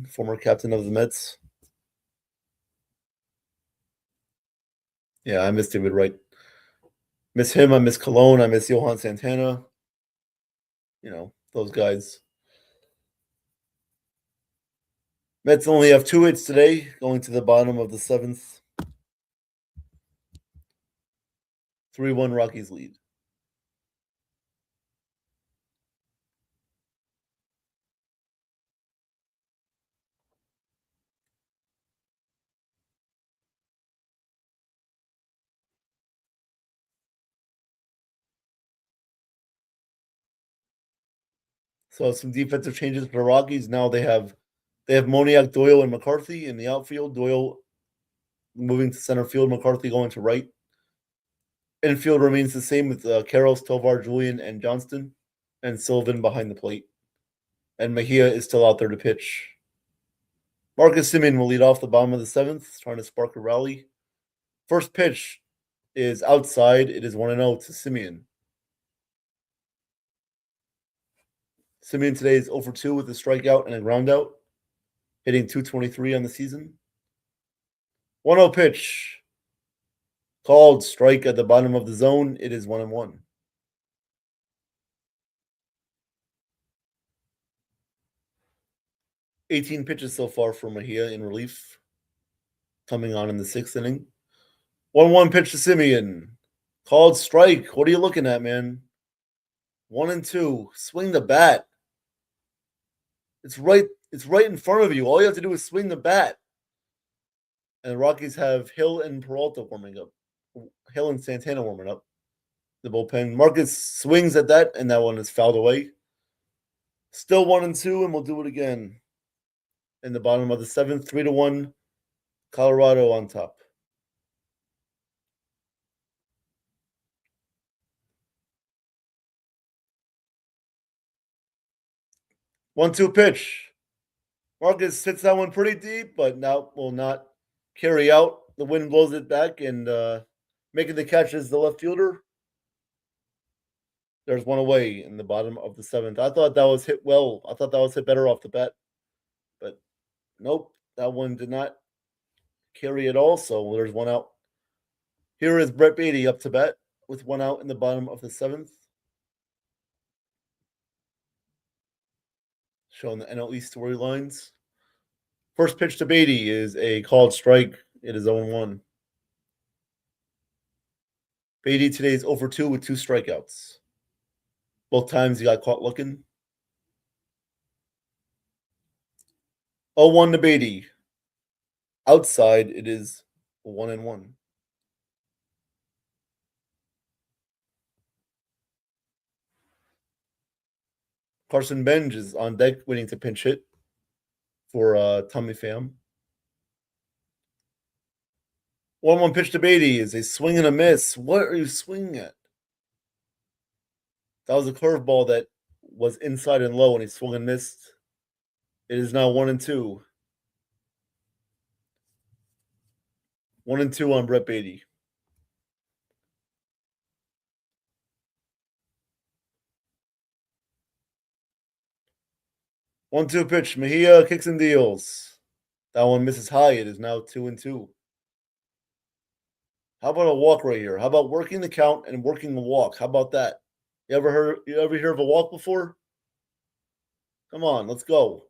Former captain of the Mets. Yeah, I miss David Wright. Miss him. I miss Cologne. I miss Johan Santana. You know, those guys. Mets only have 2 hits today, going to the bottom of the 7th. 3-1 Rockies lead. So some defensive changes for the Rockies. Now they have Moniak, Doyle, and McCarthy in the outfield. Doyle moving to center field, McCarthy going to right. Infield remains the same with Karros, Tovar, Julian, and Johnston, and Sullivan behind the plate. And Mejia is still out there to pitch. Marcus Semien will lead off the bottom of the 7th, trying to spark a rally. First pitch is outside. It is 1-0 to Semien. Semien today is 0-for-2 with a strikeout and a groundout, hitting .223 on the season. 1-0 pitch. Called strike at the bottom of the zone. It is 1-1. $18 pitches so far for Mejia in relief, coming on in the 6th inning. 1-1 pitch to Semien. Called strike. What are you looking at, man? 1-2. Swing the bat. It's right in front of you. All you have to do is swing the bat. And the Rockies have Hill and Peralta warming up. Hill and Santana warming up. The bullpen. Marcus swings at that, and that one is fouled away. Still 1-2, and we'll do it again. In the bottom of the 7th, 3-1. Colorado on top. One-two pitch. Marcus hits that one pretty deep, but now will not carry out. The wind blows it back, and making the catch is the left fielder. There's one away in the bottom of the 7th. I thought that was hit well. I thought that was hit better off the bat. But nope, that one did not carry at all. So there's one out. Here is Brett Beatty up to bat with one out in the bottom of the 7th. Showing the NL East storylines. First pitch to Beatty is a called strike. It is 0-1. Beatty today is 0-for-2 with 2 strikeouts. Both times he got caught looking. 0-1 to Beatty. Outside, it is 1-1. Carson Benj is on deck waiting to pinch hit for Tommy Pham. 1-1 pitch to Beatty is a swing and a miss. What are you swinging at? That was a curveball that was inside and low, and he swung and missed. It is now 1-2. 1-2 on Brett Beatty. One-two pitch. Mejia kicks and deals. That one misses high. It is now 2-2. How about a walk right here? How about working the count and working the walk? How about that? You ever hear of a walk before? Come on, let's go.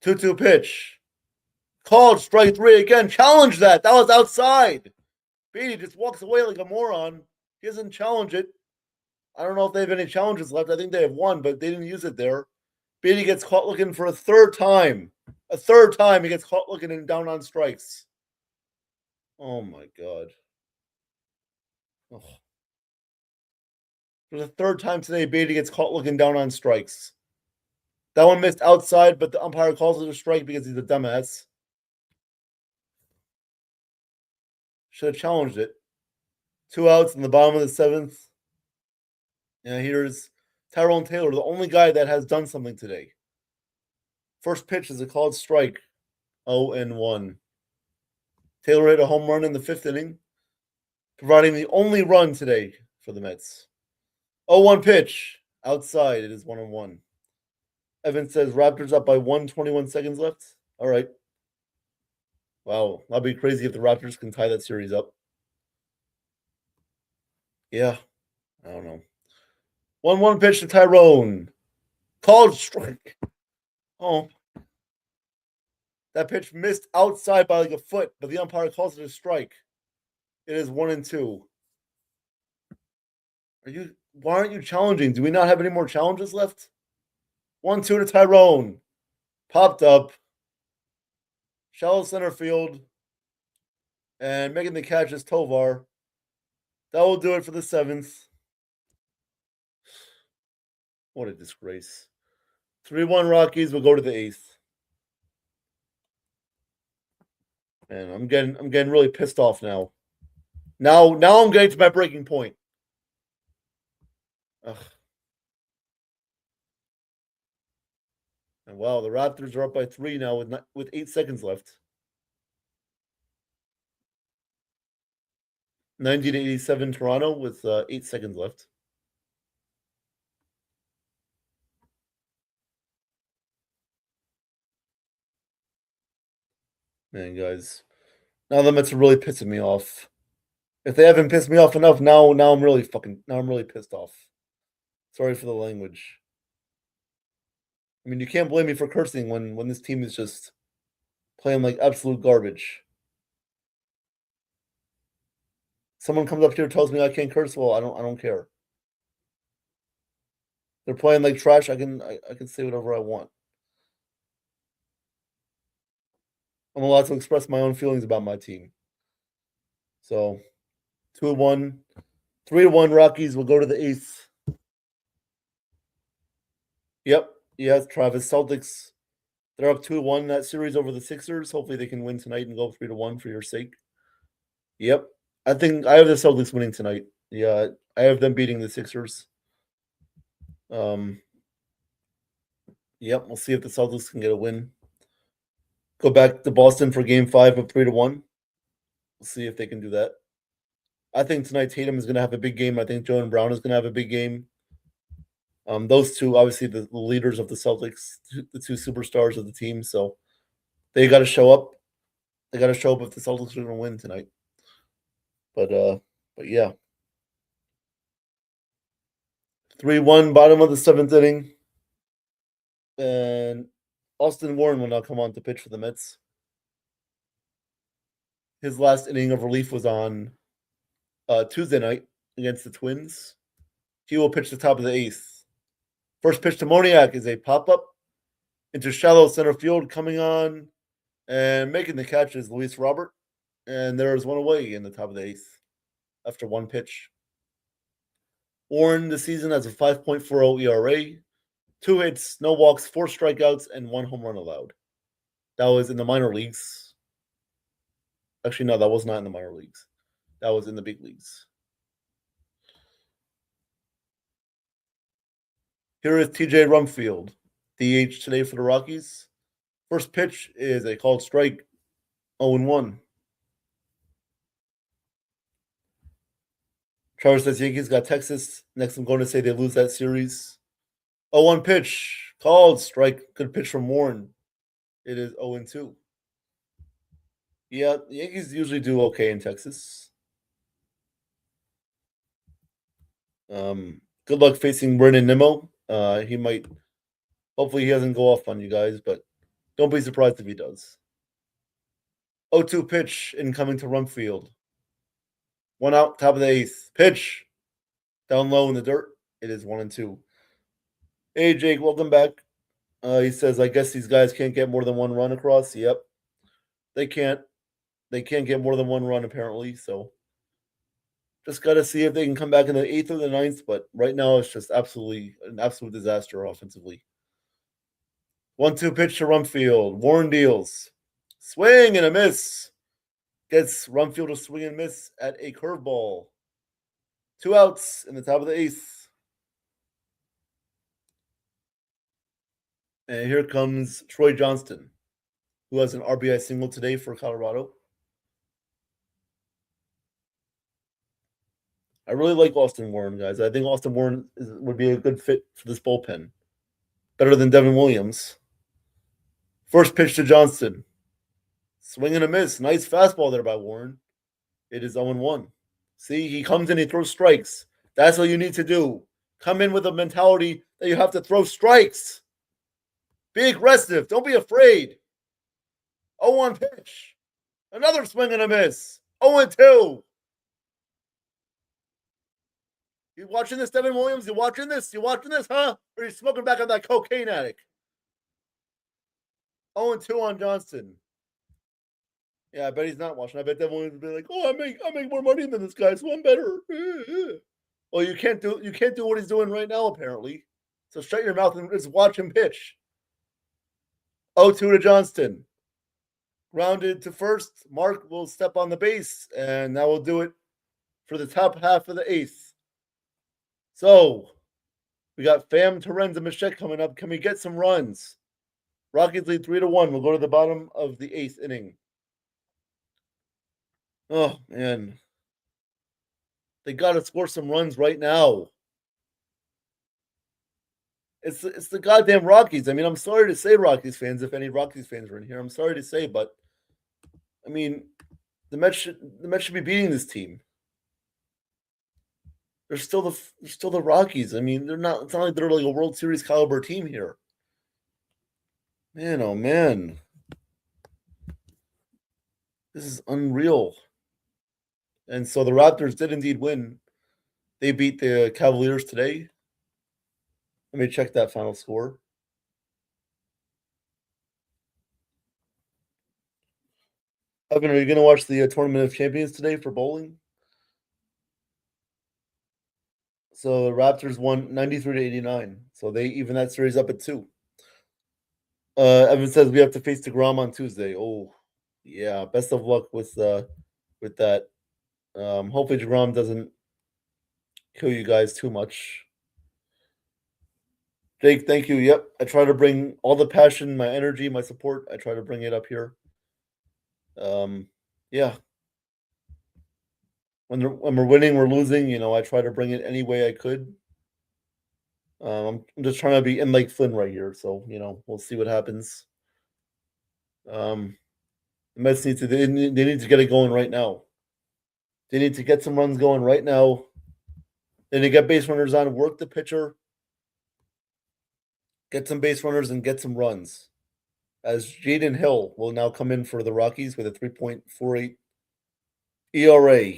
2-2 pitch. Called strike 3 again. Challenge that. That was outside. Beatty just walks away like a moron. He doesn't challenge it. I don't know if they have any challenges left. I think they have one, but they didn't use it there. Beatty gets caught looking for a third time. A third time he gets caught looking and down on strikes. Oh my God. Oh. For the third time today, Beatty gets caught looking down on strikes. That one missed outside, but the umpire calls it a strike because he's a dumbass. Should have challenged it. 2 outs in the bottom of the 7th. And here's Tyrone Taylor, the only guy that has done something today. First pitch is a called strike. 0-1. Taylor hit a home run in the 5th inning, providing the only run today for the Mets. 0-1 pitch. Outside, it is 1-1. Evan says Raptors up by 21 seconds left. All right. Wow, that'd be crazy if the Raptors can tie that series up. Yeah, I don't know. 1-1 pitch to Tyrone. Called strike. Oh. That pitch missed outside by like a foot, but the umpire calls it a strike. It is 1-2. Why aren't you challenging? Do we not have any more challenges left? 1-2 to Tyrone. Popped up. Shallow center field. And making the catch is Tovar. That will do it for the 7th. What a disgrace. 3-1 Rockies will go to the 8th. And I'm getting really pissed off now. Now I'm getting to my breaking point. Ugh. And wow, the Raptors are up by 3 now with 8 seconds left. 90-87 Toronto with 8 seconds left. Man, guys, now the Mets are really pissing me off. If they haven't pissed me off enough, now I'm really pissed off. Sorry for the language. I mean, you can't blame me for cursing when this team is just playing like absolute garbage. Someone comes up here and tells me I can't curse. Well, I don't care. They're playing like trash. I can say whatever I want. I'm allowed to express my own feelings about my team. So, 2-1, 3-1 Rockies will go to the 8th. Yep, yes, Travis. Celtics, they're up 2-1 that series over the Sixers. Hopefully they can win tonight and go 3-1 for your sake. Yep, I think I have the Celtics winning tonight. Yeah, I have them beating the Sixers. Yep, we'll see if the Celtics can get a win. Go back to Boston for Game 5 of 3-1. We'll see if they can do that. I think tonight Tatum is going to have a big game. I think Jaylen Brown is going to have a big game. Those two, obviously, the leaders of the Celtics, the two superstars of the team. So they got to show up. They got to show up if the Celtics are going to win tonight. But yeah, 3-1, bottom of the 7th inning, and Austin Warren will now come on to pitch for the Mets. His last inning of relief was on Tuesday night against the Twins. He will pitch the top of the 8th. First pitch to Moniak is a pop-up into shallow center field. Coming on and making the catch is Luis Robert. And there is one away in the top of the 8th after one pitch. Warren this season has a 5.40 ERA, 2 hits, no walks, 4 strikeouts, and 1 home run allowed. That was in the minor leagues. Actually, no, that was not in the minor leagues. That was in the big leagues. Here is TJ Rumfield, DH today for the Rockies. First pitch is a called strike, 0-1. Trevor says Yankees got Texas. Next, I'm going to say they lose that series. 0-1 pitch, called strike. Good pitch from Warren. It is 0-2. Yeah, the Yankees usually do okay in Texas. Good luck facing Brendan Nimmo. He might. Hopefully, he doesn't go off on you guys, but don't be surprised if he does. 0-2 pitch incoming to Rumfield. 1 out, top of the 8th. Pitch. Down low in the dirt. It is 1-2. Hey, Jake, welcome back. He says, I guess these guys can't get more than 1 run across. Yep. They can't. They can't get more than 1 run, apparently. So just got to see if they can come back in the 8th or the 9th. But right now, it's just an absolute disaster offensively. 1-2 pitch to Rumfield. Warren deals. Swing and a miss. Gets Rumfield to swing and miss at a curveball. 2 outs in the top of the 8th. And here comes Troy Johnston, who has an RBI single today for Colorado. I really like Austin Warren, guys. I think Austin Warren would be a good fit for this bullpen. Better than Devin Williams. First pitch to Johnston. Swing and a miss. Nice fastball there by Warren. It is 0-1. See, he comes in, he throws strikes. That's what you need to do. Come in with a mentality that you have to throw strikes. Be aggressive. Don't be afraid. 0-1 pitch. Another swing and a miss. 0-2. You watching this, Devin Williams? You watching this? You watching this, huh? Or are you smoking back on that cocaine addict? 0-2 on Johnston. Yeah, I bet he's not watching. I bet Devin Williams will be like, "Oh, I make more money than this guy, so I'm better." Well, you can't do what he's doing right now, apparently. So shut your mouth and just watch him pitch. 0-2 to Johnston. Grounded to first. Mark will step on the base, and that will do it for the top half of the eighth. So, we got Pham, Torrens, and Machette coming up. Can we get some runs? Rockies lead 3-1. We'll go to the bottom of the eighth inning. Oh, man. They got to score some runs right now. It's the goddamn Rockies. I mean, I'm sorry to say, Rockies fans, if any Rockies fans are in here, I'm sorry to say, but I mean, the Mets should be beating this team. They're still the Rockies. I mean, they're not. It's not like they're like a World Series caliber team here. Man, oh man, this is unreal. And so the Raptors did indeed win. They beat the Cavaliers today. Let me check that final score. Evan, are you going to watch the Tournament of Champions today for bowling? So the Raptors won 93-89. So they even that series up at 2. Evan says we have to face DeGrom on Tuesday. Oh, yeah. Best of luck with that. Hopefully DeGrom doesn't kill you guys too much. Jake, thank you. Yep. I try to bring all the passion, my energy, my support. I try to bring it up here. Yeah. When we're winning, we're losing, I try to bring it any way I could. I'm just trying to be in Lake Flynn right here, so we'll see what happens. The Mets need to get it going right now. They need to get some runs going right now. They need to get base runners on, work the pitcher, get some base runners, and get some runs. As Jaden Hill will now come in for the Rockies with a 3.48 ERA.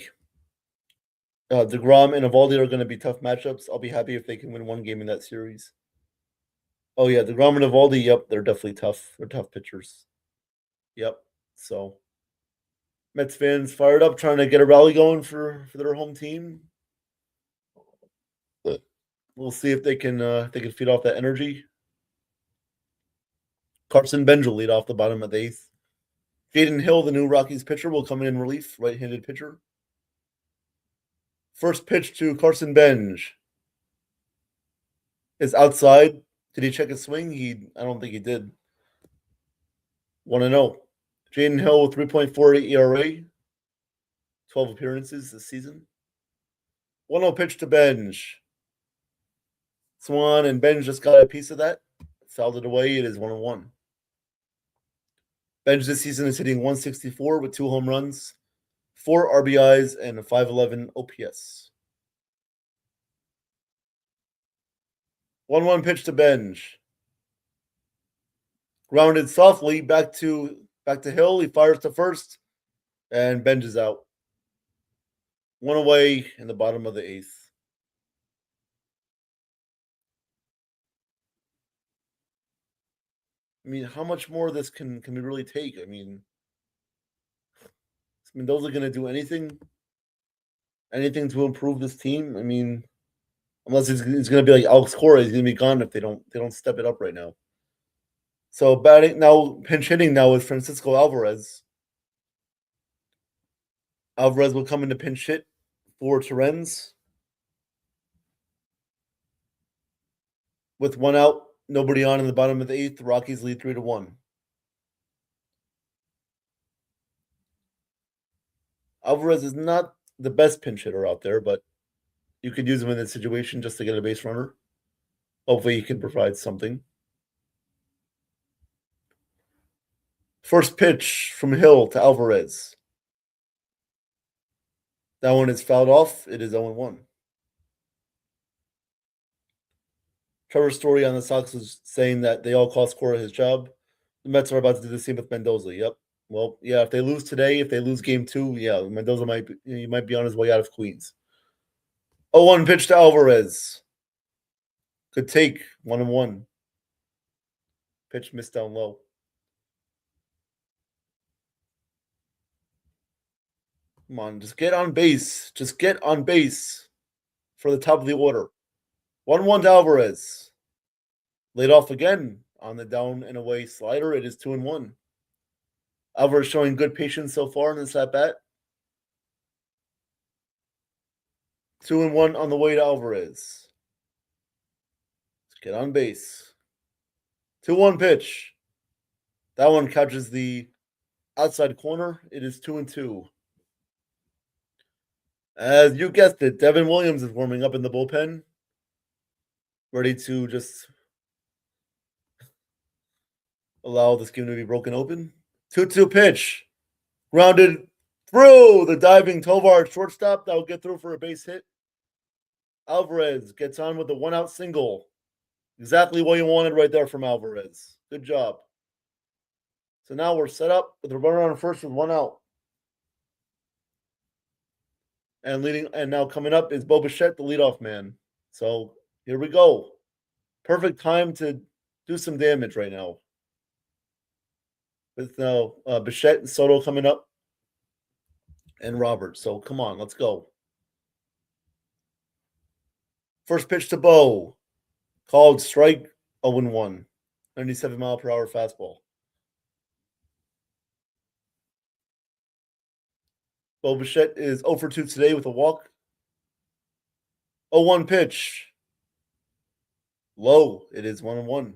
DeGrom and Evaldi are going to be tough matchups. I'll be happy if they can win one game in that series. Oh, yeah, DeGrom and Evaldi, yep, they're definitely tough. They're tough pitchers. Yep, so Mets fans fired up, trying to get a rally going for their home team. But we'll see if they can feed off that energy. Carson Benj will lead off the bottom of the eighth. Jaden Hill, the new Rockies pitcher, will come in relief, right-handed pitcher. First pitch to Carson Benj is outside. Did he check his swing? I don't think he did. 1-0. Jaden Hill with 3.48 ERA, 12 appearances this season. 1-0 pitch to Benj. Swan and Benj just got a piece of that. Fouled it away. It is 1-1. Benj this season is hitting 164 with 2 home runs, 4 RBIs, and a 511 OPS. 1-1 pitch to Benj. Grounded softly back to Hill. He fires to first, and Benj is out. 1 away in the bottom of the eighth. I mean, how much more of this can we really take? I mean, is Mendoza going to do anything to improve this team? I mean, unless it's going to be like Alex Cora, he's going to be gone if they don't step it up right now. So batting now, pinch hitting now with Francisco Alvarez. Alvarez will come into pinch hit for Torrens. With 1 out, nobody on in the bottom of the eighth, the Rockies lead 3-1. Alvarez is not the best pinch hitter out there, but you could use him in this situation just to get a base runner. Hopefully he can provide something. First pitch from Hill to Alvarez. That one is fouled off. It is 0-1. Trevor Story on the Sox was saying that they all cost Cora his job. The Mets are about to do the same with Mendoza. Yep. Well, yeah, if they lose today, if they lose game 2, yeah, Mendoza might be on his way out of Queens. 0-1 pitch to Alvarez. Could take 1-1. Pitch missed down low. Come on, just get on base. Just get on base for the top of the order. 1-1 to Alvarez. Laid off again. On the down and away slider, it is 2-1. Alvarez showing good patience so far in this at bat. 2-1 on the way to Alvarez. Let's get on base. 2-1 pitch. That one catches the outside corner. It is 2-2. As you guessed it, Devin Williams is warming up in the bullpen, ready to just allow this game to be broken open. 2-2 pitch. Grounded through the diving Tovar shortstop. That will get through for a base hit. Alvarez gets on with the 1-out single. Exactly what you wanted right there from Alvarez. Good job. So now we're set up with a runner on first with 1 out. And now coming up is Bo Bichette, the leadoff man. So here we go. Perfect time to do some damage right now. With now Bichette and Soto coming up. And Roberts. So come on, let's go. First pitch to Bo. Called strike 0-1. 97-mile-per-hour fastball. Bo Bichette is 0 for 2 today with a walk. 0-1 pitch. Low. It is 1-1.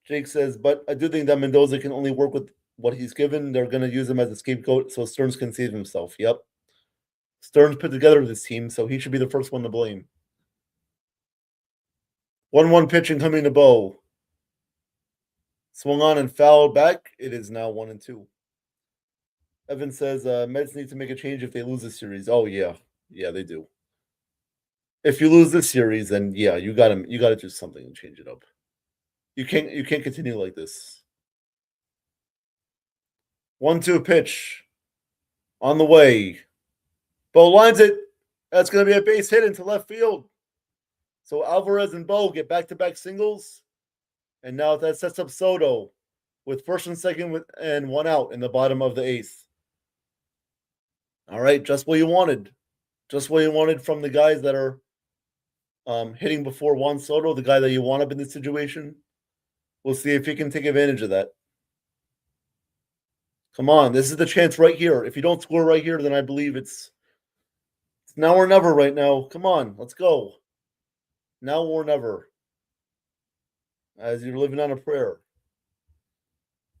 Jake says, but I do think that Mendoza can only work with what he's given. They're going to use him as a scapegoat so Stearns can save himself. Yep. Stearns put together this team, so he should be the first one to blame. 1-1 pitch incoming to Bo. Swung on and fouled back. It is now 1-2. Evan says Mets need to make a change if they lose this series. Oh yeah, they do. If you lose this series, then yeah, you gotta do something and change it up. You can't continue like this. 1-2 pitch on the way. Bo lines it. That's gonna be a base hit into left field. So Alvarez and Bo get back-to-back singles, and now that sets up Soto with first and second and 1 out in the bottom of the 8th. All right, just what you wanted. Just what you wanted from the guys that are hitting before Juan Soto, the guy that you want up in this situation. We'll see if he can take advantage of that. Come on, this is the chance right here. If you don't score right here, then I believe it's now or never right now. Come on, let's go. Now or never. As you're living on a prayer.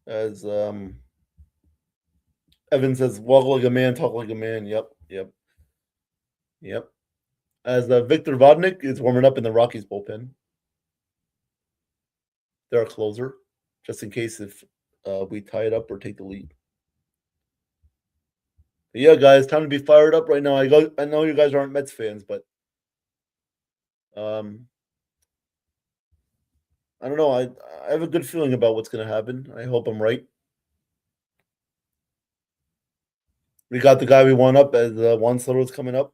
As Evan says, walk like a man, talk like a man. Yep. As Victor Vodnik is warming up in the Rockies bullpen. They're a closer, just in case if we tie it up or take the lead. But yeah, guys, time to be fired up right now. I know you guys aren't Mets fans, but I don't know. I have a good feeling about what's going to happen. I hope I'm right. We got the guy we want up as Juan Soto is coming up.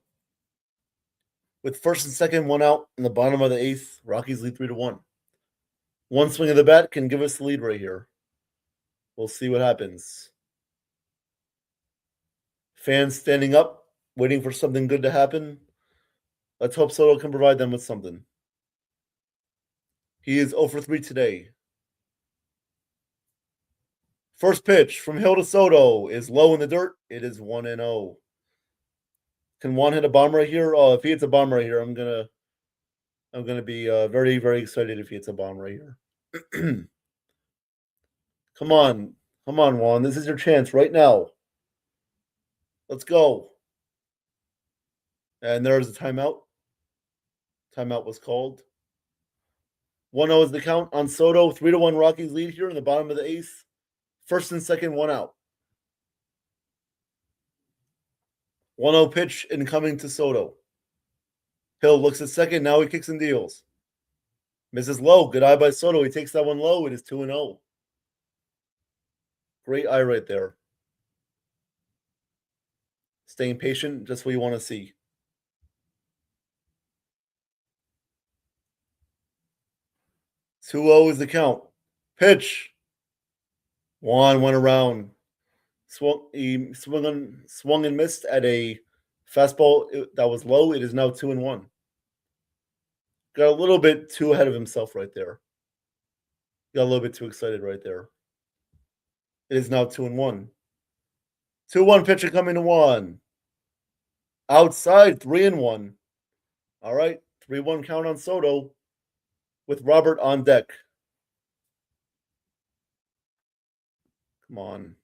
With first and second, 1 out in the bottom of the 8th, Rockies lead 3-1. One swing of the bat can give us the lead right here. We'll see what happens. Fans standing up, waiting for something good to happen. Let's hope Soto can provide them with something. He is 0 for 3 today. First pitch from Hill to Soto is low in the dirt. It is 1-0. Can Juan hit a bomb right here? Oh, if he hits a bomb right here, I'm gonna be very, very excited if he hits a bomb right here. Come on, Juan. This is your chance right now. Let's go. And there's a timeout. Timeout was called. 1-0 is the count on Soto. 3-1 Rockies lead here in the bottom of the 8th. First and second, 1 out. 1-0 pitch incoming to Soto. Hill looks at second. Now he kicks and deals. Misses low. Good eye by Soto. He takes that one low. It is 2-0. Great eye right there. Staying patient, just what you want to see. Two-0 is the count. Pitch. Juan went around. Swung and missed at a fastball that was low. It is now 2-1. Got a little bit too ahead of himself right there. Got a little bit too excited right there. It is now 2-1. 2-1 pitcher coming to one. Outside 3-1. All right. 3-1 count on Soto with Robert on deck. Come on.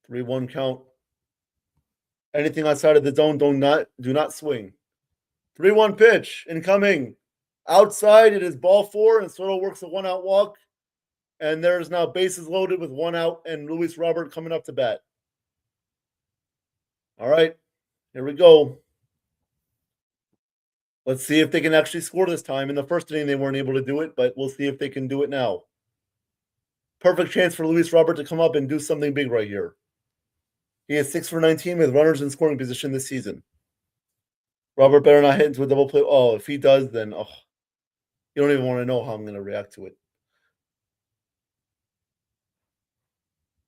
3-1 count. Anything outside of the zone, do not swing. 3-1 pitch incoming. Outside, it is ball 4, and Soto works a 1-out walk. And there's now bases loaded with 1 out, and Luis Robert coming up to bat. All right, here we go. Let's see if they can actually score this time. In the first inning, they weren't able to do it, but we'll see if they can do it now. Perfect chance for Luis Robert to come up and do something big right here. He is 6 for 19 with runners in scoring position this season. Robert better not hit into a double play. Oh, if he does, then you don't even want to know how I'm going to react to it.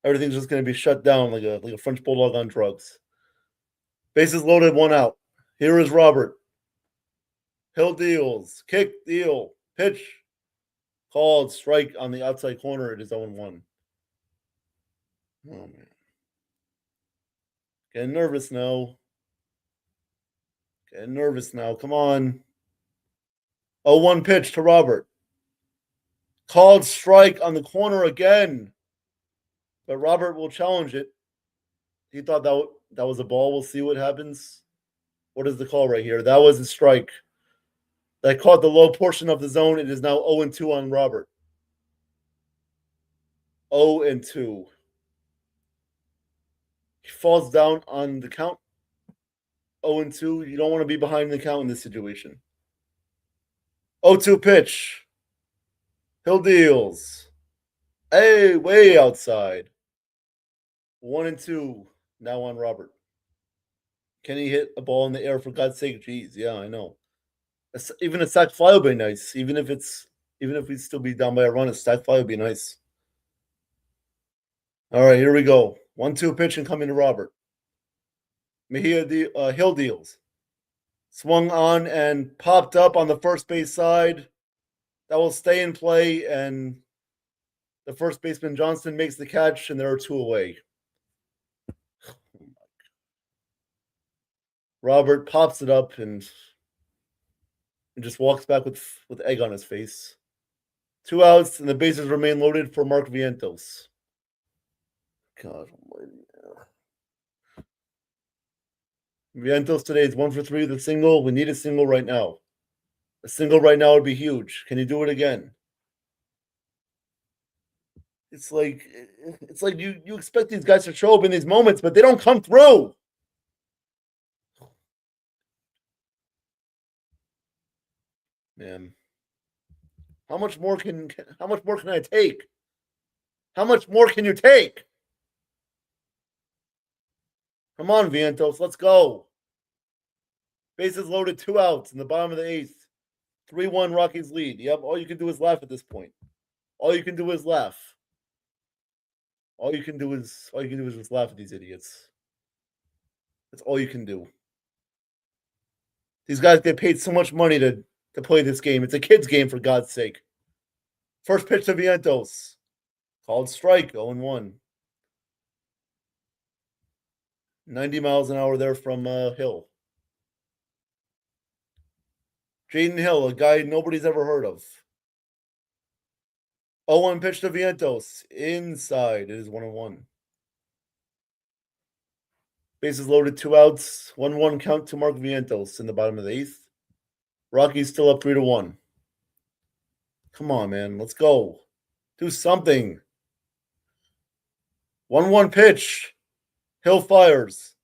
Everything's just going to be shut down like a French bulldog on drugs. Bases loaded, 1 out. Here is Robert. Hill deals. Kick, deal. Pitch. Called. Strike on the outside corner. It is 0-1. Oh, man. Getting nervous now. Getting nervous now. Come on. 0-1 pitch to Robert. Called strike on the corner again. But Robert will challenge it. He thought that was a ball. We'll see what happens. What is the call right here? That was a strike. That caught the low portion of the zone. It is now 0-2 on Robert. 0-2. He falls down on the count. 0-2. You don't want to be behind the count in this situation. 0-2 pitch. Hill deals. Hey, way outside. 1-2 now on Robert. Can he hit a ball in the air for God's sake? Jeez, yeah, I know. Even a sac fly would be nice. Even if we'd still be down by a run, a sac fly would be nice. All right, here we go. 1-2 pitch and coming to Robert. Hill deals. Swung on and popped up on the first base side. That will stay in play, and the first baseman Johnston makes the catch, and there are 2 away. Robert pops it up and just walks back with egg on his face. 2 outs, and the bases remain loaded for Mark Vientos. God almighty. Vientos today is 1 for 3 with a single. We need a single right now. A single right now would be huge. Can you do it again? It's like you expect these guys to show up in these moments, but they don't come through. Man, how much more can I take? How much more can you take? Come on, Vientos, let's go. Bases loaded, 2 outs in the bottom of the 8th. 3-1 Rockies lead. Yep, all you can do is laugh at this point. All you can do is laugh. All you can do is just laugh at these idiots. That's all you can do. These guys get paid so much money to play this game. It's a kid's game, for God's sake. First pitch to Vientos. Called strike, 0-1. 90 miles an hour there from Hill. Jaden Hill, a guy nobody's ever heard of. 0-1 pitch to Vientos. Inside. It is 1-1. Bases loaded, 2 outs. 1-1 count to Mark Vientos in the bottom of the 8th. Rockies still up 3-1. Come on, man. Let's go. Do something. 1-1 pitch. Hill fires.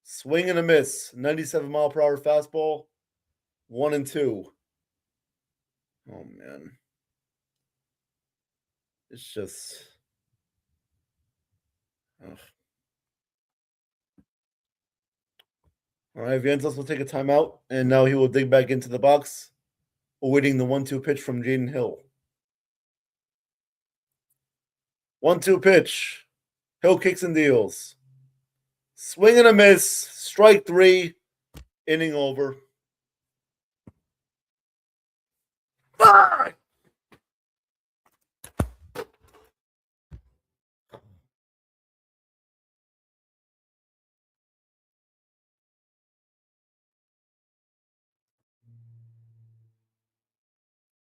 Swing and a miss. 97-mile-per-hour fastball. 1-2. Oh, man. It's just... Ugh. All right, Vientos will take a timeout, and now he will dig back into the box, awaiting the 1-2 pitch from Jaden Hill. 1-2 pitch. Hill kicks and deals. Swing and a miss. Strike 3. Inning over. Ah!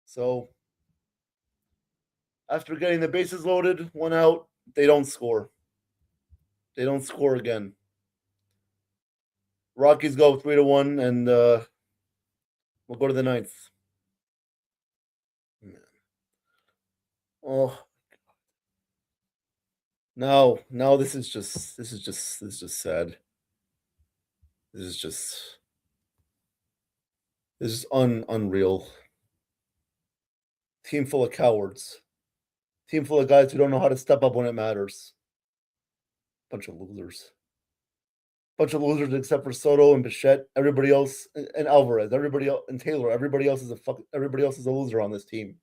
So after getting the bases loaded, 1 out, they don't score. They don't score again. Rockies go 3-1, and we'll go to the ninth. Oh, no, this is just sad. This is unreal. Team full of cowards. Team full of guys who don't know how to step up when it matters. Bunch of losers. Bunch of losers except for Soto and Bichette. Everybody else, and Alvarez. Everybody else, and Taylor. Everybody else is a loser on this team.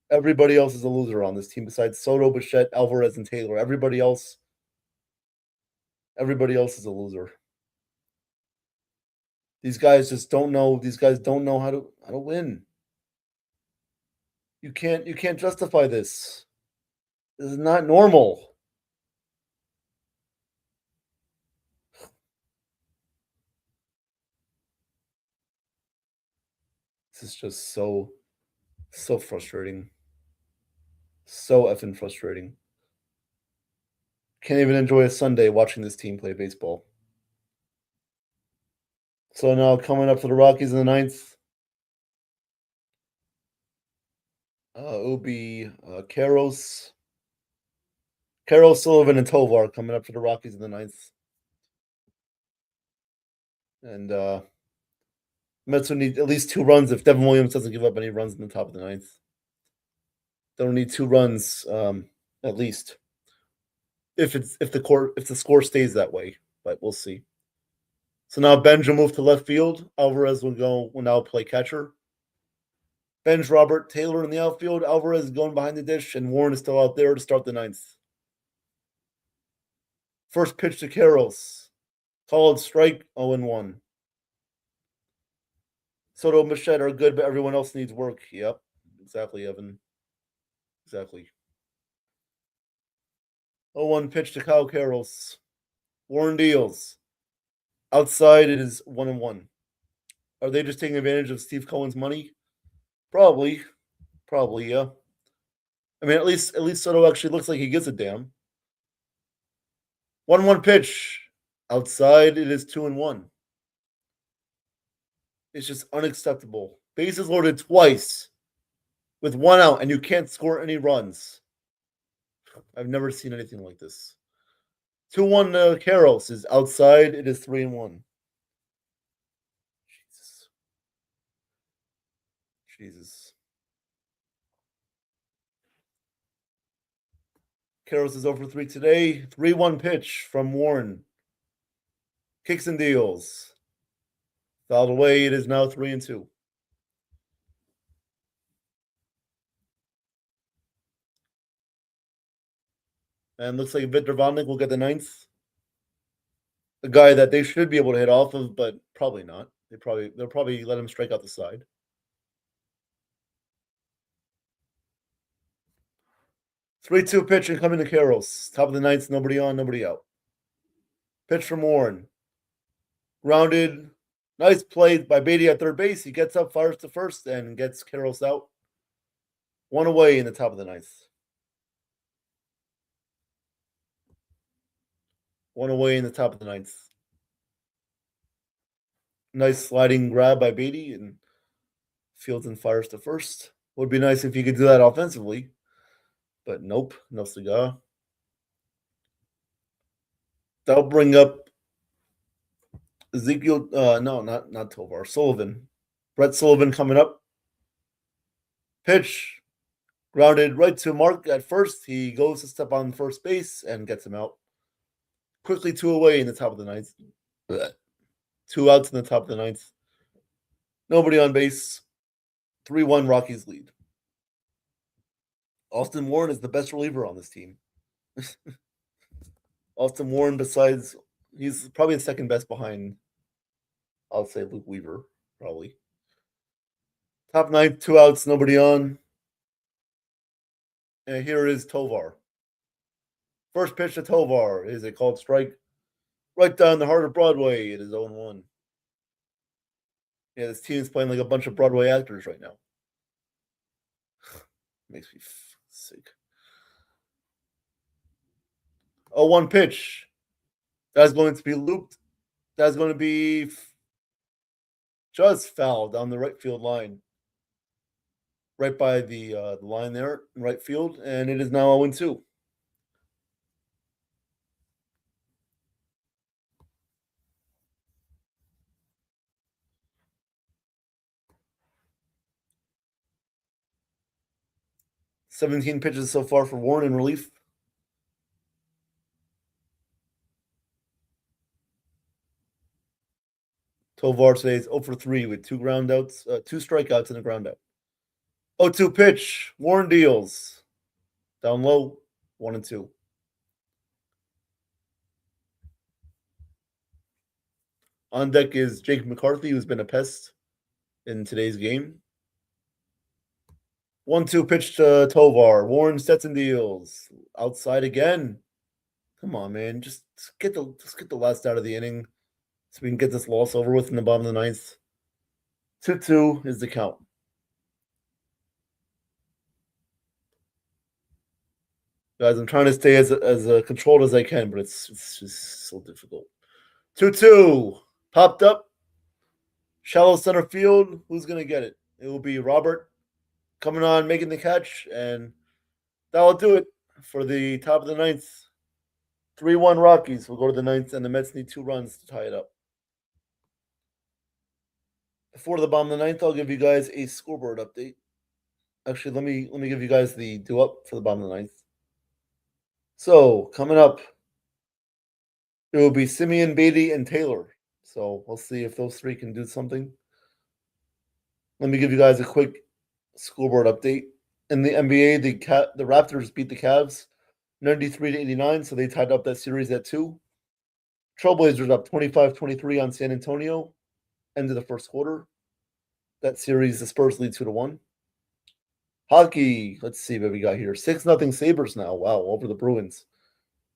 Everybody else is a loser on this team besides Soto, Bichette, Alvarez, and Taylor. Everybody else is a loser. These guys just don't know. These guys don't know how to win. You can't justify this. This is not normal. This is just so frustrating. So effing frustrating. Can't even enjoy a Sunday watching this team play baseball. So now coming up for the Rockies in the ninth, it will be Karros, Sullivan, and Tovar coming up for the Rockies in the ninth. And Mets will need at least 2 runs if Devin Williams doesn't give up any runs in the top of the ninth. They'll need 2 runs at least. If the score stays that way, but we'll see. So now Benj will move to left field. Alvarez will now play catcher. Benj, Robert, Taylor in the outfield. Alvarez is going behind the dish, and Warren is still out there to start the ninth. First pitch to Karros. Called strike, 0-1. Soto and Bichette are good, but everyone else needs work. Yep, exactly, Evan. Exactly. 0-1 pitch to Kyle Karros. Warren deals. Outside, it is 1-1. Are they just taking advantage of Steve Cohen's money? Probably, yeah. I mean, at least Soto actually looks like he gives a damn. 1-1 pitch. Outside, it is 2-1. It's just unacceptable. Bases loaded twice with 1 out, and you can't score any runs. I've never seen anything like this. 2-1 Karros is outside. It is 3-1. Jesus. Karros is over 3 today. 3-1 pitch from Warren. Kicks and deals. Fouled away. It is now 3-2. And looks like Victor Vonnick will get the ninth. A guy that they should be able to hit off of, but probably not. They'll probably let him strike out the side. Three-two pitch and coming to Karros. Top of the ninth, nobody on, nobody out. Pitch from Warren. Grounded. Nice play by Beatty at third base. He gets up, fires to first, and gets Karros out. 1 away in the top of the ninth. 1 away in the top of the ninth. Nice sliding grab by Beatty, and fields and fires to first. Would be nice if he could do that offensively, but nope, no cigar. That'll bring up Ezekiel. No, not Tovar. Sullivan. Brett Sullivan coming up. Pitch. Grounded right to Mark at first. He goes to step on first base and gets him out. Quickly 2 away in the top of the ninth. 2 outs in the top of the ninth. Nobody on base. 3-1 Rockies lead. Austin Warren is the best reliever on this team. Austin Warren, he's probably the second best behind, I'll say, Luke Weaver, probably. Top 9, 2 outs, nobody on. And here is Tovar. First pitch to Tovar is a called strike. Right down the heart of Broadway. It is 0-1. Yeah, this team is playing like a bunch of Broadway actors right now. Makes me sick. 0-1 pitch. That's going to be looped. That's going to be just foul down the right field line. Right by the line there in right field. And it is now 0-2. "17 pitches so far for Warren in relief. Tovar today is 0 for 3 with 2 strikeouts and a ground out. 0-2 pitch. Warren deals. Down low, 1-2. On deck is Jake McCarthy, who's been a pest in today's game. 1-2 pitch to Tovar. Warren sets and deals. Outside again. Come on, man. Just get the last out of the inning so we can get this loss over with in the bottom of the ninth. 2-2 is the count. Guys, I'm trying to stay as controlled as I can, but it's just so difficult. 2-2. Popped up. Shallow center field. Who's going to get it? It will be Robert coming on, making the catch, and that'll do it for the top of the ninth. 3-1 Rockies. We'll go to the ninth, and the Mets need 2 runs to tie it up. Before the bottom of the ninth, I'll give you guys a scoreboard update. Actually, let me give you guys the do up for the bottom of the ninth. So coming up, it will be Simeon, Beatty, and Taylor. So we'll see if those 3 can do something. Let me give you guys a quick scoreboard update. In the NBA, the Raptors beat the Cavs 93-89, so they tied up that series at 2. Trailblazers up 25-23 on San Antonio. End of the first quarter. That series, the Spurs lead 2-1. Hockey, let's see what we got here. 6-0 Sabres now. Wow, over the Bruins.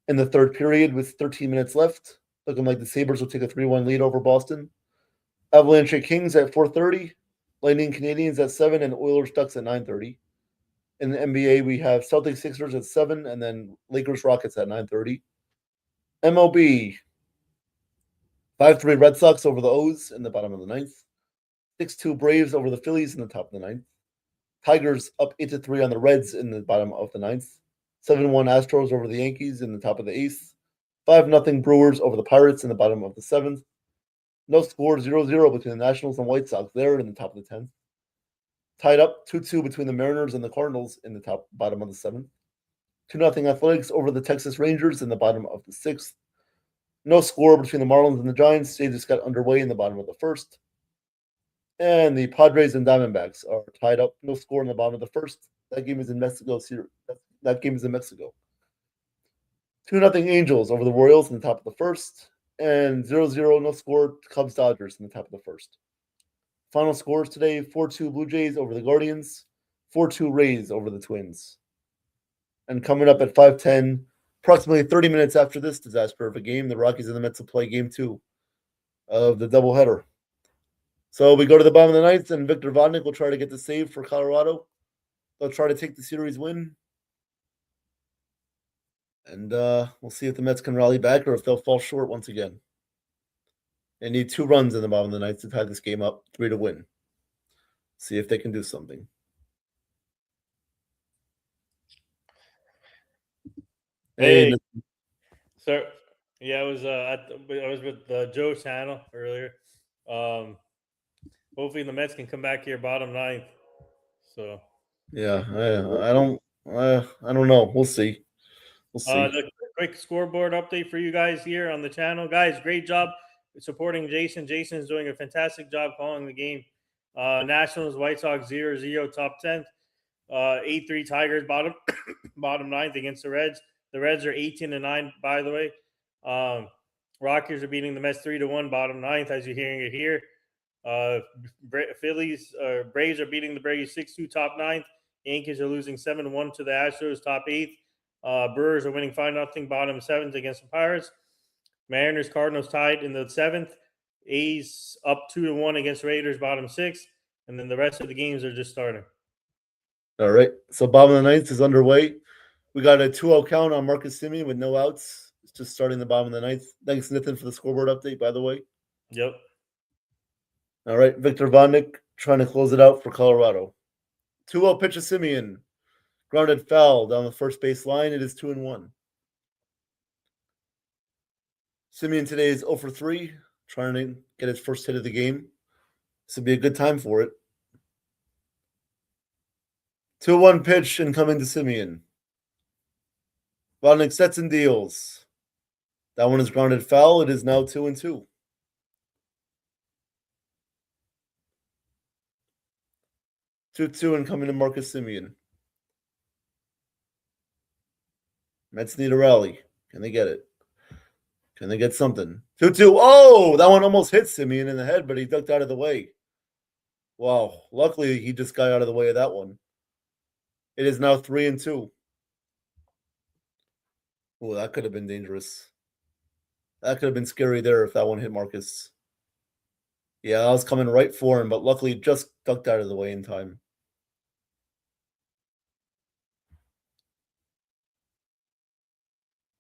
In the third period with 13 minutes left, looking like the Sabres will take a 3-1 lead over Boston. Avalanche Kings at 4:30. Lightning Canadiens at 7, and Oilers Ducks at 9:30. In the NBA, we have Celtics Sixers at 7, and then Lakers Rockets at 9:30. MLB, 5-3 Red Sox over the O's in the bottom of the ninth. 6-2 Braves over the Phillies in the top of the ninth. Tigers up 8-3 on the Reds in the bottom of the ninth. 7-1 Astros over the Yankees in the top of the eighth. 5-0 Brewers over the Pirates in the bottom of the seventh. No score, 0-0 between the Nationals and White Sox there in the top of the 10th. Tied up 2-2 between the Mariners and the Cardinals in the bottom of the 7th. 2-0 Athletics over the Texas Rangers in the bottom of the 6th. No score between the Marlins and the Giants. They just got underway in the bottom of the 1st. And the Padres and Diamondbacks are tied up. No score in the bottom of the 1st. That game is in Mexico. That game is in Mexico. 2-0 Angels over the Royals in the top of the 1st. And 0-0, no score, Cubs Dodgers in the top of the 1st. Final scores today: 4-2 Blue Jays over the Guardians, 4-2 Rays over the Twins. And coming up at 5:10, approximately 30 minutes after this disaster of a game, the Rockies and the Mets will play Game 2 of the doubleheader. So we go to the bottom of the ninth, and Victor Vodnik will try to get the save for Colorado. They'll try to take the series win. And we'll see if the Mets can rally back or if they'll fall short once again. They need 2 runs in the bottom of the ninth to tie this game up, 3 to win. See if they can do something. Hey, so yeah, I was with Joe's channel earlier. Hopefully the Mets can come back here bottom ninth. So yeah, I don't know. We'll see. The quick scoreboard update for you guys here on the channel. Guys, great job supporting Jason. Jason's doing a fantastic job calling the game. Nationals, White Sox 0-0 top 10th. 8-3 Tigers bottom ninth against the Reds. The Reds are 18-9, by the way. Rockies are beating the Mets 3-1 bottom ninth, as you're hearing it here. Braves are beating the Braves 6-2 top ninth. Yankees are losing 7-1 to the Astros top eighth. Brewers are winning 5-0 bottom seventh against the Pirates. Mariners Cardinals tied in the seventh. A's up 2-1 against Raiders bottom sixth. And then the rest of the games are just starting. All right. So bottom of the ninth is underway. We got a 2-0 count on Marcus Semien with no outs. It's just starting the bottom of the ninth. Thanks, Nathan, for the scoreboard update, by the way. Yep. All right. Victor Vodnik trying to close it out for Colorado. 2-0 pitch to Semien. Grounded foul down the first base line. It is 2-1. Semien today is 0 for 3, trying to get his first hit of the game. This would be a good time for it. 2-1 pitch incoming to Semien. Vodnik sets and deals. That one is grounded foul. It is now 2-2. Two incoming to Marcus Semien. Mets need a rally. Can they get it? Can they get something? 2-2. Oh, that one almost hit Semien in the head, but he ducked out of the way. Wow. Luckily, he just got out of the way of that one. It is now 3-2. Oh, that could have been dangerous. That could have been scary there if that one hit Marcus. Yeah, I was coming right for him, but luckily just ducked out of the way in time.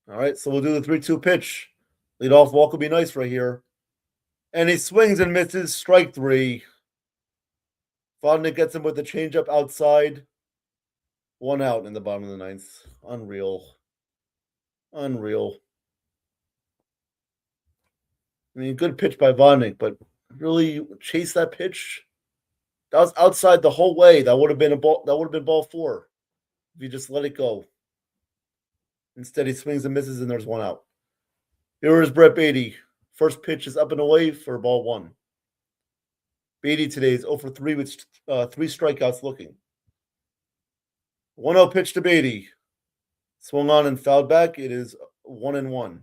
All right, so we'll do the 3-2 pitch. Leadoff walk will be nice right here. And he swings and misses. Strike 3. Vodnik gets him with the changeup outside. 1 out in the bottom of the ninth. Unreal. Unreal. I mean, good pitch by Vodnik, but really chase that pitch. That was outside the whole way. That would have been a ball. That would have been ball 4 if you just let it go. Instead, he swings and misses, and there's 1 out. Here is Brett Beatty. First pitch is up and away for ball 1. Beatty today is 0 for 3 with 3 strikeouts looking. 1-0 pitch to Beatty. Swung on and fouled back. It is 1-1.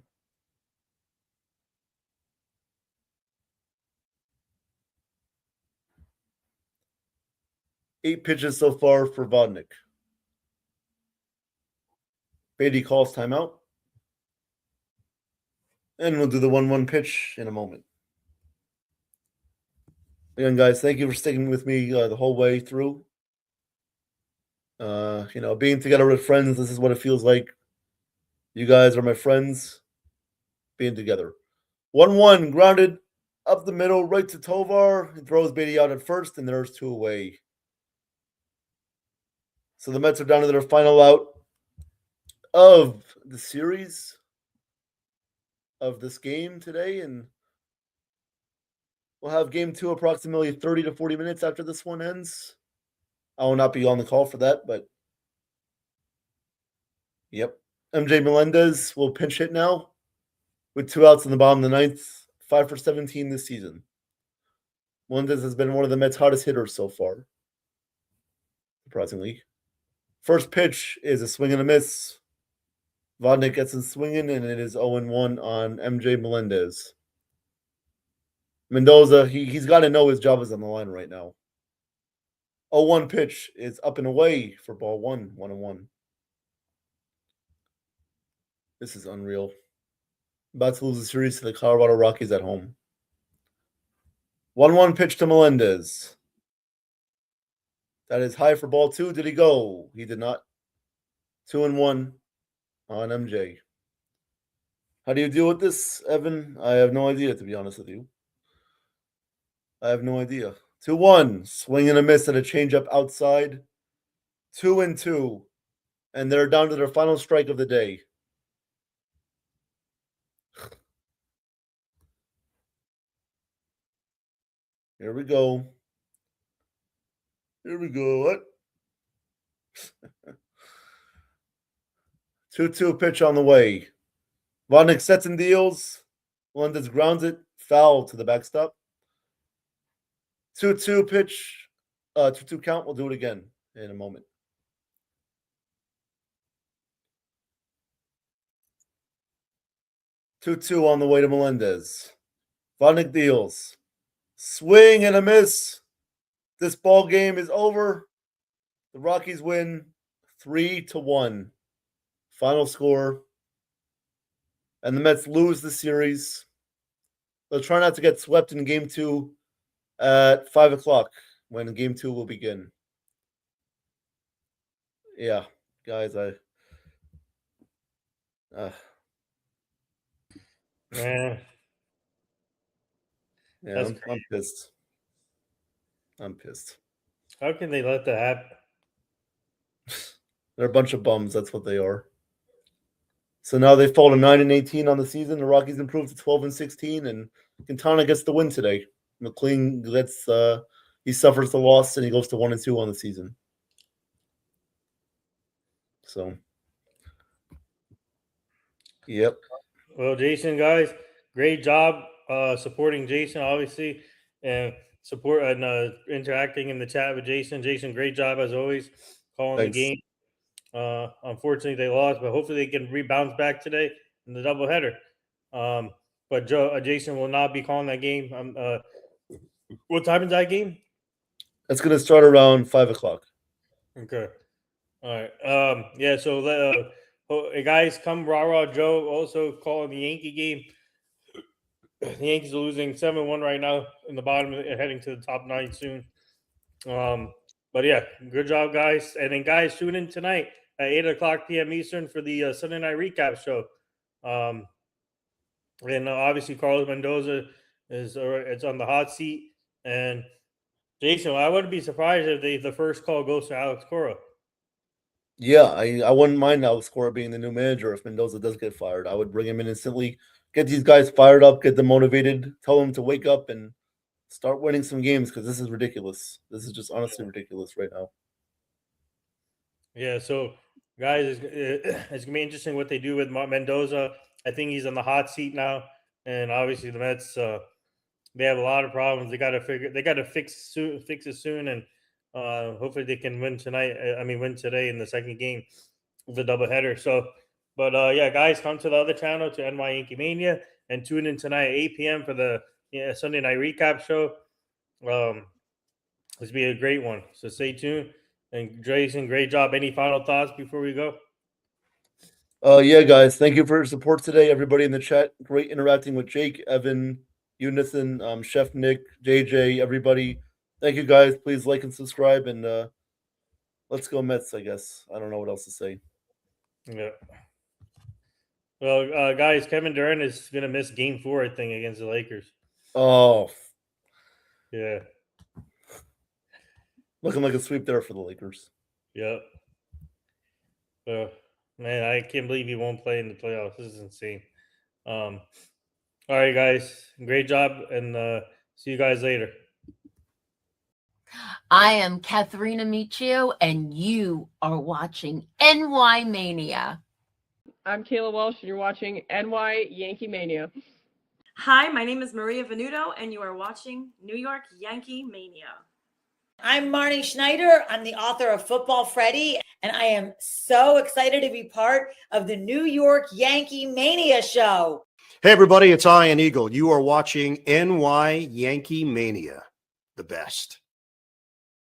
Eight pitches so far for Vodnik. Beatty calls timeout. And we'll do the 1-1 pitch in a moment. Again, guys, thank you for sticking with me the whole way through. Being together with friends, this is what it feels like. You guys are my friends. Being together. 1-1, grounded up the middle, right to Tovar. He throws Beatty out at first, and there's 2 away. So the Mets are down to their final out of the series of this game today, and we'll have game 2 approximately 30 to 40 minutes after this one ends. I will not be on the call for that, but yep. MJ Melendez will pinch hit now with 2 outs in the bottom of the ninth, 5 for 17 this season. Melendez has been one of the Mets' hottest hitters so far, surprisingly. First pitch is a swing and a miss. Vodnik gets him swinging, and it is 0-1 on MJ Melendez. Mendoza, he's got to know his job is on the line right now. 0-1 pitch is up and away for ball 1, 1-1. This is unreal. About to lose the series to the Colorado Rockies at home. 1-1 pitch to Melendez. That is high for ball 2. Did he go? He did not. 2-1 on MJ. How do you deal with this, Evan? I have no idea, to be honest with you. I have no idea. 2-1. Swing and a miss at a changeup outside. 2-2. And they're down to their final strike of the day. Here we go. Here we go. What? 2-2 pitch on the way. Vodnik sets and deals. Melendez grounds it. Foul to the backstop. 2-2 pitch. 2-2 count. We'll do it again in a moment. Two on the way to Melendez. Vodnik deals. Swing and a miss. This ball game is over. The Rockies win 3-1. Final score. And the Mets lose the series. They'll try not to get swept in game 2 at 5 o'clock when game 2 will begin. Yeah, guys, Man, yeah, That's I'm pissed. I'm pissed. how can they let that happen? They're a bunch of bums. That's what they are. So now they fall to 9-18 on the season. The Rockies improved to 12-16, and Quintana gets the win today. McLean gets he suffers the loss, and he goes to 1-2 on the season. So, yep. Well, Jason, guys, great job supporting Jason, obviously, and support and interacting in the chat with Jason. Jason, great job as always calling Thanks. the game. Unfortunately, they lost, but hopefully they can rebound back today in the doubleheader. But Jason will not be calling that game. What time is that game? That's going to start around 5 o'clock. Okay. All right. Yeah. So, guys, come rah Joe also calling the Yankee game. The Yankees are losing 7-1 right now in the bottom, heading to the top 9 soon. But yeah, good job, guys. And then, guys, tune in tonight at 8 o'clock p.m. Eastern for the Sunday Night Recap show. And obviously, Carlos Mendoza it's on the hot seat. And Jason, I wouldn't be surprised if the first call goes to Alex Cora. Yeah, I wouldn't mind Alex Cora being the new manager if Mendoza does get fired. I would bring him in instantly, get these guys fired up, get them motivated, tell them to wake up and start winning some games because this is ridiculous. This is just honestly ridiculous right now. Yeah, so guys, it's gonna be interesting what they do with Mendoza. I think he's on the hot seat now, and obviously the Mets they have a lot of problems. They got to fix it soon, and hopefully they can win tonight. Win today in the second game of the doubleheader. So, but yeah, guys, come to the other channel to NY Yankee Mania and tune in tonight at 8 p.m. for the Sunday Night Recap show. This will be a great one. So stay tuned. And Jason, great job. Any final thoughts before we go? Yeah, guys, thank you for your support today. Everybody in the chat, great interacting with Jake, Evan, Unithan, Chef Nick, JJ, everybody. Thank you, guys. Please like and subscribe, and let's go Mets, I guess. I don't know what else to say. Yeah. Well, guys, Kevin Durant is going to miss Game 4, I think, against the Lakers. Oh. Yeah. Looking like a sweep there for the Lakers. Yep. Man, I can't believe he won't play in the playoffs. This is insane. All right, guys. Great job, and see you guys later. I am Katharina Michio, and you are watching NY Mania. I'm Kayla Welsh, and you're watching NY Yankee Mania. Hi, my name is Maria Venuto, and you are watching New York Yankee Mania. I'm Marnie Schneider. I'm the author of Football Freddy, and I am so excited to be part of the New York Yankee Mania show. Hey, everybody, it's Ian Eagle. You are watching NY Yankee Mania, the best.